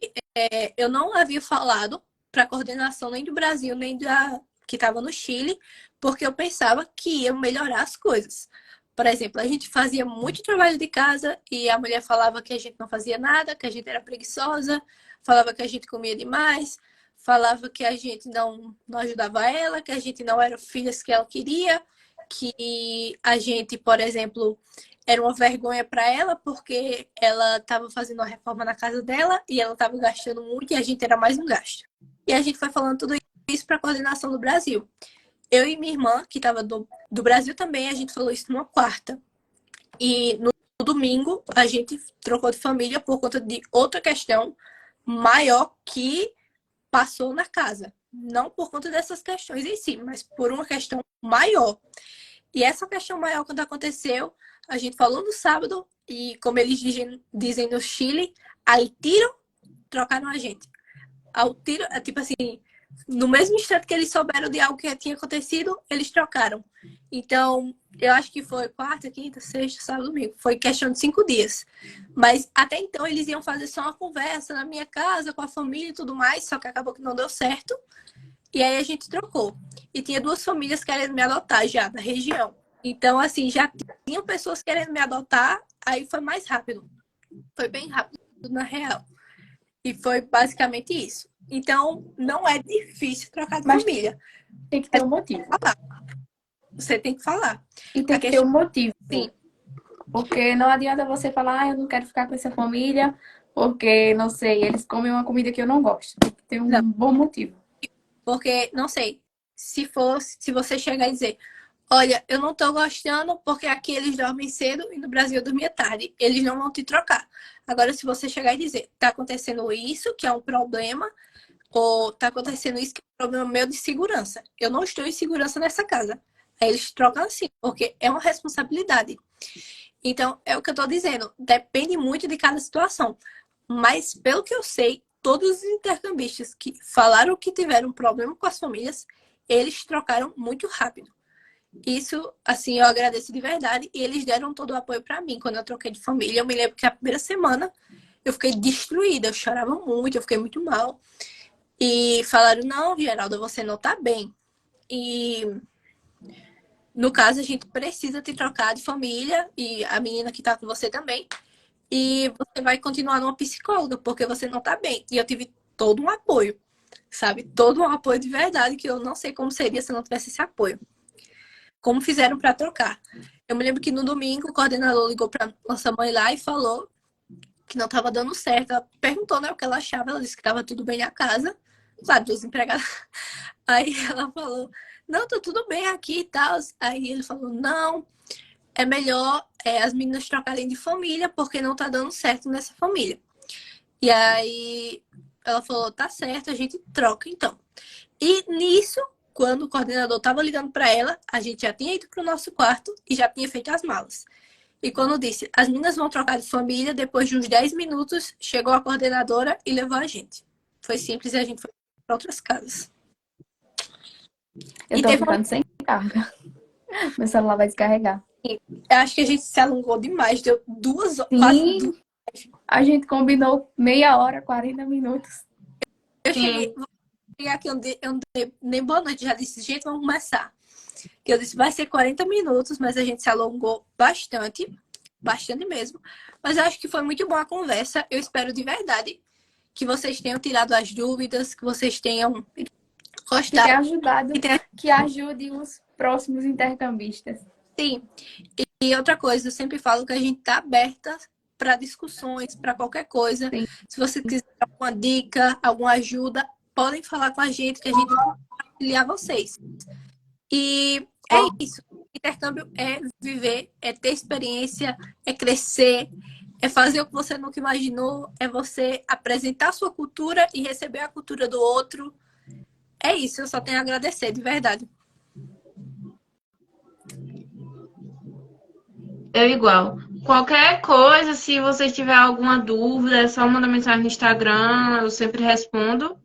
eu não havia falado para a coordenação nem do Brasil, nem da que estava no Chile, porque eu pensava que ia melhorar as coisas. Por exemplo, a gente fazia muito trabalho de casa e a mulher falava que a gente não fazia nada, que a gente era preguiçosa, falava que a gente comia demais, falava que a gente não ajudava ela, que a gente não era filhas que ela queria, que a gente, por exemplo, era uma vergonha para ela porque ela estava fazendo uma reforma na casa dela e ela estava gastando muito e a gente era mais um gasto. E a gente foi falando tudo isso para a coordenação do Brasil. Eu e minha irmã, que estava do Brasil também, a gente falou isso numa quarta. E no domingo, a gente trocou de família por conta de outra questão maior que passou na casa. Não por conta dessas questões em si, mas por uma questão maior. E essa questão maior, quando aconteceu, a gente falou no sábado e, como eles dizem no Chile, al tiro, trocaram a gente. Ao tiro, tipo assim, no mesmo instante que eles souberam de algo que tinha acontecido, eles trocaram. Então, eu acho que foi quarta, quinta, sexta, sábado, domingo. Foi questão de 5 dias. Mas até então eles iam fazer só uma conversa na minha casa, com a família e tudo mais, só que acabou que não deu certo. E aí a gente trocou. E tinha 2 famílias querendo me adotar já, da região. Então, assim, já tinham pessoas querendo me adotar, aí foi mais rápido. Foi bem rápido, na real. E foi basicamente isso. Então, não é difícil trocar de família. Tem que ter um motivo. Você tem que falar. E tem que ter um motivo. Sim. Porque não adianta você falar, eu não quero ficar com essa família, porque, não sei, eles comem uma comida que eu não gosto. Tem que ter um bom motivo. Porque, não sei, se você chegar e dizer, olha, eu não tô gostando porque aqui eles dormem cedo e no Brasil eu dormia tarde. Eles não vão te trocar. Agora, se você chegar e dizer, tá acontecendo isso, que é um problema, ou tá acontecendo isso que é um problema meu de segurança. Eu não estou em segurança nessa casa. Aí eles trocam assim, porque é uma responsabilidade. Então, é o que eu tô dizendo, depende muito de cada situação. Mas, pelo que eu sei, todos os intercambistas que falaram que tiveram problema com as famílias, eles trocaram muito rápido. Isso, assim, eu agradeço de verdade. E eles deram todo o apoio para mim quando eu troquei de família. Eu me lembro que a primeira semana eu fiquei destruída, eu chorava muito, eu fiquei muito mal. E falaram, não, Geralda, você não tá bem. E, no caso, a gente precisa te trocar de família, e a menina que tá com você também. E você vai continuar numa psicóloga, porque você não tá bem. E eu tive todo um apoio, sabe? Todo um apoio de verdade, que eu não sei como seria se eu não tivesse esse apoio. Como fizeram para trocar. Eu me lembro que no domingo o coordenador ligou para nossa mãe lá e falou que não estava dando certo. Ela perguntou, né, o que ela achava. Ela disse que estava tudo bem na casa. Claro, desempregada. Aí ela falou, não, tá tudo bem aqui e tal. Aí ele falou, não, é melhor as meninas trocarem de família, porque não tá dando certo nessa família. E aí ela falou, tá certo, a gente troca então. E nisso, quando o coordenador estava ligando para ela, a gente já tinha ido para o nosso quarto e já tinha feito as malas. E quando disse, as meninas vão trocar de família, depois de uns 10 minutos, chegou a coordenadora e levou a gente. Foi simples e a gente foi para outras casas. Eu tô ficando sem carga. Meu celular vai descarregar. Eu acho que a gente se alongou demais, deu 2 horas, Sim, quase 2. a gente combinou meia hora, 40 minutos. Eu cheguei aqui, eu dei nem boa noite, já disse, gente, vamos começar. Que eu disse, vai ser 40 minutos, mas a gente se alongou bastante mesmo. Mas eu acho que foi muito boa a conversa. Eu espero de verdade que vocês tenham tirado as dúvidas, que vocês tenham Que gostado. tenha ajudado, que ajude os próximos intercambistas. Sim. E outra coisa, eu sempre falo que a gente está aberta para discussões, para qualquer coisa. Sim. Se você quiser alguma dica, alguma ajuda, podem falar com a gente, que a gente vai auxiliar vocês. E é isso. Intercâmbio é viver, é ter experiência, é crescer, é fazer o que você nunca imaginou, é você apresentar a sua cultura e receber a cultura do outro. É isso, eu só tenho a agradecer, de verdade. Eu igual. Qualquer coisa, se você tiver alguma dúvida, é só mandar mensagem no Instagram, eu sempre respondo.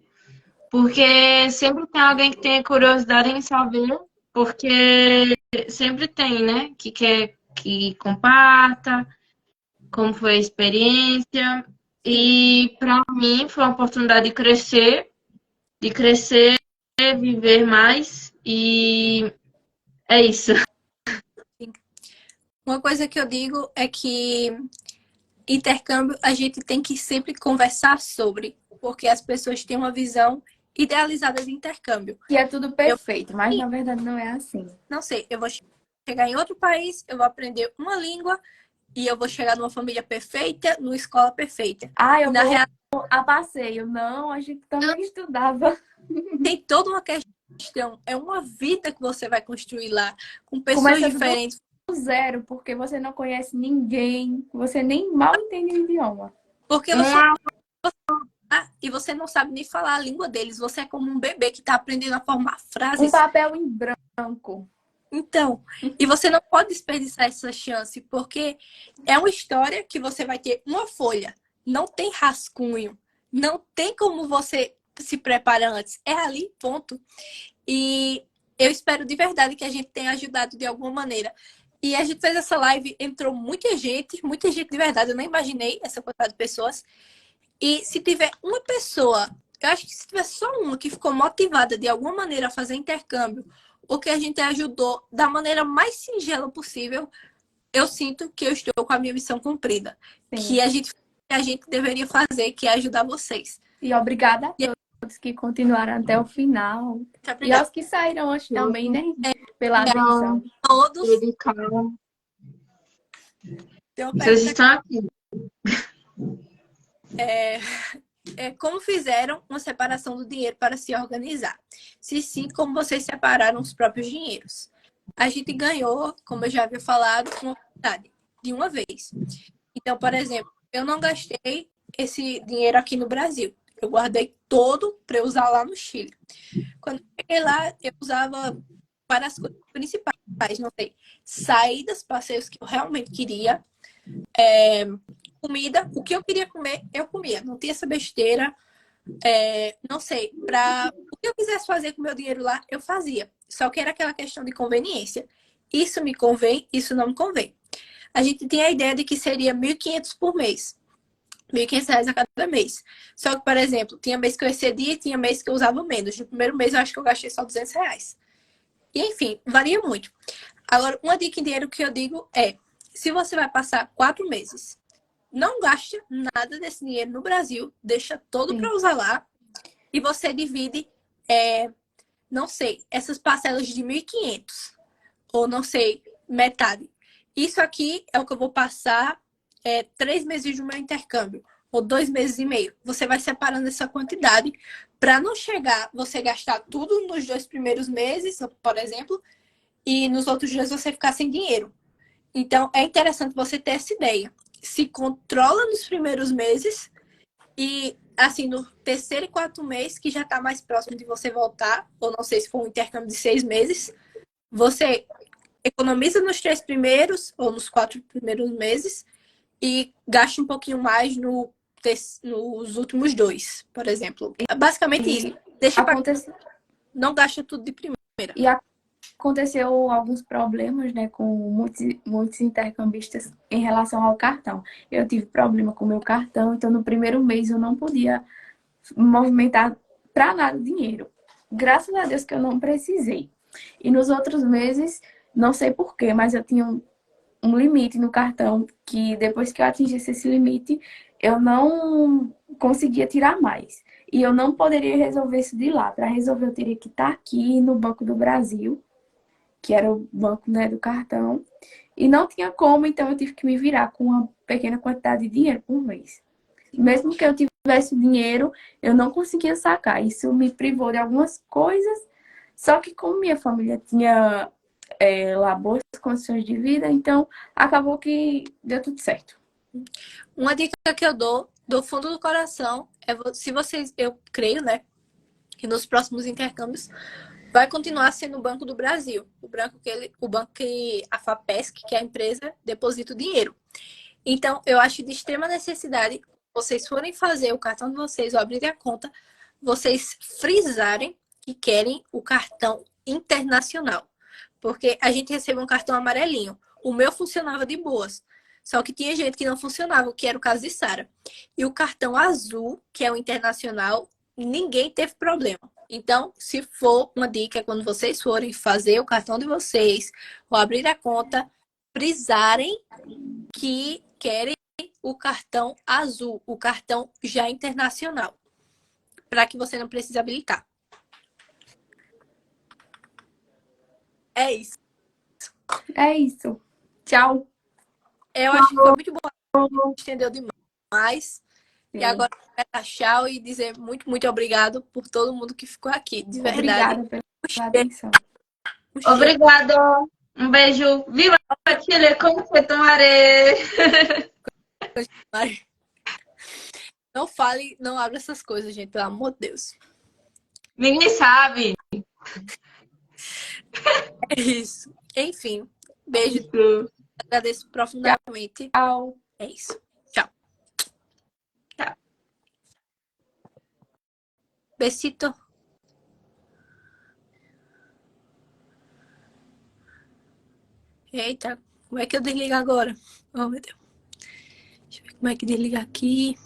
Porque sempre tem alguém que tem curiosidade em saber, porque sempre tem, né? Que quer que comparta, como foi a experiência. E para mim foi uma oportunidade de crescer, viver mais. E é isso. Uma coisa que eu digo é que intercâmbio a gente tem que sempre conversar sobre, porque as pessoas têm uma visão idealizada de intercâmbio. Que é tudo perfeito, mas na verdade não é assim. Não sei, eu vou chegar em outro país, eu vou aprender uma língua e eu vou chegar numa família perfeita, numa escola perfeita. Ah, eu Na vou real, a passeio. Não, a gente também estudava. tem toda uma questão. É uma vida que você vai construir lá, com pessoas Começa diferentes. do zero, porque você não conhece ninguém, você nem mal entende o idioma. Porque e você não sabe nem falar a língua deles. Você é como um bebê que está aprendendo a formar frases. Um papel em branco. Então, e você não pode desperdiçar essa chance, porque é uma história que você vai ter uma folha, não tem rascunho, não tem como você se preparar antes. É ali, ponto. E eu espero de verdade que a gente tenha ajudado de alguma maneira. E a gente fez essa live, entrou muita gente de verdade, eu nem imaginei essa quantidade de pessoas. E se tiver uma pessoa, eu acho que se tiver só uma que ficou motivada de alguma maneira a fazer intercâmbio, ou que a gente ajudou da maneira mais singela possível, eu sinto que eu estou com a minha missão cumprida. Sim. Que a gente deveria fazer, que é ajudar vocês. E obrigada a todos que continuaram até o final. E aos que saíram hoje também, né? Pela atenção. Todos. Vocês estão aqui. Como fizeram uma separação do dinheiro para se organizar? Se sim, como vocês separaram os próprios dinheiros? A gente ganhou, como eu já havia falado, uma quantidade de uma vez. Então, por exemplo, eu não gastei esse dinheiro aqui no Brasil. Eu guardei todo para eu usar lá no Chile. Quando eu cheguei lá, eu usava para as coisas principais, não sei, saídas, passeios que eu realmente queria, comida, o que eu queria comer, eu comia. Não tinha essa besteira, não sei, para o que eu quisesse fazer com o meu dinheiro lá, eu fazia. Só que era aquela questão de conveniência. Isso me convém, isso não me convém. A gente tinha a ideia de que seria 1.500 por mês. R$ 1.500 a cada mês. Só que, por exemplo, tinha mês que eu excedia e tinha mês que eu usava menos. No primeiro mês eu acho que eu gastei só R$ 200. E, enfim, varia muito. Agora, uma dica em dinheiro que eu digo é, se você vai passar 4 meses, não gaste nada desse dinheiro no Brasil, deixa todo para usar lá e você divide, não sei, essas parcelas de 1.500 ou não sei, metade. Isso aqui é o que eu vou passar 3 meses do meu intercâmbio ou 2 meses e meio. Você vai separando essa quantidade para não chegar, você gastar tudo nos 2 primeiros meses, por exemplo, e nos outros dias você ficar sem dinheiro. Então, é interessante você ter essa ideia. Se controla nos primeiros meses e, assim, no terceiro e quarto mês, que já está mais próximo de você voltar, ou não sei se for um intercâmbio de 6 meses, você economiza nos 3 primeiros ou nos 4 primeiros meses e gasta um pouquinho mais nos últimos 2, por exemplo. Basicamente isso. Deixa não gasta tudo de primeira. E aconteceu alguns problemas, né, com muitos intercambistas em relação ao cartão. Eu tive problema com o meu cartão, então no primeiro mês eu não podia movimentar para nada dinheiro. Graças a Deus que eu não precisei. E nos outros meses, não sei porquê, mas eu tinha um limite no cartão que depois que eu atingisse esse limite, eu não conseguia tirar mais. E eu não poderia resolver isso de lá. Para resolver, eu teria que estar aqui no Banco do Brasil, que era o banco, né, do cartão. E não tinha como, então eu tive que me virar com uma pequena quantidade de dinheiro por mês. Mesmo que eu tivesse dinheiro, eu não conseguia sacar. Isso me privou de algumas coisas. Só que como minha família tinha lá boas condições de vida, então acabou que deu tudo certo. Uma dica que eu dou, do fundo do coração, se vocês, eu creio, né, que nos próximos intercâmbios vai continuar sendo o Banco do Brasil, o banco que a FAPESC, que é a empresa, deposita o dinheiro. Então, eu acho de extrema necessidade, vocês forem fazer o cartão de vocês ou abrirem a conta, vocês frisarem que querem o cartão internacional. Porque a gente recebe um cartão amarelinho. O meu funcionava de boas. Só que tinha gente que não funcionava, que era o caso de Sara. E o cartão azul, que é o internacional, ninguém teve problema. Então, se for uma dica, quando vocês forem fazer o cartão de vocês ou abrir a conta, frisarem que querem o cartão azul, o cartão já internacional, para que você não precise habilitar. É isso. É isso. Tchau. Eu acho que foi muito bom. A gente entendeu demais. E agora eu quero dar tchau e dizer muito, muito obrigado por todo mundo que ficou aqui. De verdade. Obrigada pela atenção. Obrigado. Um beijo. Viva Chile, como se tomaré. Não fale, não abra essas coisas, gente, pelo amor de Deus. Ninguém sabe. É isso. Enfim, beijo. Agradeço profundamente. Tchau. É isso. Tchau. Tchau. Besito. Eita, como é que eu desligo agora? Oh, meu Deus. Deixa eu ver como é que desliga aqui.